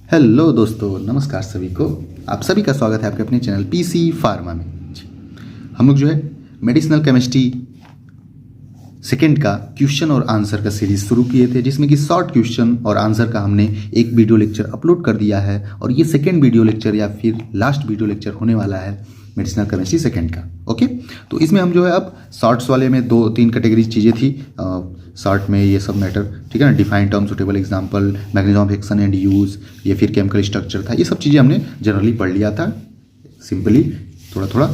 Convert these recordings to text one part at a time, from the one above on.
Hello दोस्तों, नमस्कार सभी को। आप सभी का स्वागत है आपके अपने चैनल पीसी फार्मा में। हम लोग जो है मेडिसिनल केमिस्ट्री सेकेंड का क्वेश्चन और आंसर का सीरीज शुरू किए थे, जिसमें कि शॉर्ट क्वेश्चन और आंसर का हमने एक वीडियो लेक्चर अपलोड कर दिया है और ये सेकेंड वीडियो लेक्चर या फिर लास्ट वीडियो लेक्चर होने वाला है मेडिसिनल केमिस्ट्री सेकेंड का। ओके, तो इसमें हम जो है अब शॉर्ट्स वाले में 2-3 कैटेगरी चीज़ें थी। शॉर्ट में ये सब मैटर, ठीक है ना, define term, suitable example, mechanism of action and use, ये फिर केमिकल स्ट्रक्चर था। ये सब चीज़ें हमने जनरली पढ़ लिया था सिंपली, थोड़ा थोड़ा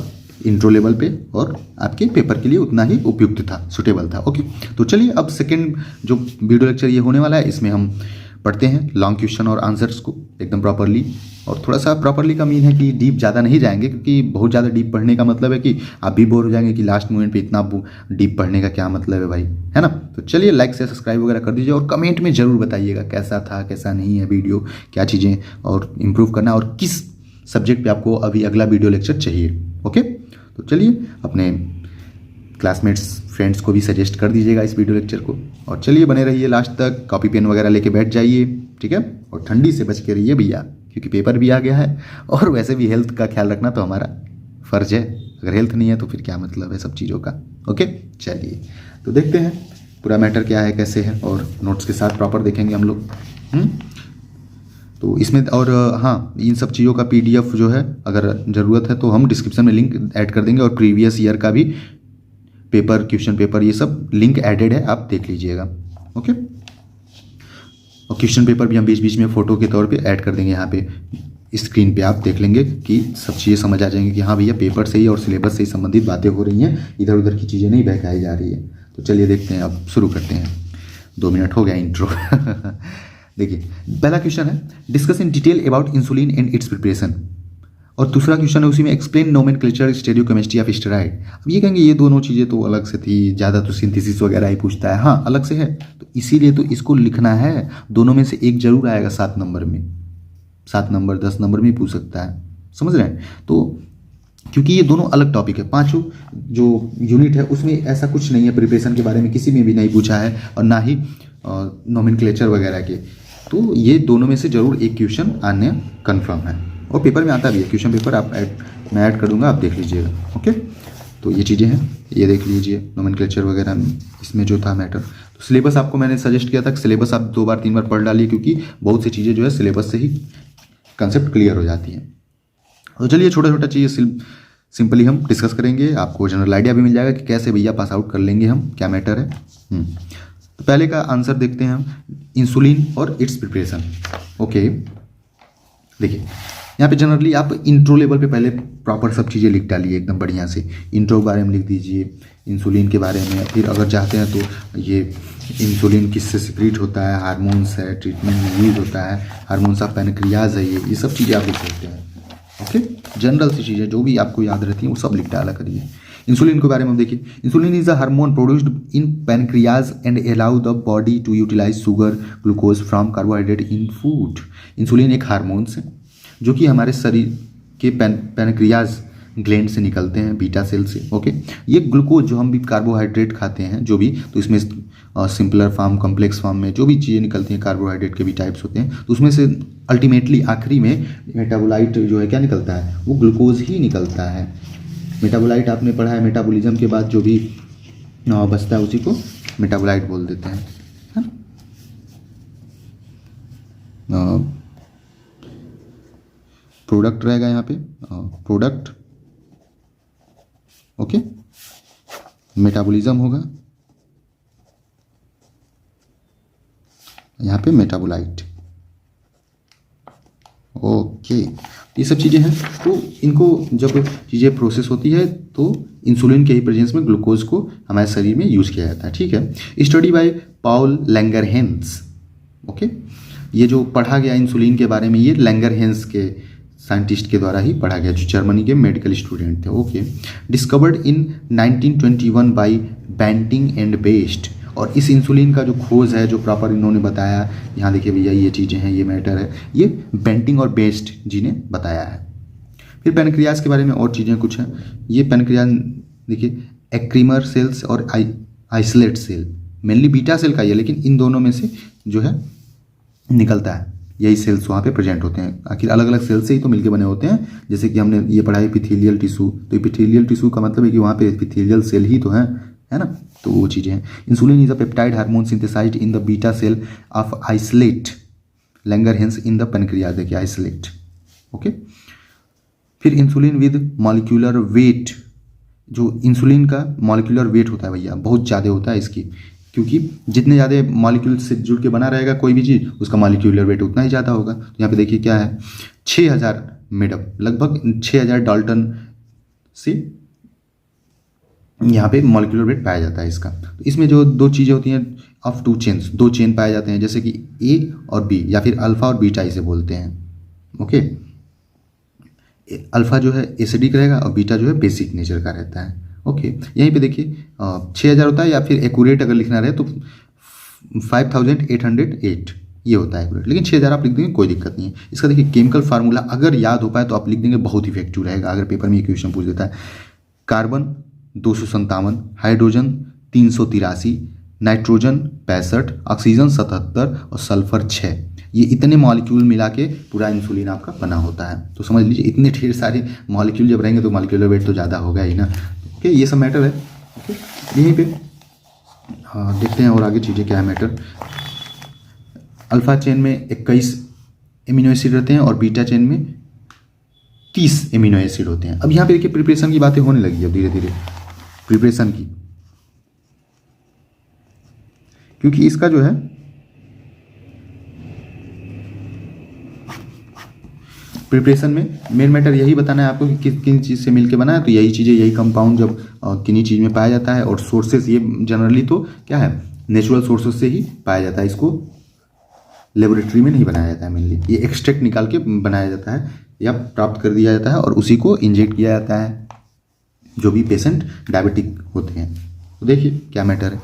इंट्रो लेवल पे, और आपके पेपर के लिए उतना ही उपयुक्त था, सुटेबल था। ओके, तो चलिए अब सेकेंड जो वीडियो लेक्चर ये होने वाला है, इसमें हम पढ़ते हैं लॉन्ग क्वेश्चन और आंसर्स को एकदम प्रॉपरली। और थोड़ा सा प्रॉपरली का मीन है कि डीप ज़्यादा नहीं जाएंगे, क्योंकि बहुत ज़्यादा डीप पढ़ने का मतलब है कि आप भी बोर हो जाएंगे कि लास्ट मोमेंट पे इतना डीप पढ़ने का क्या मतलब है भाई, है ना। तो चलिए लाइक से सब्सक्राइब वगैरह कर दीजिए और कमेंट में ज़रूर बताइएगा कैसा था कैसा नहीं है वीडियो, क्या चीज़ें और इम्प्रूव करना, और किस सब्जेक्ट पे आपको अभी अगला वीडियो लेक्चर चाहिए। ओके, तो चलिए अपने क्लासमेट्स फ्रेंड्स को भी सजेस्ट कर दीजिएगा इस वीडियो लेक्चर को, और चलिए बने रहिए लास्ट तक। कॉपी पेन वगैरह लेके बैठ जाइए, ठीक है, और ठंडी से बच के रहिए भैया, क्योंकि पेपर भी आ गया है। और वैसे भी हेल्थ का ख्याल रखना तो हमारा फ़र्ज है, अगर हेल्थ नहीं है तो फिर क्या मतलब है सब चीज़ों का। ओके, चलिए तो देखते हैं पूरा मैटर क्या है कैसे है, और नोट्स के साथ प्रॉपर देखेंगे हम लोग। तो इसमें और हाँ, इन सब चीज़ों का PDF जो है अगर ज़रूरत है तो हम डिस्क्रिप्शन में लिंक ऐड कर देंगे, और प्रीवियस ईयर का भी पेपर, क्वेश्चन पेपर, ये सब लिंक एडेड है, आप देख लीजिएगा। ओके, और क्वेश्चन पेपर भी हम बीच बीच में फ़ोटो के तौर पे ऐड कर देंगे यहाँ पे स्क्रीन पे, आप देख लेंगे कि सब चीज़ें समझ आ जाएंगी कि हाँ भैया पेपर से ही और सिलेबस से ही संबंधित बातें हो रही हैं, इधर उधर की चीज़ें नहीं बहकाई जा रही है। तो चलिए देखते हैं, अब शुरू करते हैं। 2 मिनट हो गया इंट्रो। देखिए पहला क्वेश्चन है, discuss in detail about insulin and it's preparation, और दूसरा क्वेश्चन है उसी में, एक्सप्लेन नोमेनक्लेचर स्टेरियोकेमिस्ट्री ऑफ स्टेरॉइड। अब ये कहेंगे ये दोनों चीज़ें तो अलग से थी, ज़्यादा तो सिंथेसिस वगैरह ही पूछता है। हाँ अलग से है, तो इसीलिए तो इसको लिखना है, दोनों में से एक जरूर आएगा 7 नंबर में, 7 नंबर 10 नंबर में पूछ सकता है, समझ रहे हैं। तो क्योंकि ये दोनों अलग टॉपिक है, 5 जो यूनिट है उसमें ऐसा कुछ नहीं है, प्रिपरेशन के बारे में किसी में भी नहीं पूछा है, और ना ही नोमेनक्लेचर वगैरह के। तो ये दोनों में से जरूर एक क्वेश्चन आने कन्फर्म है, और पेपर में आता भी है क्वेश्चन पेपर, आप मैं ऐड कर दूंगा, आप देख लीजिएगा। ओके, तो ये चीज़ें हैं, ये देख लीजिए नोमेनक्लेचर वगैरह में इसमें जो था मैटर। तो सिलेबस आपको मैंने सजेस्ट किया था कि सिलेबस आप 2 बार 3 बार पढ़ डालिए, क्योंकि बहुत सी चीज़ें जो है सिलेबस से ही कंसेप्ट क्लियर हो जाती हैं। तो चलिए छोटा छोटा चीज़ें सिंपली हम डिस्कस करेंगे, आपको जनरल आइडिया भी मिल जाएगा कि कैसे भैया पास आउट कर लेंगे हम, क्या मैटर है। तो पहले का आंसर देखते हैं हम, इंसुलिन और इट्स प्रिपरेशन। ओके, देखिए यहाँ पे जनरली आप इंट्रो लेवल पे पहले प्रॉपर सब चीज़ें लिख डालिए एकदम बढ़िया से। इंट्रो के बारे में लिख दीजिए, इंसुलिन के बारे में, फिर अगर चाहते हैं तो ये इंसुलिन किससे सिक्रीट होता है, हार्मोन्स है, ट्रीटमेंट में यूज होता है, हार्मोन्स ऑफ पैनक्रियाज है, ये सब चीज़ें आप लिख सकते हैं। ओके, जनरल सी चीज़ें जो भी आपको याद रहती हैं वो सब लिख डाला करिए। इंसुलिन के बारे में देखिए, insulin is a hormone produced in pancreas and allow the body to utilise sugar glucose from carbohydrate in food. Insulin एक हार्मोन्स है जो कि हमारे शरीर के पैनक्रियाज ग्लैंड से निकलते हैं, बीटा सेल से। ओके, ये ग्लूकोज जो हम भी कार्बोहाइड्रेट खाते हैं जो भी, तो इसमें सिंपलर फॉर्म, कॉम्प्लेक्स फॉर्म में जो भी चीज़ें निकलती हैं, कार्बोहाइड्रेट के भी टाइप्स होते हैं, तो उसमें से अल्टीमेटली आखिरी में मेटाबोलाइट जो है क्या निकलता है, वो ग्लूकोज ही निकलता है। मेटाबोलाइट आपने पढ़ा है, मेटाबॉलिज्म के बाद जो भी बचता है उसी को मेटाबोलाइट बोल देते हैं, है ना। प्रोडक्ट रहेगा यहाँ पे, प्रोडक्ट। ओके, मेटाबॉलिज्म होगा यहाँ पे, मेटाबोलाइट। ओके, ये सब चीज़ें हैं, तो इनको जब चीज़ें प्रोसेस होती है तो इंसुलिन के ही प्रेजेंस में ग्लूकोज को हमारे शरीर में यूज किया जाता है। ठीक है, study by Paul Langerhans. Okay, ये जो पढ़ा गया इंसुलिन के बारे में, ये लैंगरहेंस के साइंटिस्ट के द्वारा ही पढ़ा गया, जो जर्मनी के मेडिकल स्टूडेंट थे। Okay, discovered in 1921 by Banting and Best. और इस इंसुलिन का जो खोज है, जो प्रॉपर इन्होंने बताया, यहाँ देखिए भैया ये चीज़ें हैं, ये मैटर है, ये बेंटिंग और बेस्ट जी ने बताया है। फिर पैनक्रियाज के बारे में और चीज़ें कुछ हैं, ये पैनक्रियाज देखिए, एक्रीमर सेल्स और isolate cell, mainly beta cell का ही है, लेकिन इन दोनों में से जो है निकलता है। यही सेल्स वहाँ पे प्रेजेंट होते हैं। आखिर अलग अलग सेल्स से ही तो मिलके बने होते हैं। जैसे कि हमने ये पढ़ा है एपिथेलियल टिश्यू, तो एपिथेलियल टिश्यू का मतलब है कि वहाँ पे एपिथेलियल सेल ही तो है ना। तो वो चीज़ें हैं। Insulin is a peptide hormone synthesized in the beta cell of isolate Langerhans in the pancreas. देखिए आइसोलेट, ओके। फिर इंसुलिन विद मॉलिक्यूलर वेट, जो इंसुलिन का मॉलिक्यूलर वेट होता है भैया बहुत ज़्यादा होता है इसकी, क्योंकि जितने ज़्यादा मॉलिक्यूल से जुड़ के बना रहेगा कोई भी चीज़, उसका मॉलिक्यूलर वेट उतना ही ज़्यादा होगा। तो यहाँ पे देखिए क्या है, 6000 मेडअप, लगभग 6000 डाल्टन से यहाँ पे मॉलिक्यूलर वेट पाया जाता है इसका। तो इसमें जो दो चीज़ें होती हैं ऑफ टू चेन्स, दो चेन पाए जाते हैं, जैसे कि ए और बी, या फिर अल्फा और बीटा इसे बोलते हैं, ओके। अल्फा जो है एसिडिक रहेगा और बीटा जो है बेसिक नेचर का रहता है, ओके। यहीं पे देखिए 6000 होता है, या फिर एक्यूरेट अगर लिखना रहे तो 5808 ये होता है एक्यूरेट, लेकिन 6000 आप लिख देंगे कोई दिक्कत नहीं है। इसका देखिए केमिकल फार्मूला अगर याद हो पाए तो आप लिख देंगे, बहुत इफेक्टिव रहेगा अगर पेपर में ये क्वेश्चन पूछ देता है। कार्बन 257, हाइड्रोजन 383, नाइट्रोजन 65, ऑक्सीजन 77 और सल्फर 6। ये इतने मॉलिक्यूल मिला के पूरा इंसुलिन आपका बना होता है। तो समझ लीजिए इतने ढेर सारे मॉलिक्यूल जब रहेंगे तो मॉलिक्यूलर वेट तो ज़्यादा होगा ही ना, ओके। ये सब मैटर है, ओके। यहीं पे देखते हैं और आगे चीज़ें क्या है मैटर। अल्फा चेन में 21 एमिनो एसिड रहते हैं और बीटा चेन में 30 एमिनो एसिड होते हैं। अब यहाँ पे देखिए प्रिपरेशन की बातें होने लगी है धीरे धीरे, प्रिपरेशन की, क्योंकि इसका जो है प्रिपरेशन में मेन मैटर यही बताना है आपको कि किस किन चीज़ से मिलके बना है। तो यही चीज़ें, यही कंपाउंड जब किन्हीं चीज़ में पाया जाता है, और सोर्सेस ये जनरली तो क्या है नेचुरल सोर्सेस से ही पाया जाता है, इसको लेबोरेटरी में नहीं बनाया जाता है मेनली। ये एक्सट्रैक्ट निकाल के बनाया जाता है या प्राप्त कर दिया जाता है और उसी को इंजेक्ट किया जाता है जो भी पेशेंट डायबिटिक होते हैं। तो देखिए क्या मैटर है।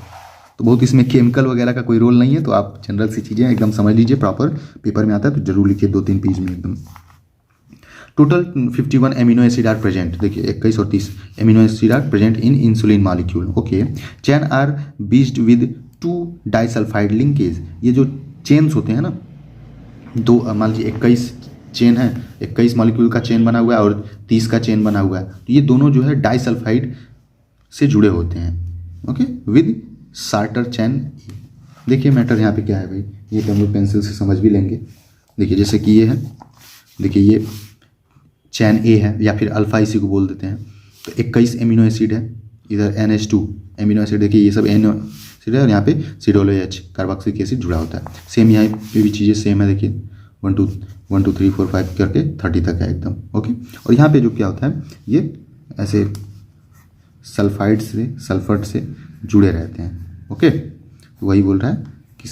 तो बहुत इसमें केमिकल वगैरह का कोई रोल नहीं है, तो आप जनरल सी चीज़ें एकदम समझ लीजिए, प्रॉपर पेपर में आता है तो जरूर लिखिए 2-3 पेज में एकदम। Total 51 amino acid are present, देखिए 21 और 30 amino acid are present in insulin molecule, okay. Chain are based with 2 disulphide linkage. ये जो चेन्स होते हैं ना, दो मान लीजिए 21 चेन है, 21 मॉलिक्यूल का चेन बना हुआ है और 30 का चेन बना हुआ है, तो ये दोनों जो है डाइसल्फाइड से जुड़े होते हैं, ओके, विद शार्टर चेन। देखिए मैटर यहाँ पे क्या है भाई, ये तो हम लोग पेंसिल से समझ भी लेंगे। देखिए जैसे कि ये है, देखिए ये चैन ए है या फिर अल्फा इसी को बोल देते हैं। तो 21 एमिनो एसिड है, इधर NH2 एमिनो एसिड, देखिए ये सब एमिनो एसिड है और यहाँ पे COOH कार्बोक्सिलिक एसिड जुड़ा होता है। सेम यहाँ पे भी चीज़ें सेम है, देखिए 1 2 3 4 5 करके 30 तक है एकदम, ओके। और यहाँ पे जो क्या होता है, ये ऐसे सल्फाइड से सल्फर से जुड़े रहते हैं, ओके। तो वही बोल रहा है कि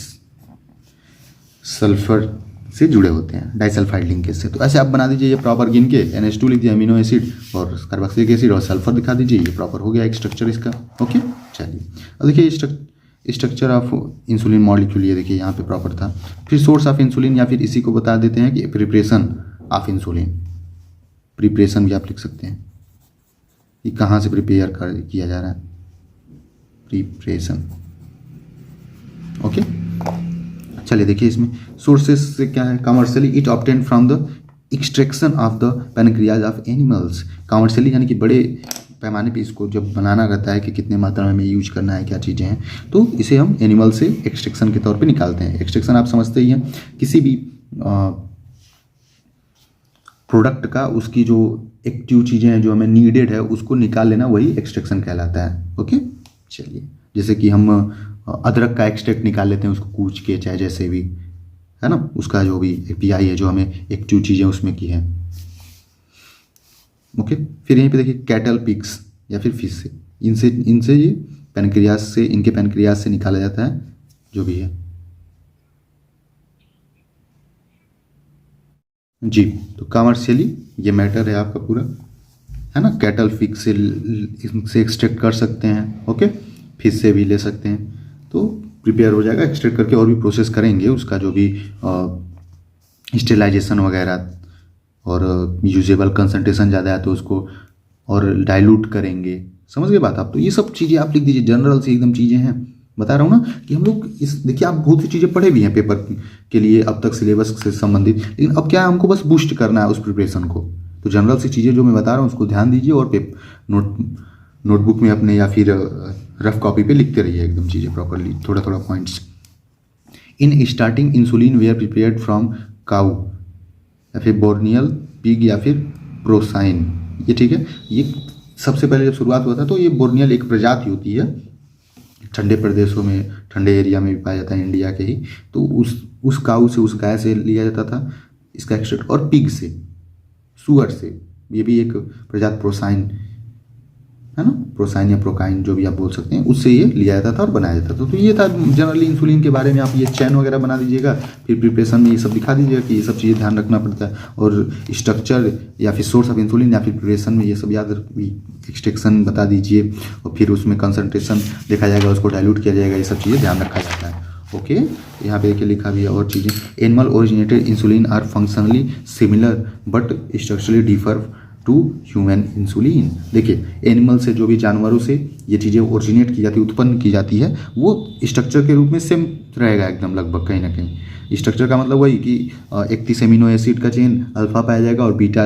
सल्फर से जुड़े होते हैं डाइसल्फाइड लिंकेज से। तो ऐसे आप बना दीजिए ये प्रॉपर गिन के, NH2 लिख दिया, अमीनो एसिड और कार्बोक्सिलिक एसिड और सल्फर दिखा दीजिए, ये प्रॉपर हो गया एक स्ट्रक्चर इसका, ओके। चलिए अब देखिए स्ट्रक्चर ऑफ इंसुलिन मॉलिक्यूल, ये देखिए यहाँ पे प्रॉपर था। फिर सोर्स ऑफ इंसुलिन, या फिर इसी को बता देते हैं कि प्रिपरेशन ऑफ इंसुलिन, प्रिपरेशन भी आप लिख सकते हैं, ये कहाँ से प्रिपेयर किया जा रहा है, प्रिपरेशन, ओके। चलिए देखिए इसमें सोर्सेस से क्या है, commercially it obtain from the extraction of the pancreas of animals. Commercially यानी कि बड़े पैमाने पे इसको जब बनाना रहता है कि कितने मात्रा में हमें यूज करना है, क्या चीज़ें हैं, तो इसे हम एनिमल से एक्सट्रैक्शन के तौर पे निकालते हैं। एक्सट्रैक्शन आप समझते ही हैं, किसी भी प्रोडक्ट का उसकी जो एक्टिव चीज़ें हैं जो हमें नीडेड है उसको निकाल लेना, वही एक्सट्रैक्शन कहलाता है, ओके। चलिए जैसे कि हम अदरक का एक्सट्रैक्ट निकाल लेते हैं उसको कूच के, चाहे जैसे भी है ना, उसका जो भी API है जो हमें एक्टिव चीज़ें उसमें की हैं, ओके। फिर यहीं पे देखिए कैटल, पिग्स या फिर फिश से, इनसे ये पैनक्रियाज से, इनके पैनक्रियाज से निकाला जाता है जो भी है जी। तो कमर्शियली ये मैटर है आपका पूरा, है ना। कैटल, पिग से एक्सट्रैक्ट कर सकते हैं, ओके। फिश से भी ले सकते हैं, तो प्रिपेयर हो जाएगा। एक्सट्रैक्ट करके और भी प्रोसेस करेंगे उसका जो भी स्टेलाइजेशन वगैरह, और यूजेबल कंसंट्रेशन ज़्यादा है तो उसको और डाइल्यूट करेंगे, समझ गए बात आप। तो ये सब चीज़ें आप लिख दीजिए, जनरल से एकदम चीज़ें हैं, बता रहा हूँ ना कि हम लोग इस देखिए, आप बहुत सी चीज़ें पढ़े भी हैं पेपर के लिए अब तक सिलेबस से संबंधित, लेकिन अब क्या है, हमको बस बूस्ट करना है उस प्रिपरेशन को। तो जनरल सी चीज़ें जो मैं बता रहा हूँ उसको ध्यान दीजिए और नोटबुक में अपने या फिर रफ कॉपी पे लिखते रहिए एकदम चीज़ें प्रॉपरली, थोड़ा थोड़ा points. In starting insulin were prepared from cow या फिर बोर्नियल पिग या फिर प्रोसाइन, ये ठीक है। ये सबसे पहले जब शुरुआत हुआ था तो ये बोर्नियल एक प्रजाति होती है, ठंडे प्रदेशों में, ठंडे एरिया में भी पाया जाता है इंडिया के ही। तो उस काऊ से, उस गाय से लिया जाता था इसका एक्सट्रैक्ट, और पिग से, सुअर से, ये भी एक प्रजाति प्रोसाइन है ना, प्रोसाइन या प्रोकाइन जो भी आप बोल सकते हैं, उससे ये लिया जाता था और बनाया जाता था। तो ये था जनरली इंसुलिन के बारे में। आप ये चैन वगैरह बना दीजिएगा, फिर प्रिपरेशन में ये सब दिखा दीजिएगा कि ये सब चीज़ें ध्यान रखना पड़ता है, और स्ट्रक्चर या फिर सोर्स ऑफ इंसुलिन या फिर प्रिपरेशन में ये सब याद, एक्सट्रैक्शन बता दीजिए, और फिर उसमें कंसनट्रेशन देखा जाएगा, उसको डाइल्यूट किया जाएगा, ये सब चीज़ें ध्यान रखा जाता है। ओके, यहाँ पे देखिए लिखा भी है और चीज़ें। Animal originated insulin are functionally similar but structurally differ to human insulin. देखिए, एनिमल से, जो भी जानवरों से ये चीज़ें ओरिजिनेट की जाती है, उत्पन्न की जाती है, वो स्ट्रक्चर के रूप में सेम रहेगा एकदम लगभग, कहीं ना कहीं। स्ट्रक्चर का मतलब वही कि 31 एमिनो एसिड का चेन अल्फा पाया जाएगा और बीटा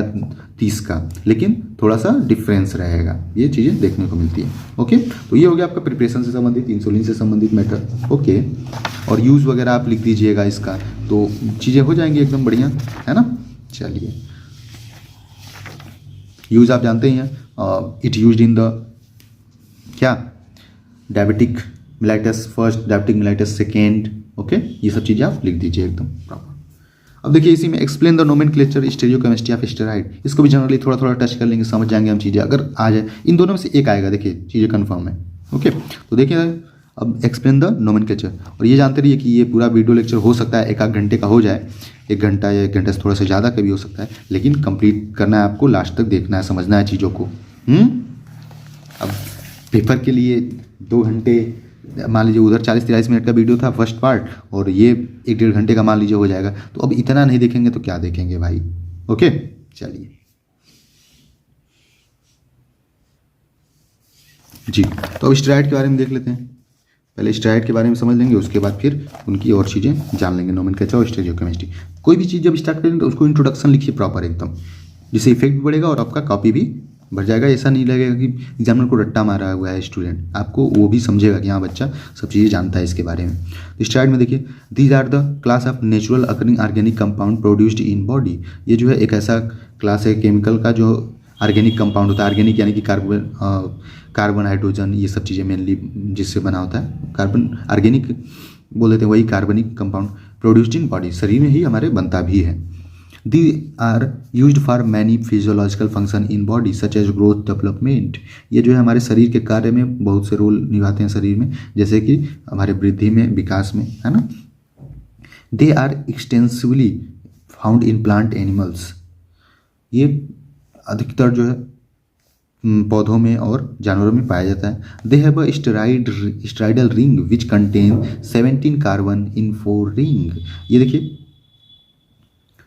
30 का, लेकिन थोड़ा सा डिफरेंस रहेगा, ये चीज़ें देखने को मिलती है। ओके, तो ये हो गया आपका प्रिपरेशन से संबंधित, इंसुलिन से संबंधित मैटर। ओके, और यूज़ वगैरह आप लिख दीजिएगा इसका, तो चीज़ें हो जाएंगी एकदम बढ़िया, है ना। चलिए, यूज़ आप जानते ही हैं, इट यूज्ड इन द क्या, diabetic mellitus first, diabetic mellitus second. Okay, ये सब चीज़ें आप लिख दीजिए एकदम प्रॉपर। अब देखिए, इसी में explain the nomenclature stereochemistry of steroid, इसको भी जनरली थोड़ा थोड़ा टच कर लेंगे, समझ जाएंगे हम चीज़ें। अगर आ जाए, इन दोनों में से एक आएगा, देखिए चीज़ें कन्फर्म है। ओके, तो देखिए अब एक्सप्लेन द नोमेनक्लेचर, और ये जानते रहिए कि ये पूरा वीडियो लेक्चर हो सकता है 1 आध घंटे का हो जाए, 1 घंटा या 1 घंटे से थोड़ा सा ज़्यादा का भी हो सकता है, लेकिन कंप्लीट करना है आपको, लास्ट तक देखना है, समझना है चीज़ों को। अब पेपर के लिए 2 घंटे, मान लीजिए उधर 40-43 मिनट का वीडियो था फर्स्ट पार्ट, और ये 1-1.5 घंटे का मान लीजिए हो जाएगा, तो अब इतना नहीं देखेंगे तो क्या देखेंगे भाई। ओके, चलिए जी, तो अब स्टेरॉइड के बारे में देख लेते हैं। पहले स्टेरॉइड के बारे में समझ लेंगे, उसके बाद फिर उनकी और चीज़ें जान लेंगे, नोमेनक्लेचर और स्टीरियोकेमिस्ट्री। कोई भी चीज़ जब स्टार्ट करेंगे तो उसको इंट्रोडक्शन लिखिए प्रॉपर एकदम, जिससे इफेक्ट भी बढ़ेगा और आपका कॉपी भी बढ़ जाएगा। ऐसा नहीं लगेगा कि एग्जामिनर को रट्टा मारा हुआ है स्टूडेंट, आपको वो भी समझेगा कि हाँ बच्चा सब चीज़ें जानता है इसके बारे में। तो स्टेरॉइड में देखिए, these are the class of natural occurring organic compound produced in body. ये जो है एक ऐसा क्लास है केमिकल का जो ऑर्गेनिक कंपाउंड होता है। ऑर्गेनिक यानी कि कार्बन, हाइड्रोजन, ये सब चीज़ें मेनली जिससे बना होता है। कार्बन ऑर्गेनिक बोल देते हैं, वही कार्बनिक कंपाउंड प्रोड्यूस्ड इन बॉडी, शरीर में ही हमारे बनता भी है। They are used for many physiological function in body such as growth development. ये जो है हमारे शरीर के कार्य में बहुत से रोल निभाते हैं शरीर में, जैसे कि हमारे वृद्धि में, विकास में, है ना। They are extensively found in plant animals. ये अधिकतर जो है पौधों में और जानवरों में पाया जाता है। They have a steroidal ring which contain 17 carbon in 4 ring. ये देखिए,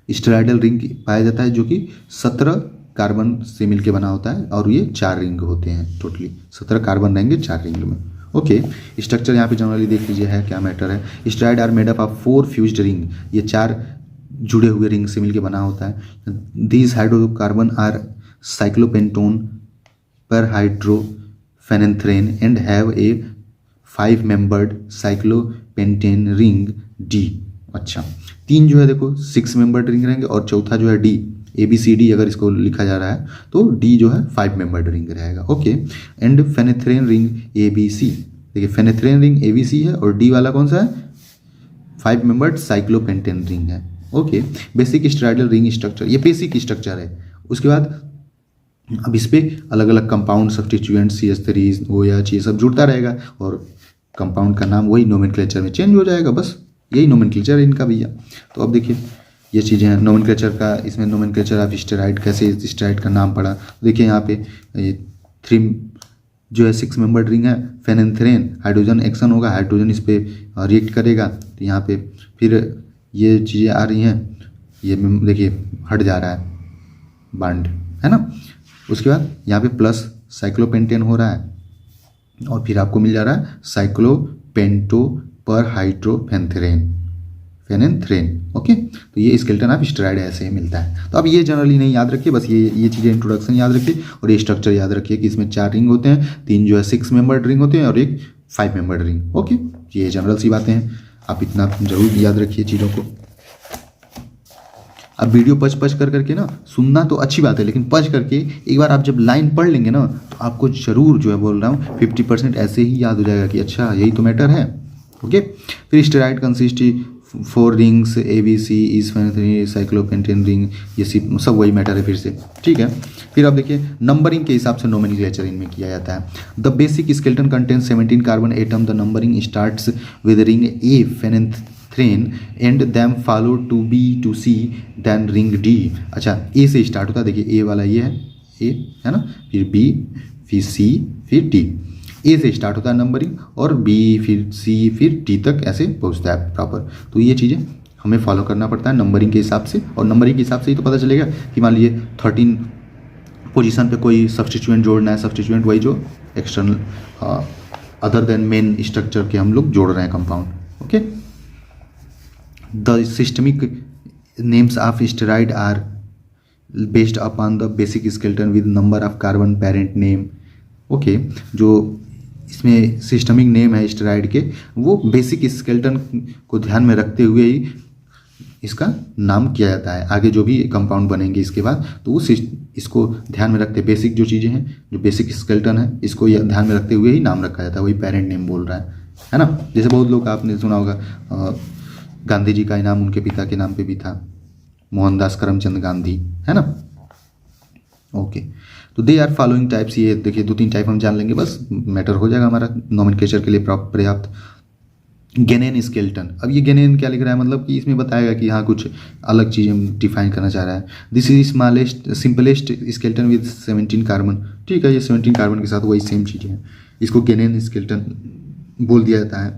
स्टेरॉइडल रिंग पाया जाता है जो कि 17 कार्बन से मिलकर बना होता है, और ये 4 रिंग होते हैं, टोटली 17 कार्बन रहेंगे 4 रिंग में। ओके, स्ट्रक्चर यहाँ पे जनरली देख लीजिए है क्या मैटर है। Steroid are made up of 4 fused ring, ये 4 जुड़े हुए रिंग से मिलकर बना होता है। These hydrocarbon are cyclopentano perhydrophenanthrene and have a 5 membered cyclopentane ring D. अच्छा, 3 जो है देखो 6 मेंबर्ड रिंग रहेंगे, और चौथा जो है डी, ABCD अगर इसको लिखा जा रहा है तो डी जो है 5 मेंबर्ड रिंग रहेगा। Okay, and phenanthrene ring ABC। देखिए, फेनेथ्रेन रिंग ABC है, और डी वाला कौन सा है, 5 मेंबर्ड साइक्लोपेंटेन रिंग है। Okay, basic steroidal ring structure, ये बेसिक स्ट्रक्चर है। उसके बाद अब इस पर अलग अलग कंपाउंड, सब्स्टिट्यूएंट, CH3, OH, ये सब जुड़ता रहेगा, और कंपाउंड का नाम वही नोमेनक्लेचर में चेंज हो जाएगा, बस यही नोमेनक्लेचर है इनका भैया। तो अब देखिए ये चीज़ें हैं नोमेनक्लेचर का, इसमें नोमेनक्लेचर ऑफ स्टेरॉइड, कैसे इस स्टेरॉइड का नाम पड़ा। देखिए यहाँ पे ये 3 जो है 6 मेंबर्ड रिंग है। फेनेंथ्रेन, हाइड्रोजन एक्शन होगा, हाइड्रोजन इस पर रिएक्ट करेगा, तो यहाँ पे फिर ये चीज़ें आ रही हैं, ये देखिए हट जा रहा है बॉन्ड, है ना। उसके बाद यहाँ पे प्लस साइक्लोपेंटेन हो रहा है, और फिर आपको मिल जा रहा है साइक्लो पेंटो पर हाइड्रोफेनेथ्रेन फेनेंथ्रेन। ओके, तो ये स्केलेटन ऑफ स्टेरॉइड ऐसे ही मिलता है। तो अब ये जनरली नहीं याद रखिए, बस ये चीज़ें इंट्रोडक्शन याद रखिए और ये स्ट्रक्चर याद रखिए कि इसमें 4 रिंग होते हैं, 3 जो है 6 मेंबर्ड रिंग होते हैं और एक 5 मेंबर्ड रिंग। ओके, ये जनरल सी बातें हैं, आप इतना जरूर याद रखिए चीज़ों को। अब वीडियो पच पच कर करके ना सुनना तो अच्छी बात है, लेकिन पच करके एक बार आप जब लाइन पढ़ लेंगे ना तो आपको जरूर जो है बोल रहा हूँ 50% ऐसे ही याद हो जाएगा कि अच्छा यही तो मैटर है। ओके, फिर steroid consist 4 rings ABC is cyclopentane ring, ये सब वही मैटर है फिर से। ठीक है, फिर अब देखिए नंबरिंग के हिसाब से नोमेनक्लेचर इनमें किया जाता है। The basic skeleton contains 17 carbon atom. The numbering starts with ring A phenanthrene and them follow to B to C then ring D। अच्छा, A से स्टार्ट होता है, देखिए A वाला ये है, A है ना, फिर B फिर C फिर D। ए से स्टार्ट होता है नंबरिंग और बी फिर सी फिर टी तक ऐसे पहुंचता है प्रॉपर। तो ये चीज़ें हमें फॉलो करना पड़ता है नंबरिंग के हिसाब से, और नंबरिंग के हिसाब से ही तो पता चलेगा कि मान लीजिए 13 पोजीशन पे कोई सब्स्टिट्यूएंट जोड़ना है, सब्स्टिट्यूएंट वही जो external other than main structure के हम लोग जोड़ रहे हैं compound. Okay, the systemic names of steroid are based upon the basic skeleton with number of carbon parent name. Okay, जो इसमें सिस्टमिक नेम है स्टेरॉइड के, वो बेसिक स्केलेटन को ध्यान में रखते हुए ही इसका नाम किया जाता है। आगे जो भी कंपाउंड बनेंगे इसके बाद तो वो इसको ध्यान में रखते, बेसिक जो चीज़ें हैं, जो बेसिक स्केलेटन है, इसको ध्यान में रखते हुए ही नाम रखा जाता है। वही पेरेंट नेम बोल रहा है ना। जैसे बहुत लोग आपने सुना होगा गांधी जी का इनाम उनके पिता के नाम पे भी था, मोहनदास करमचंद गांधी, है ना। ओके, तो दे आर फॉलोइंग टाइप्स। ये देखिए 2-3 टाइप हम जान लेंगे, बस मैटर हो जाएगा हमारा नोमेनक्लेचर के लिए पर्याप्त। गेनेन स्केलेटन, अब ये गेनेन क्या लिख रहा है, मतलब कि इसमें बताएगा कि हाँ कुछ अलग चीज़ें डिफाइन करना चाह रहा है। This is smallest simplest skeleton with 17 carbon. ठीक है, ये 17 कार्बन के साथ वही सेम चीज़ें हैं, इसको गेनेन स्केलेटन बोल दिया जाता है।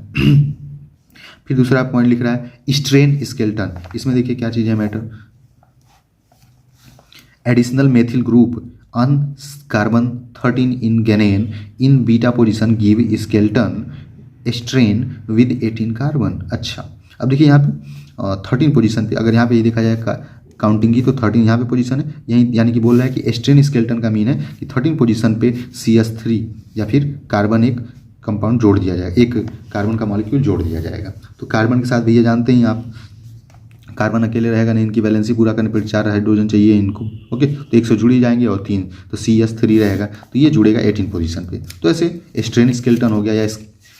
फिर दूसरा पॉइंट लिख रहा है स्ट्रेन स्केलेटन। इसमें देखिए क्या चीज़ है matter, additional methyl group on carbon 13 in Ghanaian in beta position give skeleton strain with 18 carbon. अच्छा, अब देखिए यहाँ पे 13 पोजीशन पे, अगर यहाँ पे ये देखा जाए काउंटिंग की तो 13 यहाँ पे पोजीशन है, यही यानी कि बोल रहा है कि स्ट्रेन स्केलेटन का मीन है कि 13 पोजीशन पे CS3 या फिर कार्बन एक कंपाउंड जोड़ दिया जाएगा, एक कार्बन का मॉलिक्यूल जोड़ दिया जाएगा। तो कार्बन के साथ भी ये जानते हैं आप, कार्बन अकेले रहेगा नहीं, इनकी वैलेंसी पूरा करने पर 4 हाइड्रोजन चाहिए इनको। ओके, तो 1 से जुड़ ही जाएंगे और 3 तो CS3 रहेगा, तो ये जुड़ेगा 18 पोजीशन पे। तो ऐसे स्ट्रेन स्केलेटन हो गया, या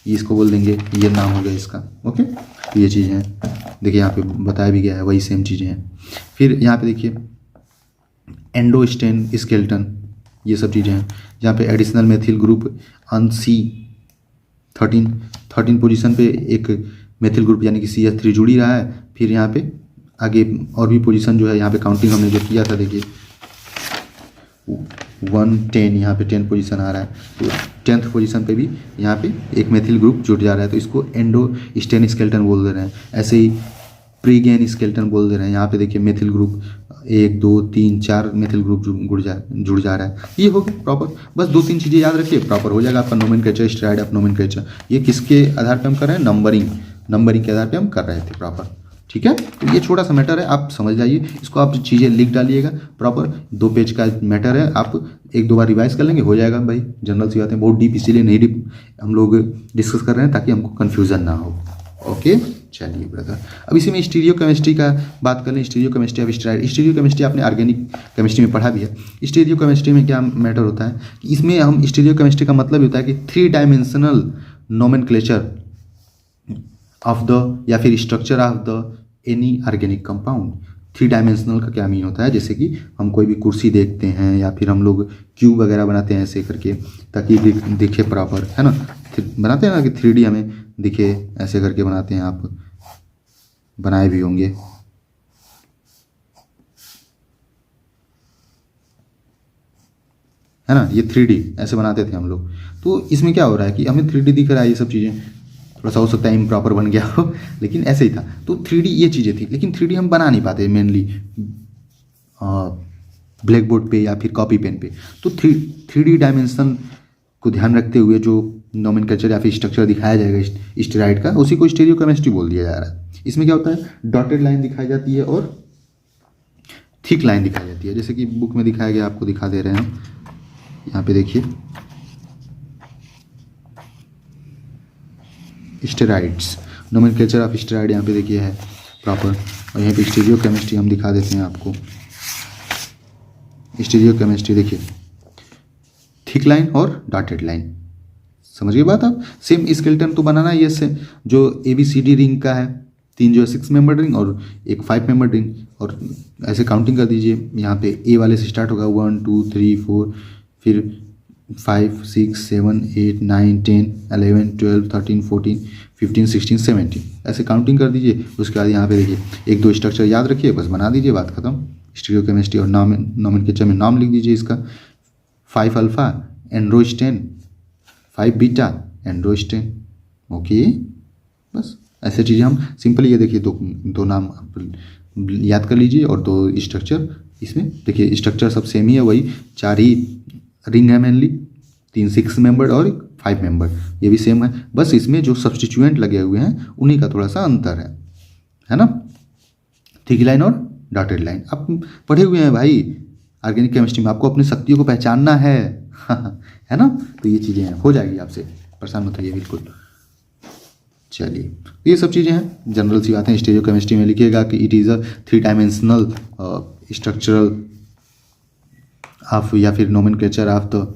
इसको बोल देंगे, ये नाम हो गया इसका। ओके, तो ये चीज़ें हैं, देखिए यहाँ पे बताया भी गया है, वही सेम चीज़ें हैं। फिर यहाँ पे देखिए एंडोस्टेन स्केलेटन, ये सब चीज़ें हैं, जहाँ पे additional methyl group on C13 position पे एक मेथिल ग्रुप यानी कि CS3 जुड़ ही रहा है। फिर यहाँ पे आगे और भी पोजीशन जो है, यहाँ पे काउंटिंग हमने जो किया था, देखिए 110, यहाँ पे 10 पोजीशन आ रहा है, तो 10th पोजीशन पे भी यहाँ पे एक मेथिल ग्रुप जुड़ जा रहा है, तो इसको एंडोस्टेन स्केलेटन बोल दे रहे हैं। ऐसे ही प्रीगेन स्केलेटन बोल दे रहे हैं। यहाँ पे देखिए मेथिल ग्रुप 1 2 3 4 मेथिल ग्रुप जुड़ जा रहा है। ये हो गया प्रॉपर, बस 2-3 चीज़ें याद रखिए, प्रॉपर हो जाएगा आपका नोमेनक्लेचर, स्टेरॉइड ऑफ नोमेनक्लेचर। ये किसके आधार पर हम कर रहे हैं, नंबरिंग के आधार पर हम कर रहे थे प्रॉपर। ठीक है, तो ये छोटा सा मैटर है, आप समझ जाइए इसको, आप चीज़ें लिख डालिएगा प्रॉपर। 2 पेज का मैटर है, आप 1-2 बार रिवाइज कर लेंगे, हो जाएगा भाई। जनरल सी बातें बहुत डीप इसीलिए नहीं डीप हम लोग डिस्कस कर रहे हैं, ताकि हमको कन्फ्यूज़न ना हो। ओके, चलिए ब्रदर, अब इसी में स्टीरियो केमिस्ट्री का बात कर लें। Stereo chemistry of steroid, stereo chemistry आपने ऑर्गेनिक केमिस्ट्री में पढ़ा भी है। स्टीरियो केमिस्ट्री में क्या मैटर होता है कि इसमें हम स्टीरियो केमिस्ट्री का मतलब होता है कि 3 डायमेंशनल नोमेनक्लेचर ऑफ द या फिर structure of the any organic compound. 3 dimensional का क्या मीन होता है, जैसे कि हम कोई भी कुर्सी देखते हैं या फिर हम लोग क्यूब वगैरह बनाते हैं ऐसे करके, ताकि दिखे प्रॉपर, है ना। बनाते हैं ना कि 3D हमें दिखे, ऐसे करके बनाते हैं, आप बनाए भी होंगे। है ना, ये 3D ऐसे बनाते थे हम लोग। तो इसमें क्या हो रहा है कि हमें 3D दिख रहा है, ये सब चीज़ें थोड़ा सा हो सकता है इम्प्रॉपर बन गया हो, लेकिन ऐसे ही था। तो 3D ये चीज़ें थी, लेकिन 3D हम बना नहीं पाते मेनली ब्लैक बोर्ड पे या फिर कॉपी पेन पे। तो 3D डायमेंशन को ध्यान रखते हुए जो नोमेनक्लेचर या फिर स्ट्रक्चर दिखाया जाएगा स्टेरॉइड का, उसी को स्टीरियोकेमिस्ट्री बोल दिया जा रहा है। इसमें क्या होता है, डॉटेड लाइन दिखाई जाती है और थिक लाइन दिखाई जाती है, जैसे कि बुक में दिखाया गया, आपको दिखा दे रहे हैं हम। यहाँ पे देखिए स्टेरॉइड्स, नोमेनक्लेचर ऑफ स्टेरॉइड यहाँ पे देखिए है प्रॉपर, और यहाँ पे स्टीरियोकेमिस्ट्री हम दिखा देते हैं आपको। स्टीरियोकेमिस्ट्री देखिए थिक लाइन और डॉटेड लाइन, समझिए बात आप। सेम स्केलेटन तो बनाना है, ये से जो ABCD रिंग का है, 3 जो है 6 मेंबर रिंग और एक 5 मेंबर रिंग, और ऐसे काउंटिंग कर दीजिए। यहाँ पे A वाले से स्टार्ट होगा 1 2 3 4, फिर 5 6 7 8 9 10 11 12 13 14 15 16 17, ऐसे काउंटिंग कर दीजिए। उसके बाद यहाँ पे देखिए 1 2 स्ट्रक्चर याद रखिए, बस बना दीजिए, बात खत्म। स्टीरियोकेमिस्ट्री और नोमेनक्लेचर में नाम लिख दीजिए इसका, 5 अल्फा एंड्रोस्टेन, 5 बीटा एंड्रोस्टेन, ओके। बस ऐसे चीज़ें हम सिंपली, ये देखिए दो नाम आप याद कर लीजिए और 2 स्ट्रक्चर। इसमें देखिए स्ट्रक्चर सब सेम ही है, वही 4 ही रिंग है मेनली, 3 6 मेंबर और 5 मेंबर, ये भी सेम है, बस इसमें जो सब्सटीट्यूएंट लगे हुए हैं उन्हीं का थोड़ा सा अंतर है ना। थिक लाइन और डॉटेड लाइन आप पढ़े हुए हैं भाई ऑर्गेनिक केमिस्ट्री में, आपको अपनी शक्तियों को पहचानना है है ना। तो ये चीज़ें हैं, हो जाएगी आपसे, परेशान मत होइए बिल्कुल। चलिए तो ये सब चीज़ें हैं, जनरल सी बातें। स्टीरियोकेमिस्ट्री में लिखिएगा कि it is a 3 dimensional structural of, या फिर नोमेनक्लेचर ऑफ द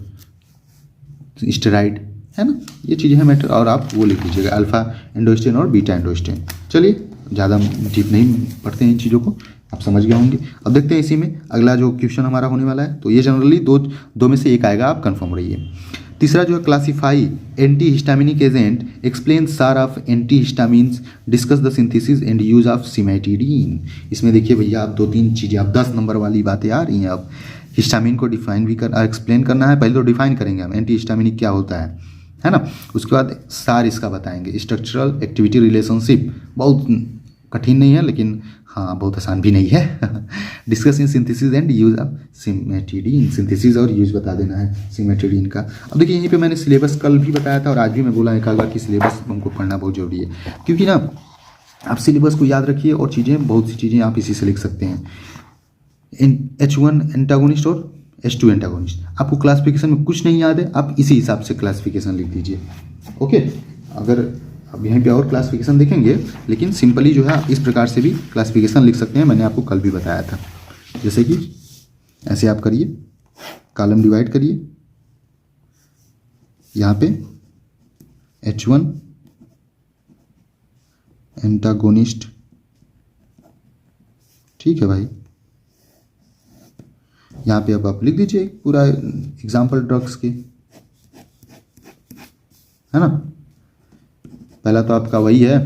स्टेरॉइड, है ना। ये चीज़ें हैं मैटर, और आप वो लिख लीजिएगा अल्फा एंडोस्टेन और बीटा एंडोस्टेन। चलिए ज़्यादा डीप नहीं पढ़ते हैं इन चीज़ों को, आप समझ गए होंगे। अब देखते हैं इसी में अगला जो क्वेश्चन हमारा होने वाला है, तो ये जनरली दो में से एक आएगा, आप कंफर्म रहिए। तीसरा जो है classify anti histaminic agent, explain SAR of anti histamines, discuss the synthesis and use of cimetidine. इसमें देखिए भैया आप 2-3 चीज़ें, आप 10 नंबर वाली बातें आ रही हैं। अब हिस्टामिन को डिफाइन भी एक्सप्लेन करना है, पहले तो डिफाइन करेंगे हम एंटी हिस्टामिनिक क्या होता है ना। उसके बाद सार इसका बताएंगे, स्ट्रक्चरल एक्टिविटी रिलेशनशिप, बहुत कठिन नहीं है लेकिन हाँ बहुत आसान भी नहीं है। Discuss in synthesis and use of cimetidine, synthesis और यूज बता देना है सिमेटिडीन का। अब देखिए यहीं पे मैंने सिलेबस कल भी बताया था और आज भी मैं बोला एक बार कि सिलेबस हमको पढ़ना बहुत जरूरी है, क्योंकि ना आप सिलेबस को याद रखिए और चीज़ें, बहुत सी चीज़ें आप इसी से लिख सकते हैं। H1 एंटागोनिस्ट और H2 एंटागोनिस्ट, आपको क्लासिफिकेशन में कुछ नहीं याद है, आप इसी हिसाब से क्लासिफिकेशन लिख दीजिए, ओके। अगर अब यहीं पे और क्लासिफिकेशन देखेंगे, लेकिन सिंपली जो है आप इस प्रकार से भी क्लासिफिकेशन लिख सकते हैं, मैंने आपको कल भी बताया था। जैसे कि ऐसे आप करिए, कॉलम डिवाइड करिए, यहाँ पे H1 एंटागोनिस्ट, ठीक है भाई। यहाँ पे अब आप लिख दीजिए पूरा एग्जाम्पल ड्रग्स के, है ना। पहला तो आपका वही है,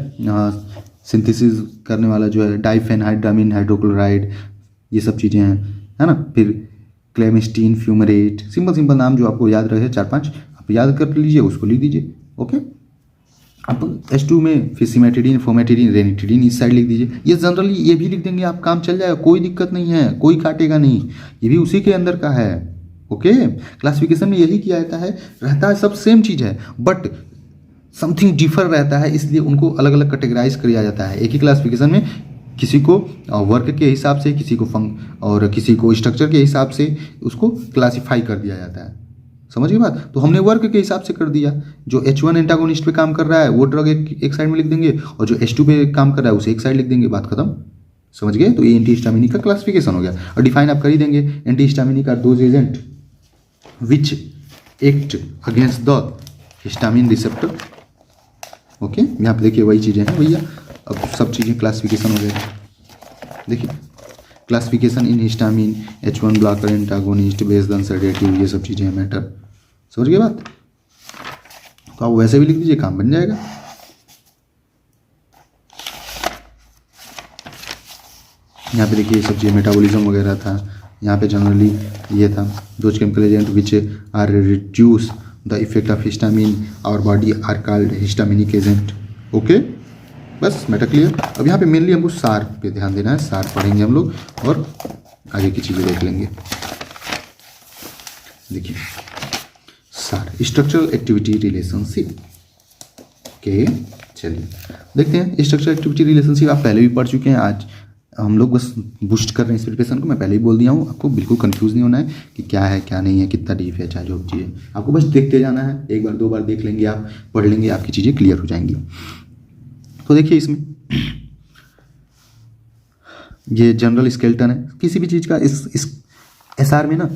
सिंथेसिस करने वाला जो है डाइफेनहाइड्रामिन हाइड्रोक्लोराइड, ये सब चीज़ें हैं, है ना। फिर क्लेमिस्टीन फ्यूमरेट, सिंपल नाम जो आपको याद रहे 4-5 आप याद कर लीजिए, उसको लिख दीजिए, ओके। अब H2 में फिर सिमेटिडीन, फोमेटिडीन, रेनिटिडीन इस साइड लिख दीजिए। ये जनरली ये भी लिख देंगे आप, काम चल जाएगा, कोई दिक्कत नहीं है, कोई काटेगा नहीं, ये भी उसी के अंदर का है, ओके। क्लासिफिकेशन में यही किया रहता है, सब सेम चीज़ है, बट समथिंग डिफर रहता है, इसलिए उनको अलग अलग कैटेगराइज किया जाता है। एक ही क्लासिफिकेशन में किसी को वर्क के हिसाब से, किसी को और किसी को स्ट्रक्चर के हिसाब से उसको क्लासिफाई कर दिया जाता है, समझिए बात। तो हमने वर्क के हिसाब से कर दिया, जो H1 एंटागोनिस्ट पे काम कर रहा है वो ड्रग एक साइड में लिख देंगे, और जो H2 पे काम कर रहा है उसे एक साइड लिख देंगे, बात खत्म, समझ गए। तो ये एंटी हिस्टामिनिक का क्लासिफिकेशन हो गया, और डिफाइन आप कर ही देंगे। Antihistaminic are those agent which act against the histamine receptor, okay. यहाँ पे देखिए वही चीज़ें हैं भैया, अब सब चीज़ें क्लासिफिकेशन हो गया। देखिए classification in histamine, H1 blocker, antagonist, based on sedative, ये सब चीज़ें हैं मैटर, समझ गए बात। तो आप वैसे भी लिख दीजिए, काम बन जाएगा। यहाँ पे देखिए सब चीज़ मेटाबॉलिज्म वगैरह था, यहाँ पे जनरली ये था those chemical agent which are reduce the effect of histamine our body are called histaminic agent, okay. बस मैटर क्लियर। अब यहाँ पे मेनली हमको सार पे ध्यान देना है, सार पढ़ेंगे हम लोग और आगे की चीज़ें देख लेंगे। देखिए सार, स्ट्रक्चरल एक्टिविटी रिलेशनशिप। ओके, चलिए देखते हैं स्ट्रक्चरल एक्टिविटी रिलेशनशिप। आप पहले भी पढ़ चुके हैं, आज हम लोग बस बूस्ट कर रहे हैं इस प्रिपरेशन को। मैं पहले ही बोल दिया हूँ, आपको बिल्कुल कंफ्यूज नहीं होना है कि क्या है क्या नहीं है, कितना डीप है, चाहे जो भी चीज़ है, आपको बस देखते जाना है। एक बार दो बार देख लेंगे आप, पढ़ लेंगे, आपकी चीज़ें क्लियर हो जाएंगी। तो देखिए इसमें ये जनरल स्केलेटन है किसी भी चीज़ का। इस एसआर में ना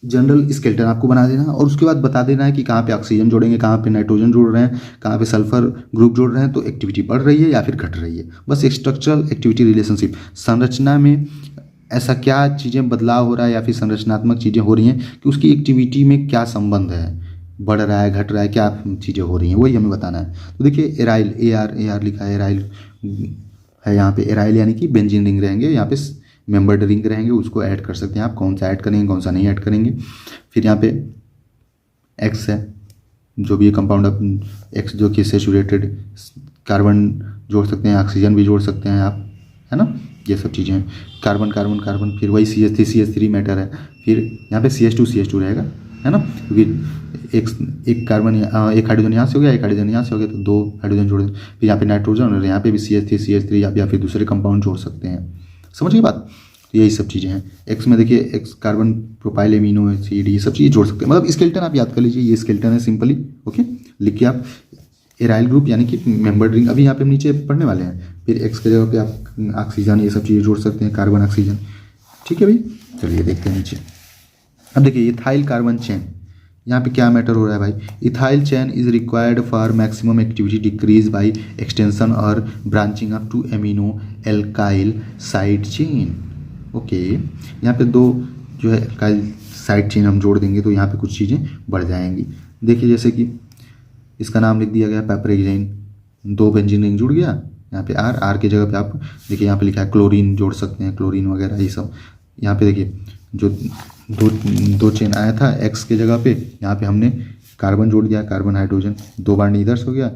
जनरल स्केलेटन आपको बना देना और उसके बाद बता देना है कि कहाँ पे ऑक्सीजन जोड़ेंगे, कहाँ पे नाइट्रोजन जोड़ रहे हैं, कहाँ पे सल्फर ग्रुप जोड़ रहे हैं, तो एक्टिविटी बढ़ रही है या फिर घट रही है। बस स्ट्रक्चरल एक्टिविटी रिलेशनशिप, संरचना में ऐसा क्या चीज़ें बदलाव हो रहा है या फिर संरचनात्मक चीज़ें हो रही हैं कि उसकी एक्टिविटी में क्या संबंध है, बढ़ रहा है, घट रहा है, क्या चीज़ें हो रही हैं, वही हमें बताना है। तो देखिए एराइल, AR लिखा है, एराइल है यहाँ पे। एराइल यानी कि बेंजीन रिंग रहेंगे, यहाँ पे मेंबर्ड रिंग रहेंगे, उसको ऐड कर सकते हैं आप। कौन सा ऐड करेंगे, कौन सा नहीं ऐड करेंगे। फिर यहाँ पे एक्स है, जो भी ये कंपाउंड एक्स जो कि सैचुरेटेड कार्बन जोड़ सकते हैं, ऑक्सीजन भी जोड़ सकते हैं आप, है ना, ये सब चीज़ें हैं। कार्बन कार्बन कार्बन, फिर वही CH3 मैटर है। फिर यहाँ पे CH2 रहेगा, है ना, क्योंकि एक कार्बन एक हाइड्रोजन यहाँ से हो गया, एक हाइड्रोजन यहाँ से हो गया, तो दो हाइड्रोजन जोड़ दें। फिर यहाँ पे नाइट्रोजन और यहाँ पे भी CH3 या फिर दूसरे कंपाउंड जोड़ सकते हैं। समझ गए बात। तो यही सब चीज़ें हैं। एक्स में देखिए x carbon propyl amino acid, ये सब चीज़ें जोड़ सकते हैं। मतलब स्केलेटन आप याद कर लीजिए, ये स्केलेटन है सिंपली। ओके, लिखिए आप एराइल ग्रुप यानी कि मेंबर्ड रिंग, अभी यहाँ पे हम नीचे पढ़ने वाले हैं। फिर एक्स के जगह पे आप ऑक्सीजन, ये सब चीज़ें जोड़ सकते हैं, कार्बन ऑक्सीजन। ठीक है भाई, चलिए देखते हैं नीचे। अब देखिए इथाइल कार्बन चेन, यहाँ पे क्या मैटर हो रहा है भाई। Ethyl chain is required for maximum activity decrease by extension और branching up to amino alkyl side chain. Okay, यहाँ पे दो जो है एल्काइल साइड चेन हम जोड़ देंगे तो यहाँ पे कुछ चीज़ें बढ़ जाएंगी। देखिए जैसे कि इसका नाम लिख दिया गया पैपरेजाइन, दो बेंजीन रिंग जुड़ गया। यहाँ पे आर की जगह पे आप देखिए यहाँ पे लिखा है क्लोरीन जोड़ सकते हैं, क्लोरीन वगैरह ये सब। यहाँ पे देखिए जो दो चेन आया था एक्स के जगह पे, यहाँ पे हमने कार्बन जोड़ दिया, कार्बन हाइड्रोजन, दो बार इधर से हो गया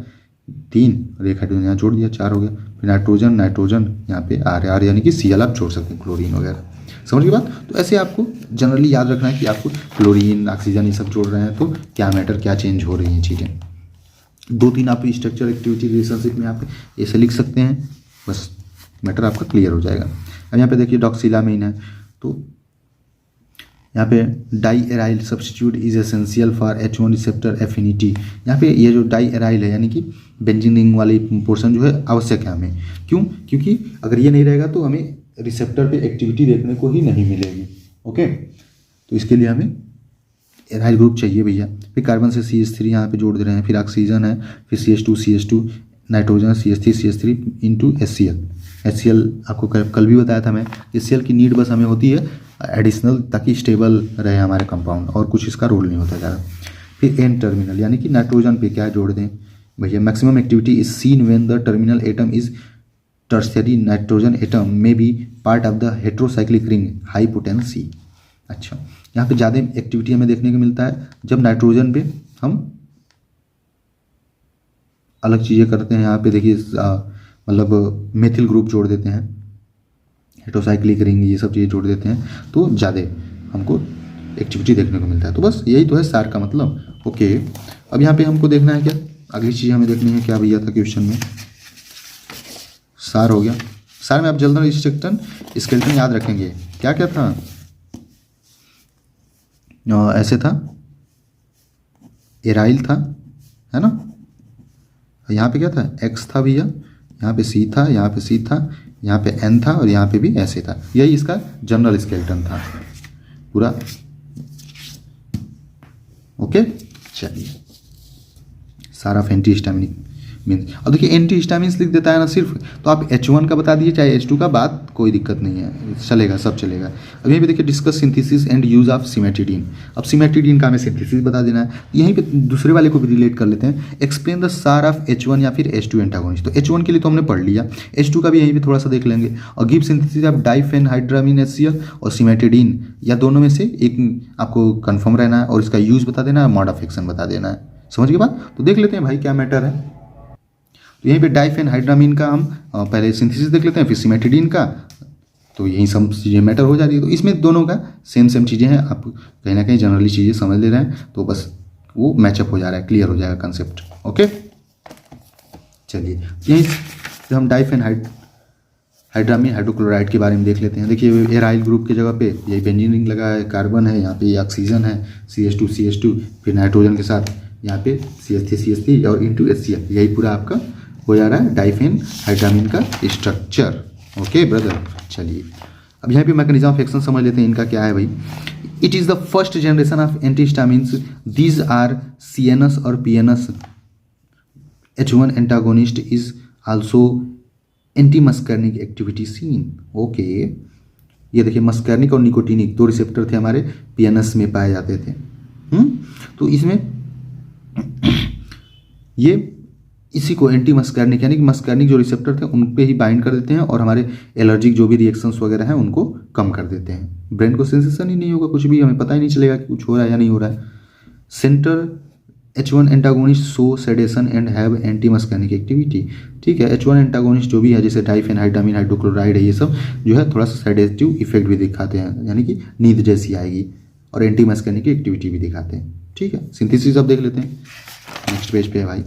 3 और एक हाइड्रोजन यहाँ जोड़ दिया 4 हो गया। फिर नाइट्रोजन यहाँ पे आर यानी कि Cl आप जोड़ सकते हैं, क्लोरीन वगैरह। समझ गई बात। तो ऐसे आपको जनरली याद रखना है कि आपको क्लोरीन ऑक्सीजन ये सब जोड़ रहे हैं तो क्या मैटर, क्या चेंज हो रही हैं चीज़ें। 2-3 आप स्ट्रक्चर एक्टिविटी रिलेशनशिप में आप ऐसे लिख सकते हैं, बस मैटर आपका क्लियर हो जाएगा। अब यहाँ पे देखिए डॉक्सिलामाइन है, तो यहाँ पे diaryl substitute is essential for H1 receptor affinity. यहाँ पे ये जो डाई एराइल है यानी कि बेंजीन रिंग वाली पोर्शन जो है आवश्यक है हमें। क्यों? क्योंकि अगर ये नहीं रहेगा तो हमें रिसेप्टर पे एक्टिविटी देखने को ही नहीं मिलेगी। ओके, तो इसके लिए हमें एराइल ग्रुप चाहिए भैया। फिर कार्बन से CH3 यहाँ पे जोड़ दे रहे हैं, फिर ऑक्सीजन है, फिर CH2 nitrogen CH3 into HCl आपको कल भी बताया था मैं, HCl की नीड बस हमें होती है एडिशनल, ताकि स्टेबल रहे हमारे कंपाउंड, और कुछ इसका रोल नहीं होता ज़्यादा। फिर एन टर्मिनल यानी कि नाइट्रोजन पे क्या जोड़ दें भैया, maximum activity is seen when the terminal atom is tertiary nitrogen atom may be part of the heterocyclic ring high potency. अच्छा, यहाँ पे ज़्यादा एक्टिविटी हमें देखने को मिलता है जब नाइट्रोजन पे हम अलग चीज़ें करते हैं। यहाँ पे देखिए मतलब मेथिल ग्रुप जोड़ देते हैं, हेट्रोसाइक्लिक रिंग ये सब चीज़ें जोड़ देते हैं, तो ज़्यादा हमको एक्टिविटी देखने को मिलता है। तो बस यही तो है सार का मतलब। ओके, अब यहाँ पे हमको देखना है क्या, अगली चीज़ हमें देखनी है क्या भैया था क्वेश्चन में। सार हो गया। सार में आप जनरल स्केलेटन याद रखेंगे, क्या क्या था, ऐसे था, एराइल था, है ना, यहाँ पे क्या था, एक्स था भैया, यहाँ पे C था, यहाँ पे C था, यहाँ पे N था और यहाँ पे भी ऐसे था। यही इसका जनरल स्केलेटन था पूरा। ओके, चलिए सारा एंटी हिस्टामिनिक मीन्स। अब देखिए एंटी हिस्टामिन्स लिख देता है ना सिर्फ, तो आप H1 का बता दीजिए चाहे H2 का, बात कोई दिक्कत नहीं है, चलेगा, सब चलेगा। अब यहीं पे देखिए discuss synthesis and use of cimetidine. अब सिमेटिडीन का हमें सिंथेसिस बता देना है, यहीं पे दूसरे वाले को भी रिलेट कर लेते हैं। एक्सप्लेन द सार ऑफ H1 या फिर H2 एंटागोनिस्ट। तो H1 के लिए तो हमने पढ़ लिया, H2 का भी यहीं पे थोड़ा सा देख लेंगे। और गिव सिंथेसिस ऑफ डाइफेनहाइड्रामीन HCl और सिमेटिडीन, या दोनों में से एक आपको कन्फर्म रहना है और इसका यूज बता देना है, मोड ऑफ एक्शन बता देना है। समझ गए बात। तो देख लेते हैं भाई क्या मैटर है। तो यहीं पे डाइफेनहाइड्रामीन का हम पहले सिंथेसिस देख लेते हैं, फिर सिमेटिडीन का, तो यही सब चीज़ें मैटर हो जाती है। तो इसमें दोनों का सेम चीज़ें हैं, आप कहीं ना कहीं जनरली चीज़ें समझ ले रहे हैं, तो बस वो मैचअप हो जा रहा है, क्लियर हो जाएगा कंसेप्ट। ओके, चलिए यहीं से हम डाइफेनहाइड हाइड्रामीन हाइड्रोक्लोराइड के बारे में देख लेते हैं। देखिए एराइल ग्रुप की जगह पे यही बेंजीन रिंग लगा है, कार्बन है, यहाँ पे ये ऑक्सीजन है CH2 फिर नाइट्रोजन के साथ यहाँ पे CH3 और इंटू HCl, यही पूरा आपका हो जा रहा है डाइफेन हाइड्रामीन का स्ट्रक्चर। ओके ब्रदर, चलिए अब यहाँ पे मैकेनिज्म ऑफ एक्शन समझ लेते हैं इनका क्या है भाई। It is the first generation of antihistamines, these are CNS और PNS। H1 antagonist is also anti muscarinic activity seen. Okay, ये देखिए मस्कर्निक और निकोटिनिक दो रिसेप्टर थे हमारे PNS में पाए जाते थे। तो इसमें ये इसी को एंटी मस्कर्निक यानी कि मस्कर्निक जो रिसेप्टर थे उन पे ही बाइंड कर देते हैं और हमारे एलर्जिक जो भी रिएक्शंस वगैरह हैं उनको कम कर देते हैं। ब्रेन को सेंसेशन ही नहीं होगा, कुछ भी हमें पता ही नहीं चलेगा कि कुछ हो रहा है या नहीं हो रहा है। Centre H1 antagonist so sedation and have anti muscarinic activity. ठीक है, H1 एंटागोनिस्ट जो भी है जैसे डाइफेनहाइड्रामीन हाइड्रोक्लोराइड है, ये सब जो है थोड़ा सा सेडेटिव इफेक्ट भी दिखाते हैं, यानी कि नींद जैसी आएगी, और एंटी मस्कर्निक की एक्टिविटी भी दिखाते हैं। ठीक है, सिंथेसिस अब देख लेते हैं, नेक्स्ट पेज पे है भाई,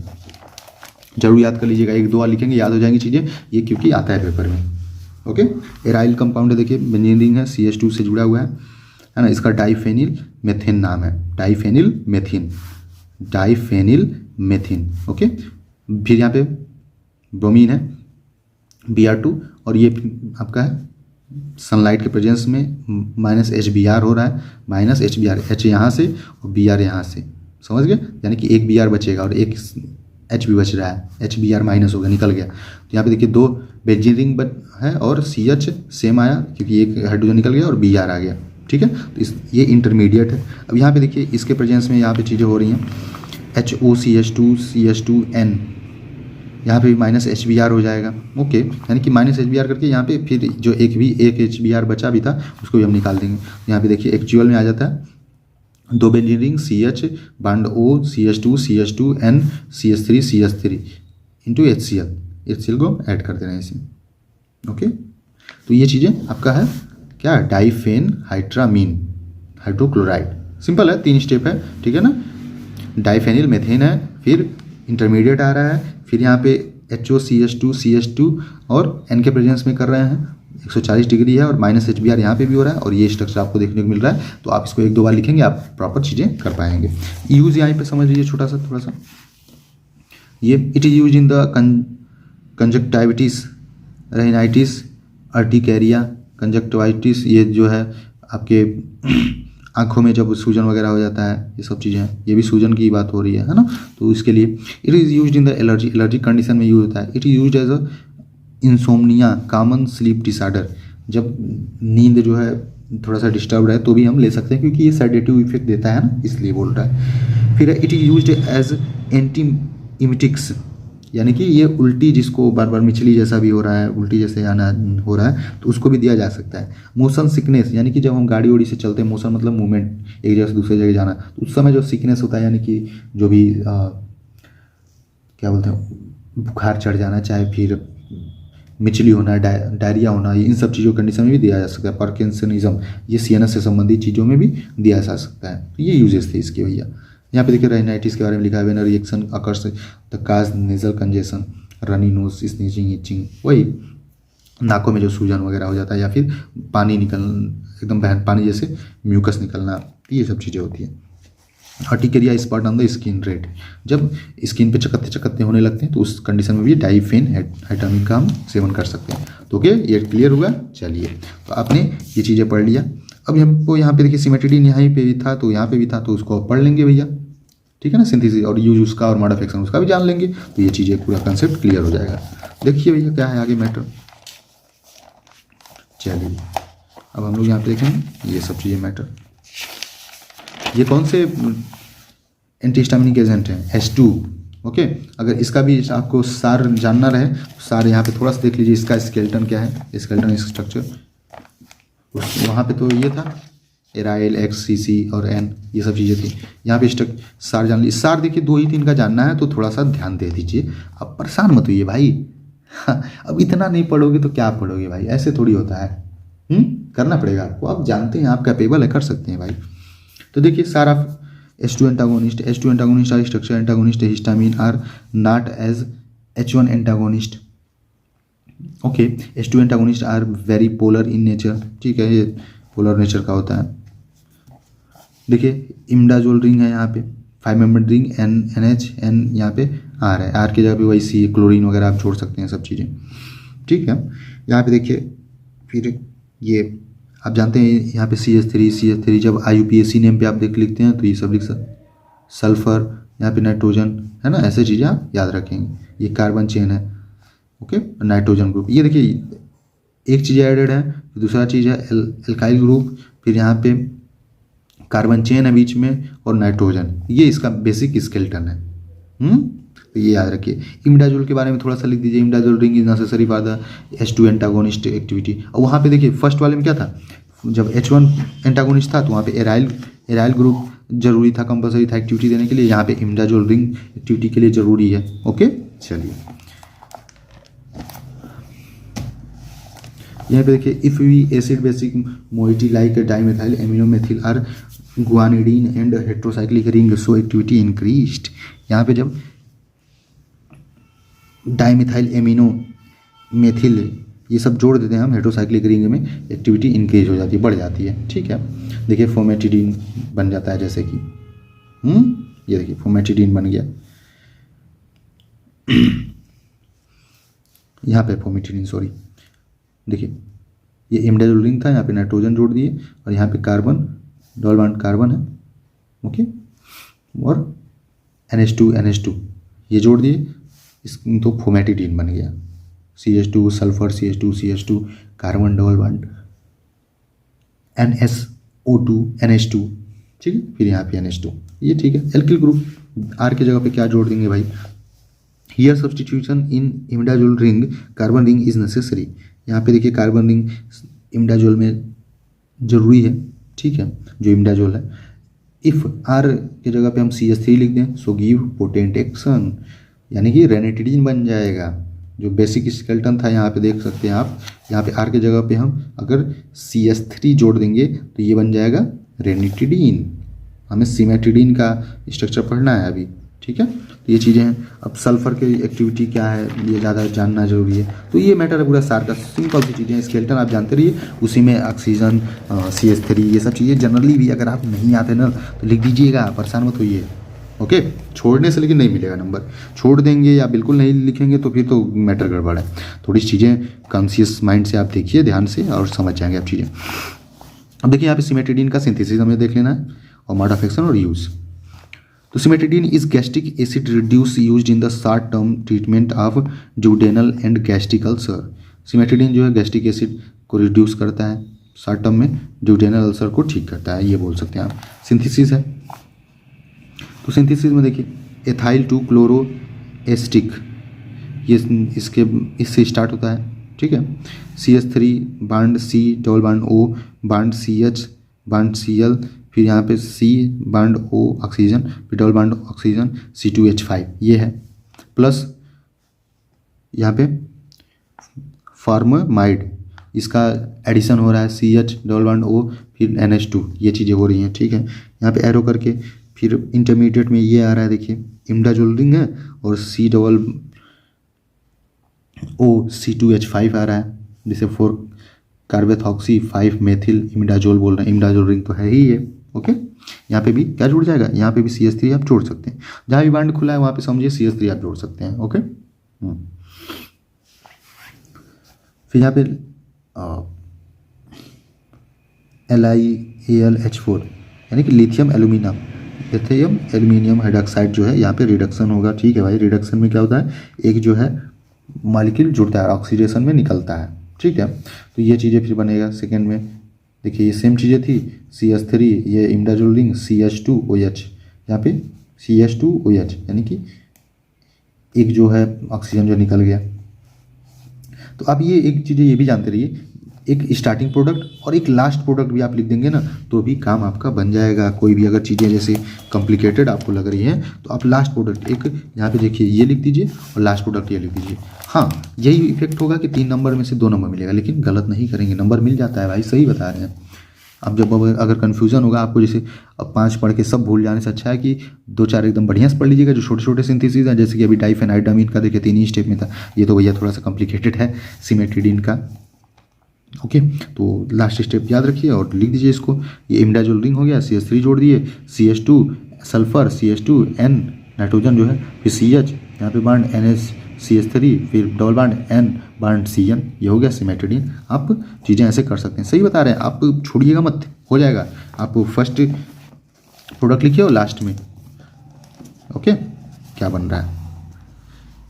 जरूर याद कर लीजिएगा, 1 2 बार लिखेंगे याद हो जाएंगी चीज़ें ये, क्योंकि आता है पेपर में। ओके, एराइल कंपाउंड है, देखिए बेंजीन रिंग है, CH2 से जुड़ा हुआ है ना, इसका डाइफेनिल मेथिन नाम है, डाइफेनिल मेथिन। ओके, फिर यहाँ पे ब्रोमीन है Br2, और ये आपका है सनलाइट के प्रेजेंस में -HBr हो रहा है, -HBr, H यहाँ से और Br यहाँ से, समझ गए, यानी कि एक Br बचेगा और एक H भी बच रहा है, HBr माइनस हो गया, निकल गया। तो यहाँ पे देखिए 2 बेंजीन रिंग है और CH सेम आया क्योंकि एक हाइड्रोजन निकल गया और Br आ गया। ठीक है, तो ये इंटरमीडिएट है। अब यहाँ पे देखिए इसके प्रेजेंस में यहाँ पे चीज़ें हो रही हैं, HOCH2CH2N, यहाँ पे भी -HBr हो जाएगा। ओके, यानी कि -HBr करके यहाँ पे फिर जो एक HBr बचा भी था उसको भी हम निकाल देंगे। यहाँ पे देखिए एक्चुअल में आ जाता है 2 benzene ring CH bond O CH2N CH3 into HCl को ऐड कर देना है इसमें। ओके, तो ये चीज़ें आपका है क्या, डाइफेन हाइड्रामीन हाइड्रोक्लोराइड, सिंपल है, 3 स्टेप है। ठीक है ना, डाइफेनिल मेथेन है, फिर इंटरमीडिएट आ रहा है, फिर यहाँ पे HOCH2CH2 और N के प्रेजेंस में कर रहे हैं, 140 डिग्री है और -HBr यहाँ पे भी हो रहा है, और ये स्ट्रक्चर आपको देखने को मिल रहा है। तो आप इसको 1 2 बार लिखेंगे, आप प्रॉपर चीज़ें कर पाएंगे। यूज यहाँ पे समझ लीजिए थोड़ा सा ये, it is use in the conjunctivitis, rhinitis, urticaria, conjunctivitis, ये जो है आपके आँखों में जब सूजन वगैरह हो जाता है, ये सब चीज़ें हैं, ये भी सूजन की बात हो रही है ना। तो इसके लिए it is used in the allergy condition में यूज होता है। It is used as a insomnia, common sleep disorder, जब नींद जो है थोड़ा सा डिस्टर्ब है तो भी हम ले सकते हैं, क्योंकि ये सेडेटिव इफेक्ट देता है ना, इसलिए बोल रहा है। फिर it is used as anti emetics, यानी कि ये उल्टी जिसको बार बार मिचली जैसा भी हो रहा है, उल्टी जैसे आना हो रहा है, तो उसको भी दिया जा सकता है। मोशन सिकनेस, यानी कि जब हम गाड़ी वाड़ी से चलते हैं, मोशन मतलब मूवमेंट, एक जगह से दूसरे जगह जाना, तो उस समय जो सिकनेस होता है, यानी कि जो भी क्या बोलते हैं, बुखार चढ़ जाना, चाहे फिर मिचली होना, डायरिया होना, इन सब चीज़ों कंडीशन में भी दिया जा सकता है। पार्किंसनिज्म, ये CNS से संबंधित चीज़ों में भी दिया जा सकता है। तो ये यूजेस थे इसके भैया। यहाँ पे देखिए राइनाइटिस के बारे में लिखा है, when reaction occurs the cause nasal congestion, runny nose, sneezing, itching, वही नाकों में जो सूजन वगैरह हो जाता है, या फिर पानी एकदम पानी जैसे म्यूकस निकलना, ये सब चीज़ें होती हैं। Urticaria spot on the skin red, जब स्किन पे चकत्ते चकत्ते होने लगते हैं, तो उस कंडीशन में भी डाइफेन हाइड्रामीन का हम सेवन कर सकते हैं। तो ओके, ये क्लियर हुआ। चलिए, तो आपने ये चीज़ें पढ़ लिया। अब हमको यहाँ पे देखिए सिमेट्रिडिन यहाँ पे भी था, तो यहाँ पे भी था, तो उसको पढ़ लेंगे भैया। ठीक है ना, सिंथेसिस और यूज उसका और मोड ऑफ एक्शन उसका भी जान लेंगे, तो ये चीज़ें पूरा कंसेप्ट क्लियर हो जाएगा। देखिए भैया क्या है आगे मैटर। चलिए, अब हम लोग यहाँ पे देखेंगे ये सब चीज़ें मैटर। ये कौन से एंटीहिस्टामिनिक एजेंट हैं, H2। ओके, अगर इसका भी आपको सार जानना रहे, तो सार यहाँ पे थोड़ा सा देख लीजिए, इसका स्केलेटन क्या है, स्केलेटन स्ट्रक्चर, वहाँ पे तो ये था एराइल, X, CC और N, ये सब चीज़ें थी। यहाँ पे सार जान लीजिए। सार देखिए 2 ही 3 का जानना है, तो थोड़ा सा ध्यान दे दीजिए, अब परेशान मत होइए भाई। अब इतना नहीं पढ़ोगे तो क्या पढ़ोगे भाई, ऐसे थोड़ी होता है। करना पड़ेगा आपको, आप जानते हैं, आप कैपेबल है, कर सकते हैं भाई। तो देखिए सारा H2 antagonist. H2 antagonist are structure antagonist. Histamine are not as H1 antagonist. Okay, H2 antagonist are very polar in nature. ठीक है, ये पोलर नेचर का होता है. देखिए इमडाजोल रिंग है यहाँ पे 5 मेंबर रिंग, NH यहाँ पे R है, R की जगह पे वही C क्लोरीन वगैरह आप छोड़ सकते हैं सब चीज़ें. ठीक है, यहाँ पे देखिए फिर ये आप जानते हैं यहाँ पे CH3 जब IUPAC नेम पे आप लिखते हैं तो ये सब लिख सकते. सल्फर यहाँ पे नाइट्रोजन है ना, ऐसे चीज़ें आप याद रखेंगे. ये कार्बन चेन है. Okay, nitrogen group. ये देखिए एक चीज़ एडेड है, दूसरा चीज़ है एल्काइल ग्रुप, फिर यहाँ पे कार्बन चेन है बीच में और नाइट्रोजन. ये इसका बेसिक स्केलेटन है. तो ये याद रखिए. इमिडाजोल के बारे में थोड़ा सा लिख दीजिए. Imidazole ring is necessary for the H2 antagonist activity. और वहाँ पे देखिए फर्स्ट वाले में क्या था, जब H1 एंटागोनिस्ट था तो वहाँ पे एराइल ग्रुप जरूरी था, कंपलसरी था एक्टिविटी देने के लिए. यहाँ पे इमिडाजोल रिंग एक्टिविटी के लिए जरूरी है. ओके, चलिए यहाँ पे देखिए if we acid basic moiety like dimethyl amino methyl or guanidine and heterocyclic ring so activity increased. यहाँ पे जब डाइमेथाइल एमिनो मेथिल ये सब जोड़ देते हैं हम हेट्रोसाइक्लिक रिंग में, एक्टिविटी इंक्रीज हो जाती है, बढ़ जाती है. ठीक है, देखिए फोमेटिडीन बन जाता है जैसे कि ये देखिए फोमेटिडीन बन गया. यहाँ पे फोमेटिडीन सॉरी, देखिए ये इमिडाजोल रिंग था, यहाँ पे नाइट्रोजन जोड़ दिए और यहाँ पे कार्बन डबल बॉन्ड कार्बन है. ओके, और NH2 ये जोड़ दिए, इस तो फोमेटिडीन बन गया. CH2 sulphur CH2 carbon double bond NSO2 NH2. ठीक है, फिर यहाँ पे NH2 ये. ठीक है, एल्किल ग्रुप R की जगह पे क्या जोड़ देंगे भाई. Here substitution in imidazole ring carbon ring is necessary. यहाँ पे देखिए कार्बन रिंग इमिडाजोल में जरूरी है. ठीक है, जो इमिडाजोल है. इफ R की जगह पे हम CH3 लिख दें सो गिव पोटेंट एक्शन, यानी कि रेनिटिडीन बन जाएगा. जो बेसिक स्केलेटन था यहाँ पे देख सकते हैं आप, यहाँ पे R की जगह पे हम अगर CH3 जोड़ देंगे तो ये बन जाएगा रेनिटिडीन. हमें सिमेटिडीन का स्ट्रक्चर पढ़ना है अभी. ठीक है, तो ये चीज़ें हैं. अब सल्फर की एक्टिविटी क्या है ये ज़्यादा जानना जरूरी है. तो ये मैटर है पूरा सार का. सिंपल सी चीज़ें, स्केलेटन आप जानते रहिए, उसी में ऑक्सीजन CH3 ये सब चीज़ें जनरली भी अगर आप नहीं आते ना तो लिख दीजिएगा, परेशान मत होइए. ओके, छोड़ने से लेकिन नहीं मिलेगा नंबर. छोड़ देंगे या बिल्कुल नहीं लिखेंगे तो फिर तो मैटर गड़बड़ है. थोड़ी चीज़ें कॉन्शियस माइंड से आप देखिए, ध्यान से, और समझ जाएंगे आप चीज़ें. अब देखिए यहाँ पे सिमेटिडीन का सिंथेसिस हमें देख लेना है और मोड ऑफ एक्शन और यूज़. तो cimetidine is gastric acid reduce used in the short term treatment of duodenal and gastric ulcer. Cimetidine जो है गैस्ट्रिक एसिड को रिड्यूस करता है, शॉर्ट टर्म में ड्यूडेनल अल्सर को ठीक करता है, ये बोल सकते हैं आप. सिंथेसिस है, तो सिंथेसिस में देखिए एथाइल 2 क्लोरो एस्टिक, ये इससे स्टार्ट होता है. ठीक है, CH3 bond C double bond O bond CH bond Cl, फिर यहाँ पे C बॉन्ड O ऑक्सीजन, फिर डबल बॉन्ड ऑक्सीजन C2H5 ये है. प्लस यहाँ पे फॉर्मामाइड, इसका एडिशन हो रहा है CH डबल बॉन्ड O फिर NH2, ये चीज़ें हो रही हैं. ठीक है, यहाँ पे एरो करके फिर इंटरमीडिएट में ये आ रहा है, देखिए इमिडाजोल रिंग है और C डबल O C2H5 आ रहा है, जिसे 4 कार्बेथॉक्सी 5 मेथिल इमिडाजोल बोल रहे हैं. इमिडाजोल रिंग तो है ही ये. ओके, यहाँ पे भी क्या जुड़ जाएगा, यहाँ पे भी CH3 आप जोड़ सकते हैं. जहाँ भी बांड खुला है वहाँ पे समझिए CH3 आप जोड़ सकते हैं. ओके, फिर यहाँ पे LiAlH4 यानी कि लिथियम एल्यूमिनियम हाइड्रोक्साइड जो है यहाँ पे रिडक्शन होगा. ठीक है भाई, रिडक्शन में क्या होता है, एक जो है मॉलिक्यूल जुड़ता है, ऑक्सीडेशन में निकलता है. ठीक है, तो ये चीज़ें फिर बनेगा सेकेंड में. देखिए ये सेम चीज़ें थी, CH3 ये इमिडाजोल रिंग CH2OH, यहाँ पे CH2OH यानी कि एक जो है ऑक्सीजन जो निकल गया. तो अब ये एक चीज़ें ये भी जानते रहिए, एक स्टार्टिंग प्रोडक्ट और एक लास्ट प्रोडक्ट भी आप लिख देंगे ना तो भी काम आपका बन जाएगा. कोई भी अगर चीज़ें जैसे कॉम्प्लिकेटेड आपको लग रही हैं तो आप लास्ट प्रोडक्ट एक यहाँ पे देखिए ये लिख दीजिए और लास्ट प्रोडक्ट ये लिख दीजिए. हाँ, यही इफेक्ट होगा कि 3 नंबर में से 2 नंबर मिलेगा, लेकिन गलत नहीं करेंगे, नंबर मिल जाता है भाई, सही बता रहे हैं. अब जब अगर कन्फ्यूज़न होगा आपको, जैसे अब 5 पढ़ के सब भूल जाने से अच्छा है कि 2-4 एकदम बढ़िया से पढ़ लीजिएगा जो छोटे छोटे सिंथेसिस हैं, जैसे कि अभी डाइफेनाइडामीन का देखिए 3 ही स्टेप में था, ये तो भैया थोड़ा सा कॉम्प्लिकेटेड है, सिमेट्रिडीन का। ओके, तो लास्ट स्टेप याद रखिए और लिख दीजिए इसको। ये इमिडाजोल रिंग हो गया, CH3 जोड़ दिए, CH2 sulphur, CH2 N nitrogen जो है, फिर CH यहाँ पे बांड NH CH3, फिर double bond N bond CN, ये हो गया सिमेट्रिडीन। आप चीज़ें ऐसे कर सकते हैं, सही बता रहे हैं, आप छोड़िएगा मत, हो जाएगा। आप फर्स्ट प्रोडक्ट लिखिए और लास्ट में ओके क्या बन रहा है।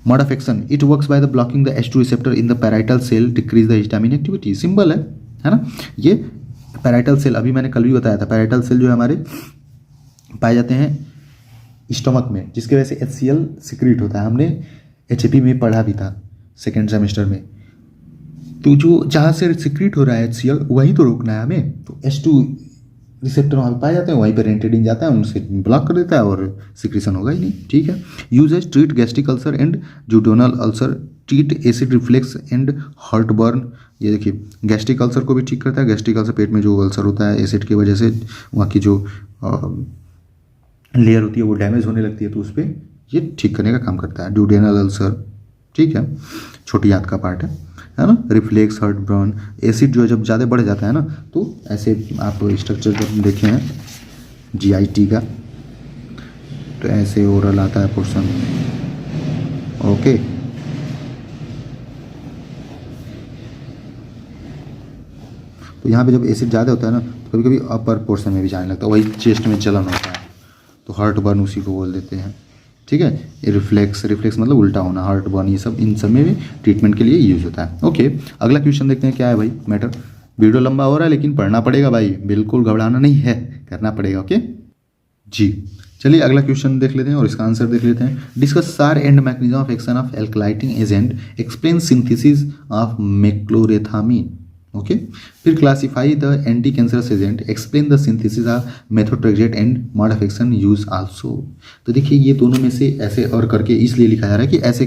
Mode of action, it works by the blocking the H2 receptor in the parietal cell, decrease the histamine activity. Simple है ना। ये पैराइटल सेल अभी मैंने कल भी बताया था, पैराइटल सेल जो है हमारे पाए जाते हैं स्टमक में, जिसकी वजह से HCl सिक्रीट होता है। हमने HAP में पढ़ा भी था सेकेंड सेमेस्टर में। तो जो जहाँ से सिक्रीट हो रहा है HCl वहीं तो रोकना है हमें। तो H2 रिसेप्टर वहाँ पे पाए जाते हैं, वहीं पर रेंटेडिन जाता है, उनसे ब्लॉक कर देता है और सिक्रीशन होगा ही नहीं। ठीक है। Usages treat gastric ulcer and duodenal ulcer, treat acid reflux and heartburn. ये देखिए गैस्ट्रिक अल्सर को भी ठीक करता है। गैस्ट्रिक अल्सर पेट में जो अल्सर होता है एसिड की वजह से, वहाँ की जो लेयर होती है वो डैमेज होने लगती है, तो उस पर ये ठीक करने का काम करता है। ड्यूडेनल अल्सर, ठीक है, छोटी आंत का पार्ट है ना। रिफ्लेक्स, हार्ट बर्न, एसिड जो है जब ज़्यादा बढ़ जाता है ना, तो ऐसे आप स्ट्रक्चर जब देखे हैं GIT का, तो ऐसे ओरल आता है पोर्शन। ओके, तो यहाँ पे जब एसिड ज़्यादा होता है ना, तो कभी कभी अपर पोर्शन में भी जाने लगता है, वही चेस्ट में जलन होता है, तो हार्ट बर्न उसी को बोल देते हैं। ठीक है। ये रिफ्लेक्स मतलब उल्टा होना, हार्ट बर्न, ये सब इन सब में भी ट्रीटमेंट के लिए यूज होता है। ओके, अगला क्वेश्चन देखते हैं क्या है भाई मैटर। वीडियो लंबा हो रहा है लेकिन पढ़ना पड़ेगा भाई, बिल्कुल घबराना नहीं है, करना पड़ेगा। ओके जी, चलिए अगला क्वेश्चन देख लेते हैं और इसका आंसर देख लेते हैं। Discuss SAR and mechanism of action of alkylating agent, explain synthesis of mechlorethamine. Okay, फिर classify the anti cancerous agent, explain the synthesis of methotrexate and mode of action use also. तो देखिए ये दोनों में से ऐसे और करके इसलिए लिखा जा रहा है कि ऐसे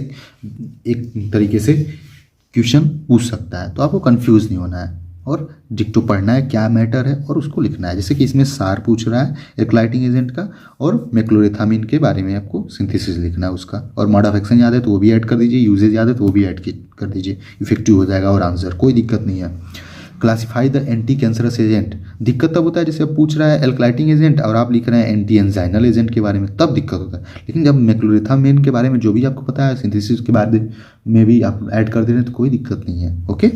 एक तरीके से क्वेश्चन पूछ सकता है, तो आपको कंफ्यूज नहीं होना है और डिक्टो पढ़ना है क्या मैटर है और उसको लिखना है। जैसे कि इसमें सार पूछ रहा है एल्कलाइटिंग एजेंट का, और मेक्लोरेथामीन के बारे में आपको सिंथेसिस लिखना है उसका, और मोड ऑफ एक्शन याद है तो वो भी ऐड कर दीजिए, यूजेज याद है तो वो भी ऐड कर दीजिए, इफेक्टिव हो जाएगा और आंसर, कोई दिक्कत नहीं है। Classify the anti cancerous agent, दिक्कत तब होता है जैसे अब पूछ रहा है एल्कलाइटिंग एजेंट और आप लिख रहे हैं एंटी एंजाइनल एजेंट के बारे में, तब दिक्कत होता है। लेकिन जब मेक्लोरेथामीन के बारे में जो भी आपको पता है सिंथेसिस के बारे में भी आप ऐड कर दे रहे हैं तो कोई दिक्कत नहीं है। ओके,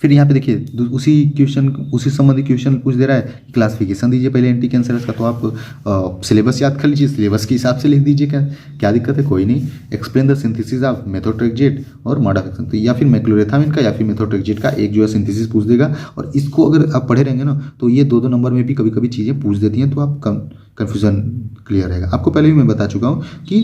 फिर यहाँ पे देखिए उसी संबंधी क्वेश्चन पूछ दे रहा है कि क्लासिफिकेशन दीजिए पहले एंटी कैंसरस का, तो आप सिलेबस याद कर लीजिए, सिलेबस के हिसाब से लिख दीजिए, क्या दिक्कत है, कोई नहीं। Explain the synthesis of methotrexate और मोड ऑफ एक्शन, तो या फिर मेक्लोरेथामीन का या फिर मेथोट्रेक्सेट का एक जो है सिंथेसिस पूछ देगा, और इसको अगर आप पढ़े रहेंगे ना तो ये 2-2 नंबर में भी कभी कभी चीज़ें पूछ देती हैं, तो आप कन्फ्यूजन क्लियर रहेगा। आपको पहले भी मैं बता चुका हूँ कि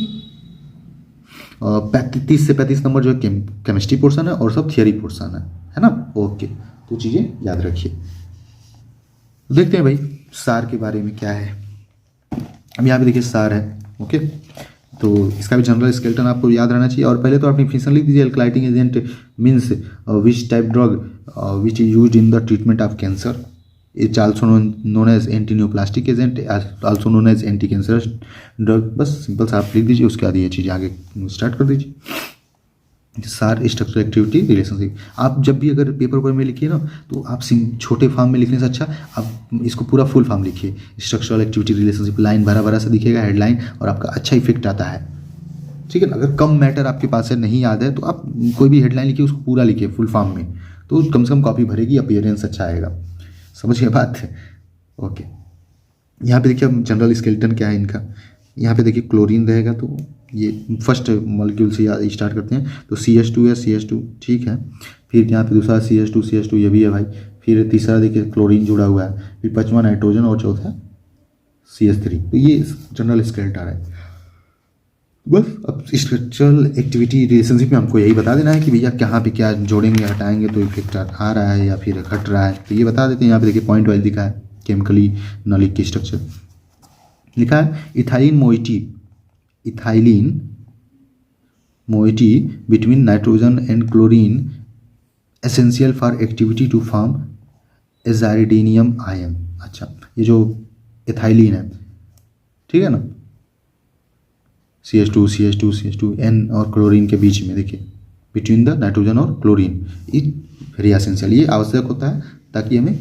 30 से 35 नंबर जो है केमिस्ट्री पोर्सन है और सब थियरी पोर्सन है ना। ओके, तो चीज़ें याद रखिए। देखते हैं भाई सार के बारे में क्या है। अब यहाँ पे देखिए सार है। ओके, तो इसका भी जनरल स्केलेटन आपको याद रहना चाहिए, और पहले तो आप डिफिनेशन लिख दीजिए। Alkylating agent means which type drug which is used in the treatment of cancer, it's also known as anti neoplastic agent, also known as anti cancerous drug. बस सिंपल सा आप लिख दीजिए, उसके बाद ये चीज़ आगे स्टार्ट कर दीजिए। सार स्ट्रक्चरल एक्टिविटी रिलेशनशिप, आप जब भी अगर पेपर में लिखिए ना तो आप छोटे फॉर्म में लिखने से अच्छा आप इसको पूरा फुल फॉर्म लिखिए। स्ट्रक्चरल एक्टिविटी रिलेशनशिप लाइन भरा भरा सा दिखेगा हेडलाइन, और आपका अच्छा इफेक्ट आता है। ठीक है ना। अगर कम मैटर आपके पास है, नहीं याद है, तो आप कोई भी हेडलाइन लिखिए, उसको पूरा लिखिए फुल फॉर्म में, तो कम से कम कॉपी भरेगी, अपीयरेंस अच्छा आएगा। समझिए बात है। ओके, यहाँ पे देखिए जनरल स्केलेटन क्या है इनका। यहाँ पे देखिए क्लोरीन रहेगा, तो ये फर्स्ट मॉलिक्यूल से स्टार्ट करते हैं, तो CH2 है, CH2 ठीक है। फिर यहाँ पे दूसरा CH2 ये भी है भाई। फिर तीसरा देखिए क्लोरीन जुड़ा हुआ है, फिर पांचवा नाइट्रोजन और चौथा CH3। तो ये जनरल स्केलेटन है। बस अब स्ट्रक्चरल एक्टिविटी रिलेशनशिप में हमको यही बता देना है कि भैया कहाँ पे क्या जोड़ेंगे हटाएंगे तो इफेक्ट आ रहा है या फिर घट रहा है, तो ये बता देते हैं। यहाँ पे देखिए पॉइंट वाइज लिखा है केमिकली नॉलेज की स्ट्रक्चर लिखा है। Ethylene moiety between nitrogen and chlorine essential for activity to form aziridinium ion. अच्छा, ये जो एथाइलिन है, ठीक है ना, CH2 N और क्लोरीन के बीच में, देखिए बिटवीन द नाइट्रोजन और क्लोरीन, इज वेरी एसेंशियल। ये आवश्यक होता है ताकि हमें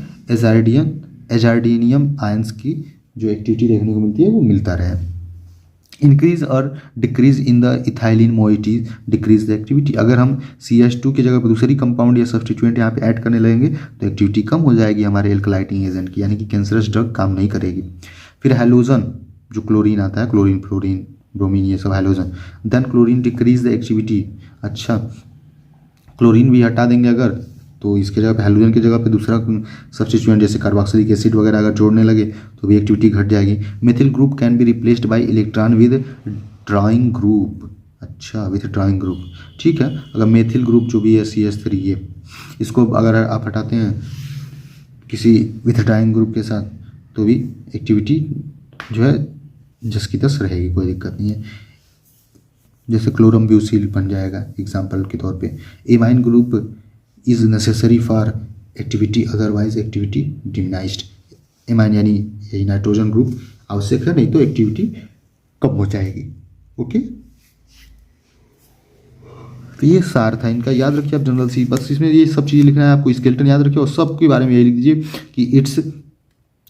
एजाइडिनियम आयंस की जो एक्टिविटी देखने को मिलती है वो मिलता रहे। इंक्रीज और decrease in the ethylene moieties decrease the activity. अगर हम CH2 की जगह पर दूसरी कंपाउंड या सब्सटीट्यूएंट यहाँ पे ऐड करने लगेंगे तो एक्टिविटी कम हो जाएगी हमारे एल्कलाइटिंग एजेंट की, यानी कि कैंसरस ड्रग काम नहीं करेगी। फिर हैलोजन, जो क्लोरीन आता है, क्लोरीन, फ्लोरीन, ब्रोमीन, ये सब halogen. Then chlorine decrease the activity. अच्छा, क्लोरीन भी हटा देंगे अगर, तो इसके जगह पे हैलोजन की जगह पे दूसरा सब्स्टिट्यूएंट जैसे कार्बोक्सिलिक एसिड वगैरह अगर जोड़ने लगे तो भी एक्टिविटी घट जाएगी। Methyl group can be replaced by electron with drawing group. अच्छा, विथ ड्राइंग ग्रुप, ठीक है। अगर मेथिल ग्रुप जो भी है CH3, ये इसको अगर आप हटाते हैं किसी विथ ड्राइंग ग्रुप के साथ तो भी एक्टिविटी जो है जस की तस रहेगी, कोई दिक्कत नहीं है। जैसे क्लोरम ब्यूसिल बन जाएगा एग्जाम्पल के तौर पे। Amine group is necessary for activity, otherwise activity diminished. Amine यानी यही नाइट्रोजन ग्रुप आवश्यक है, नहीं तो एक्टिविटी कम हो जाएगी। ओके, तो ये सार था इनका, याद रखिए आप जनरल सी, बस इसमें ये सब चीज़ें लिखना है आपको। स्केलेटन याद रखिए और सब के बारे में यही लिख दीजिए कि इट्स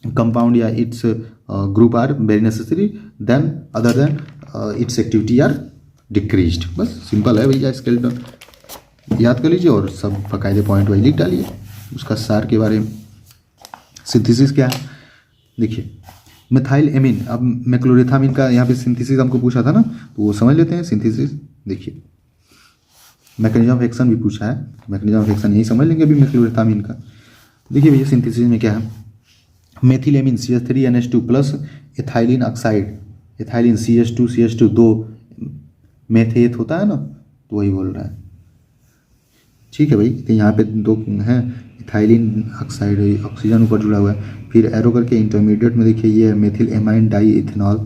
कंपाउंड या its group are very necessary, then other than its activity are decreased. बस सिंपल है भैया, स्केलेटन याद कर लीजिए और सब बाकायदे पॉइंट वाइज लिख डालिए। उसका सार के बारे में सिंथेसिस क्या है, देखिए मिथाइल एमीन। अब मेक्लोरेथामिन का यहाँ पे सिंथेसिस हमको पूछा था ना, तो वो समझ लेते हैं सिंथेसिस। देखिए मैकेनिज्म ऑफ एक्शन भी पूछा है, मैकेनिज्म ऑफ एक्शन यही समझ लेंगे अभी मेक्लोरेथामिन का। देखिए भैया सिंथेसिस में क्या है, methyl amine CH3NH2 plus ethylene oxide, ethylene CH2 दो मेथेट होता है ना, तो वही बोल रहा है, ठीक है भाई। तो यहाँ पे दो हैं, इथाइलिन ऑक्साइड, ऑक्सीजन ऊपर जुड़ा हुआ है। फिर एरो करके इंटरमीडिएट में देखिए ये methyl amine di ethanol,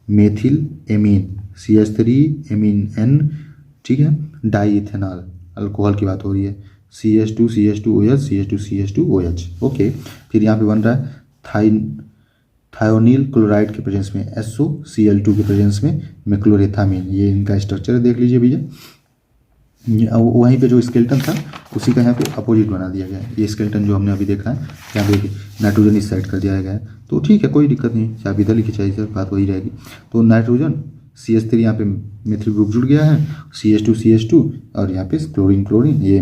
methyl amine CH3 amine N, ठीक है, डाई इथेनॉल, अल्कोहल की बात हो रही है, CH2OH CH2OH। ओके, फिर यहाँ पे बन रहा है थायोनिल क्लोराइड के प्रेजेंस में SOCl2 के प्रेजेंस में मेक्लोरेथामिन। ये इनका स्ट्रक्चर देख लीजिए भैया। वहीं पे जो स्केलेटन था उसी का यहाँ पे अपोजिट बना दिया गया है। ये स्केलेटन जो हमने अभी देखा है, यहाँ पे नाइट्रोजन इस साइड कर दिया गया है, तो ठीक है, कोई दिक्कत नहीं, चाहे इधर लिखी चाहे इधर, बात वही रहेगी। तो नाइट्रोजन CH3 यहाँ पे मेथिल ग्रुप जुड़ गया है, CH2 और यहाँ पे क्लोरीन, ये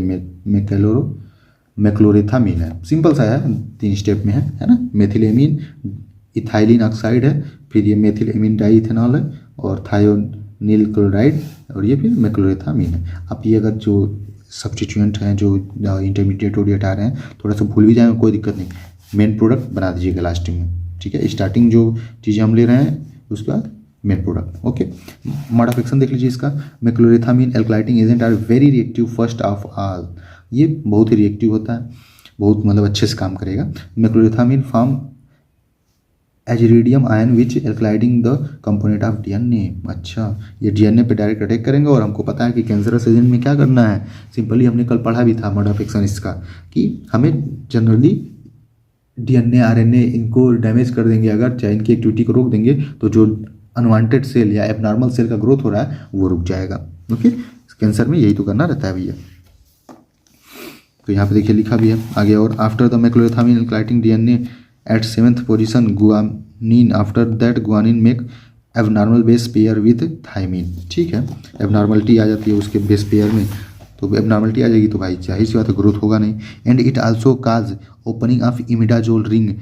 मेक्लोरेथामिन है। सिंपल सा है, 3 स्टेप में है ना। मेथिल एमीन, इथाइलिन ऑक्साइड है, फिर ये मेथिल एमीन डाई इथेनॉल है और थायोनिल क्लोराइड, और ये फिर मेक्लोरेथामिन है। अब ये अगर जो सब्स्टिट्यूएंट हैं जो इंटरमीडिएट हटा रहे हैं, थोड़ा सा भूल भी जाएंगे कोई दिक्कत नहीं, मेन प्रोडक्ट बना दीजिएगा लास्ट में, ठीक है। स्टार्टिंग जो चीज़ें हम ले रहे हैं उसके बाद main product. Okay, mode of action देख लीजिए इसका। Mechlorethamine alkylating agent are very reactive first of all. ये बहुत ही रिएक्टिव होता है, बहुत मतलब अच्छे से काम करेगा। Mechlorethamine form aziridinium ion which alkylating the component of DNA। अच्छा, ये DNA पे डायरेक्ट अटैक करेंगे और हमको पता है कि कैंसरस एजेंट में क्या करना है। सिंपली हमने कल पढ़ा भी था मोड ऑफ एक्शन इसका, कि हमें जनरली DNA RNA इनको डैमेज कर देंगे अगर, चाहे इनकी एक्टिविटी को रोक देंगे तो जो अनवांटेड सेल या एबनॉर्मल सेल का ग्रोथ हो रहा है वो रुक जाएगा। ओके, कैंसर में यही तो करना रहता है भैया। तो यहाँ पे देखिए लिखा भी है आगे, और after the mechlorethamine alkylating DNA at 7th position guanine, after that guanine make abnormal base pair with thymine। ठीक है, एबनॉर्मलिटी आ जाती है उसके बेस पेयर में, तो एबनॉर्मलिटी आ जाएगी तो भाई जाहिर सी बात है ग्रोथ होगा नहीं। And it also cause opening of imidazole ring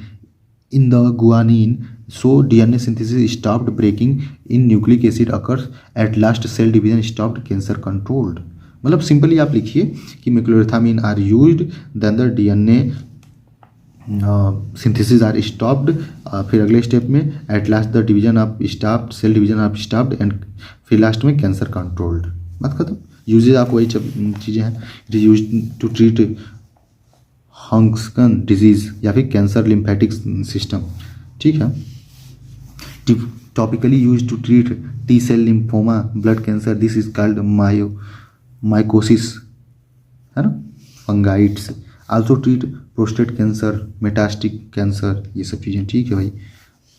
in the guanine, so DNA synthesis stopped, breaking in nucleic acid occurs at last, cell division stopped, cancer controlled। मतलब सिंपली आप लिखिए कि mechlorethamine are used, then the DNA synthesis are stopped, फिर अगले step में at last the division of stopped, cell division of stopped, and फिर last में cancer controlled. बात खत्म। यूजेज आप वही चीज़ें हैं। It is use to treat हंगस्कन डिजीज या फिर कैंसर लिम्फेटिक सिस्टम, ठीक है। Topically use to treat T cell lymphoma, blood cancer, this is called mycosis, है ना, fungoides. Also treat prostate cancer, metastatic cancer, ये सब चीज़ें। ठीक है भाई,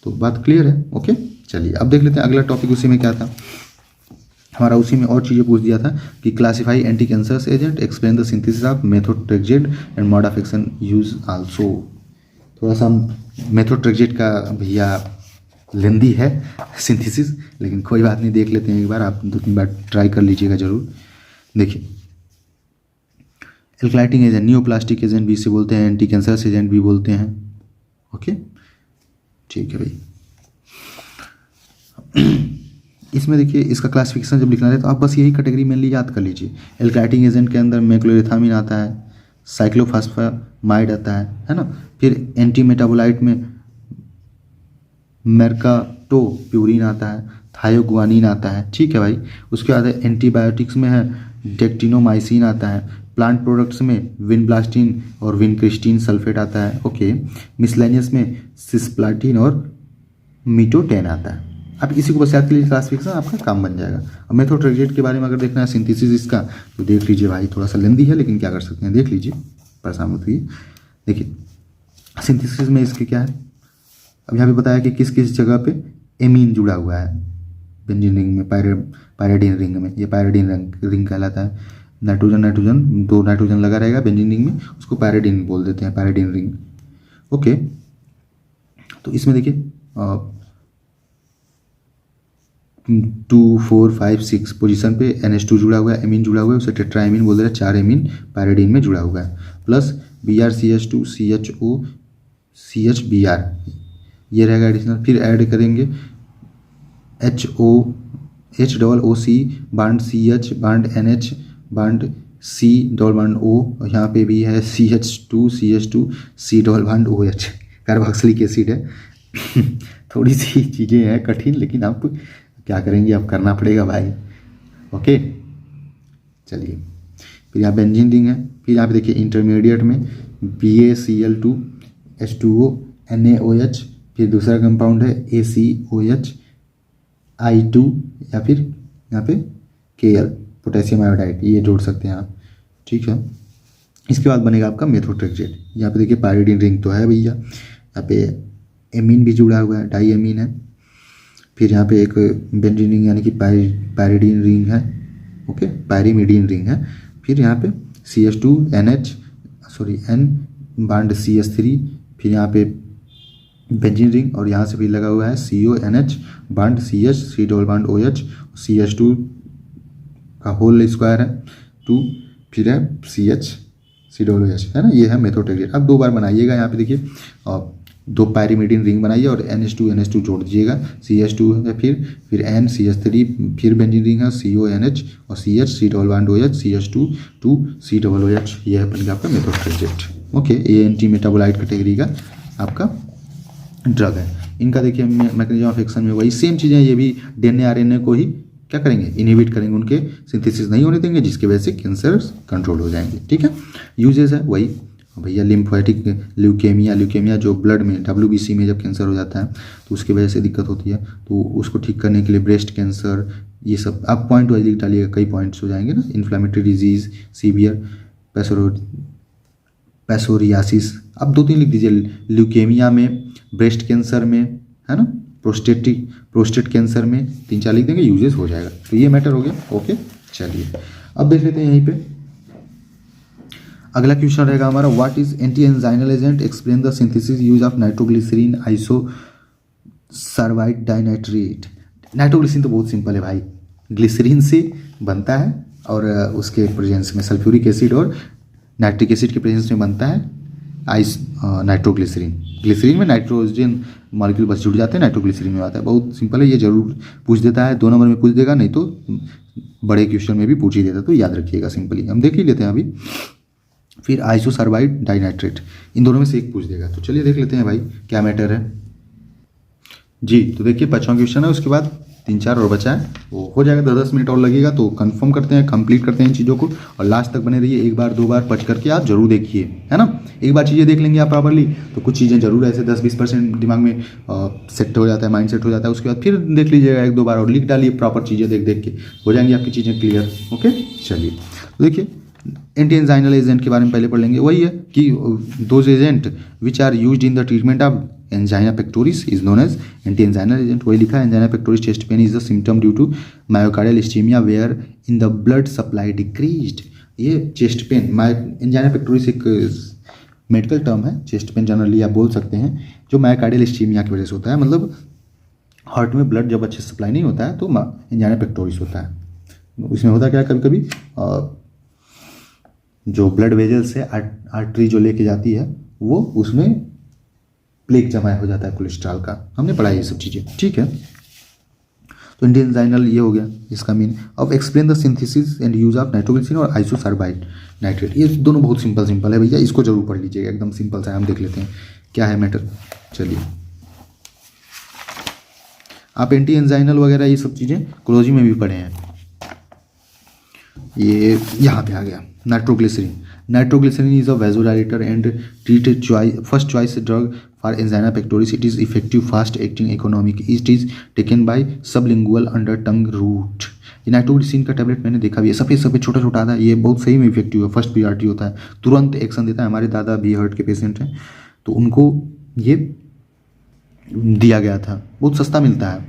तो बात क्लियर है। ओके, चलिए अब देख लेते हैं अगला टॉपिक। उसी में क्या था हमारा, उसी में और चीज़ें पूछ दिया था कि classify anti cancerous agent, explain the synthesis of methotrexate and mode of action use also. थोड़ा सा मेथोट्रेक्सेट का भैया लेंदी है सिंथेसिस, लेकिन कोई बात नहीं, देख लेते हैं एक बार, आप 2-3 बार ट्राई कर लीजिएगा जरूर। देखिए, एल्कलाइटिंग एजेंट, नियोप्लास्टिक एजेंट भी इसे बोलते हैं, एंटी कैंसरस एजेंट भी बोलते हैं। ओके, ठीक है भाई। इसमें देखिए, इसका क्लासिफिकेशन जब लिखना है तो आप बस यही कैटेगरी मेनली याद कर लीजिए। एल्कलाइटिंग एजेंट के अंदर मेक्लोरेथामिन आता है, साइक्लोफॉस्फामाइड आता है ना, फिर एंटी मेटाबोलाइट में मेर्काटोप्यूरिन आता है, थायोग्वानिन आता है। ठीक है भाई, उसके बाद एंटीबायोटिक्स में है डेक्टिनोमाइसिन आता है, प्लांट प्रोडक्ट्स में विनब्लास्टिन और विनक्रिस्टिन सल्फेट आता है। ओके, मिसलेनियस में सिस्प्लाटिन और मीटोटेन आता है। आप इसी को बस याद के लिए क्लासिफिकेशन आपका काम बन जाएगा। अब मेथोट्रेक्सेट के बारे में अगर देखना है सिंथेसिस इसका, तो देख लीजिए भाई, थोड़ा सा लेंदी है लेकिन क्या कर सकते हैं, देख लीजिए, परेशान मत होइए। देखिए सिंथेसिस में इसके क्या है, अब यहाँ पे बताया कि किस किस जगह पे एमीन जुड़ा हुआ है बेंजीन रिंग में, पायरिडीन रिंग में, ये पायरिडीन रिंग कहलाता है। नाइट्रोजन 2 नाइट्रोजन लगा रहेगा बेंजीन रिंग में, उसको पायरिडीन बोल देते हैं, पायरिडीन रिंग। ओके, तो इसमें देखिए 2, 4, 5, 6 पोजीशन पे NH2 जुड़ा हुआ है, एमीन जुड़ा हुआ है, उसे टेट्राएमीन बोल दे रहे हैं, 4 एमीन पायरिडीन में जुड़ा हुआ है, प्लस BrCH2 CHO CHBr ये रहेगा एडिशनल। फिर ऐड करेंगे HOC bond CH bond NH bond C double bond O, और यहाँ पे भी है CH2 C double bond OH, carboxylic acid है। थोड़ी सी चीज़ें हैं कठिन, लेकिन आप क्या करेंगे, अब करना पड़ेगा भाई। ओके, चलिए, फिर यहाँ बेंजीन रिंग है। फिर यहाँ पे देखिए इंटरमीडिएट में BaCl2 H2O NaOH, फिर दूसरा कंपाउंड है ACOH I2, या फिर यहाँ पे Kl पोटेशियम आयोडाइड, ये जोड़ सकते हैं आप। ठीक है, इसके बाद बनेगा आपका मेथोट्रेक्सेट। यहाँ पे देखिए पायरिडीन रिंग तो है भैया, यहाँ पे एमीन भी जुड़ा हुआ है, डाई एमीन है। फिर यहाँ पे एक बेंजीन रिंग यानी कि पायरिडीन रिंग है। ओके, पायरिमिडीन रिंग है। फिर यहाँ पे CH2 N बांड CH3, फिर यहाँ पे बेंजीन रिंग, और यहाँ से भी लगा हुआ है CONH bond CH C double bond OH, CH2 का होल स्क्वायर है 2, फिर है CH C डबल OH, है ना, ये है मेथोट्रेक्सेट। अब 2 बार बनाइएगा, यहाँ पे देखिए, और 2 पायरिमिडीन रिंग बनाइए और NH2 जोड़ दीजिएगा, CH2 है, फिर N CH3, फिर बेंजीन रिंग है CONH और CH C double bond OH CH2 C double OH, ये है बन गया आपका मेथोट्रेक्सेट। ओके, ये एंटी मेटाबोलाइट कैटेगरी का आपका ड्रग है। इनका देखिए मैकेनिज्म ऑफ एक्शन में वही सेम चीज़ें, ये भी DNA RNA को ही क्या करेंगे, इनहिबिट करेंगे, उनके सिंथेसिस नहीं होने देंगे, जिसकी वजह से कैंसर कंट्रोल हो जाएंगे। ठीक है, यूजेस है वही भैया, लिम्फोसाइटिक ल्यूकेमिया जो ब्लड में WBC में जब कैंसर हो जाता है तो उसकी वजह से दिक्कत होती है, तो उसको ठीक करने के लिए ब्रेस्ट कैंसर, ये सब आप पॉइंट वाइज लिख डालिएगा, कई पॉइंट्स हो जाएंगे ना। इन्फ्लामेटरी डिजीज, सीवियर पैसोरियासिस, अब 2-3 लिख दीजिए, ल्यूकेमिया में, ब्रेस्ट कैंसर में, है ना, प्रोस्टेट कैंसर में, 3-4 लिख देंगे, यूजेस हो जाएगा। तो ये मैटर हो गया। ओके, चलिए अब देख लेते हैं यहीं पे अगला क्वेश्चन रहेगा हमारा, what is anti anginal agent, explain the synthesis use of nitroglycerin isosorbide dinitrate. Nitroglycerin तो बहुत सिंपल है भाई, ग्लिसरीन से बनता है और उसके प्रेजेंस में सल्फ्यूरिक एसिड और नाइट्रिक एसिड के प्रेजेंस में बनता है नाइट्रोग्लिसरीन। ग्लिसरीन में नाइट्रोजन मॉलिक्यूल बस जुड़ जाते हैं, नाइट्रोग्लिसरीन में आता है। बहुत सिंपल है, ये जरूर पूछ देता है, 2 नंबर में पूछ देगा, नहीं तो बड़े क्वेश्चन में भी पूछ ही देता, तो याद रखिएगा सिंपली। हम देख ही लेते हैं अभी। फिर आइसोसर्बाइड डाइनाइट्रेट, इन दोनों में से एक पूछ देगा। तो चलिए देख लेते हैं भाई क्या मैटर है जी। तो देखिए 5वां क्वेश्चन है, उसके बाद 3-4 और बचा है, वो हो जाएगा, 10-10 मिनट और लगेगा। तो कंफर्म करते हैं, कंप्लीट करते हैं इन चीज़ों को, और लास्ट तक बने रहिए। 1 बार 2 बार पढ़ करके आप जरूर देखिए, है ना। एक बार चीज़ें देख लेंगे आप प्रॉपरली तो कुछ चीज़ें जरूर ऐसे 10-20% दिमाग में सेट हो जाता है, माइंड सेट हो जाता है। उसके बाद फिर देख लीजिएगा 1-2 बार और लिख डालिए प्रॉपर चीज़ें देख देख के, हो जाएंगी आपकी चीज़ें क्लियर। ओके, चलिए तो देखिए एंटी एंजाइनल एजेंट के बारे में पहले पढ़ लेंगे। वही है कि those agent which are used in the treatment of angina pectoris is known as anti anginal agent. वही लिखा है, angina pectoris chest pain is the symptom due to myocardial ischaemia where in the blood supply decreased. ये chest pain, angina pectoris एक medical term है, chest pain generally आप बोल सकते हैं, जो मायोकार्डियल इस्चेमिया की वजह से होता है। मतलब हार्ट में ब्लड जब अच्छे से सप्लाई नहीं होता है तो एंजाइना पेक्टोरिस होता है। इसमें होता क्या है, कभी कभी जो ब्लड वेजल से आर्टरी जो लेके जाती है वो उसमें प्लेग जमा हो जाता है कोलेस्ट्रॉल का। हमने पढ़ा ये सब चीज़ें, ठीक है। तो एंटी एंजाइनल ये हो गया इसका मीन। अब explain the synthesis and use of nitroglycerin और आइसोसार्बाइड नाइट्रेट। ये दोनों बहुत सिंपल है भैया, इसको जरूर पढ़ लीजिएगा, एकदम सिंपल सा। हम देख लेते हैं क्या है मैटर। चलिए, आप एंटी एंजाइनल वगैरह ये सब चीज़ें क्लोजी में भी पढ़े हैं। ये यहाँ पे आ गया nitroglycerin. Nitroglycerin is a vasodilator and treated first choice drug for angina pectoris. It is effective, fast acting, economic. It is taken by sublingual under tongue route. ये नाइट्रोग्लिसरीन का टैबलेट मैंने देखा भी है, सफ़ेद सफ़ेद छोटा छोटा आता है। ये बहुत सही में इफेक्टिव है, फर्स्ट प्रियॉरिटी होता है, तुरंत एक्शन देता है। हमारे दादा भी हार्ट के पेशेंट हैं तो उनको ये दिया गया था, बहुत सस्ता मिलता है,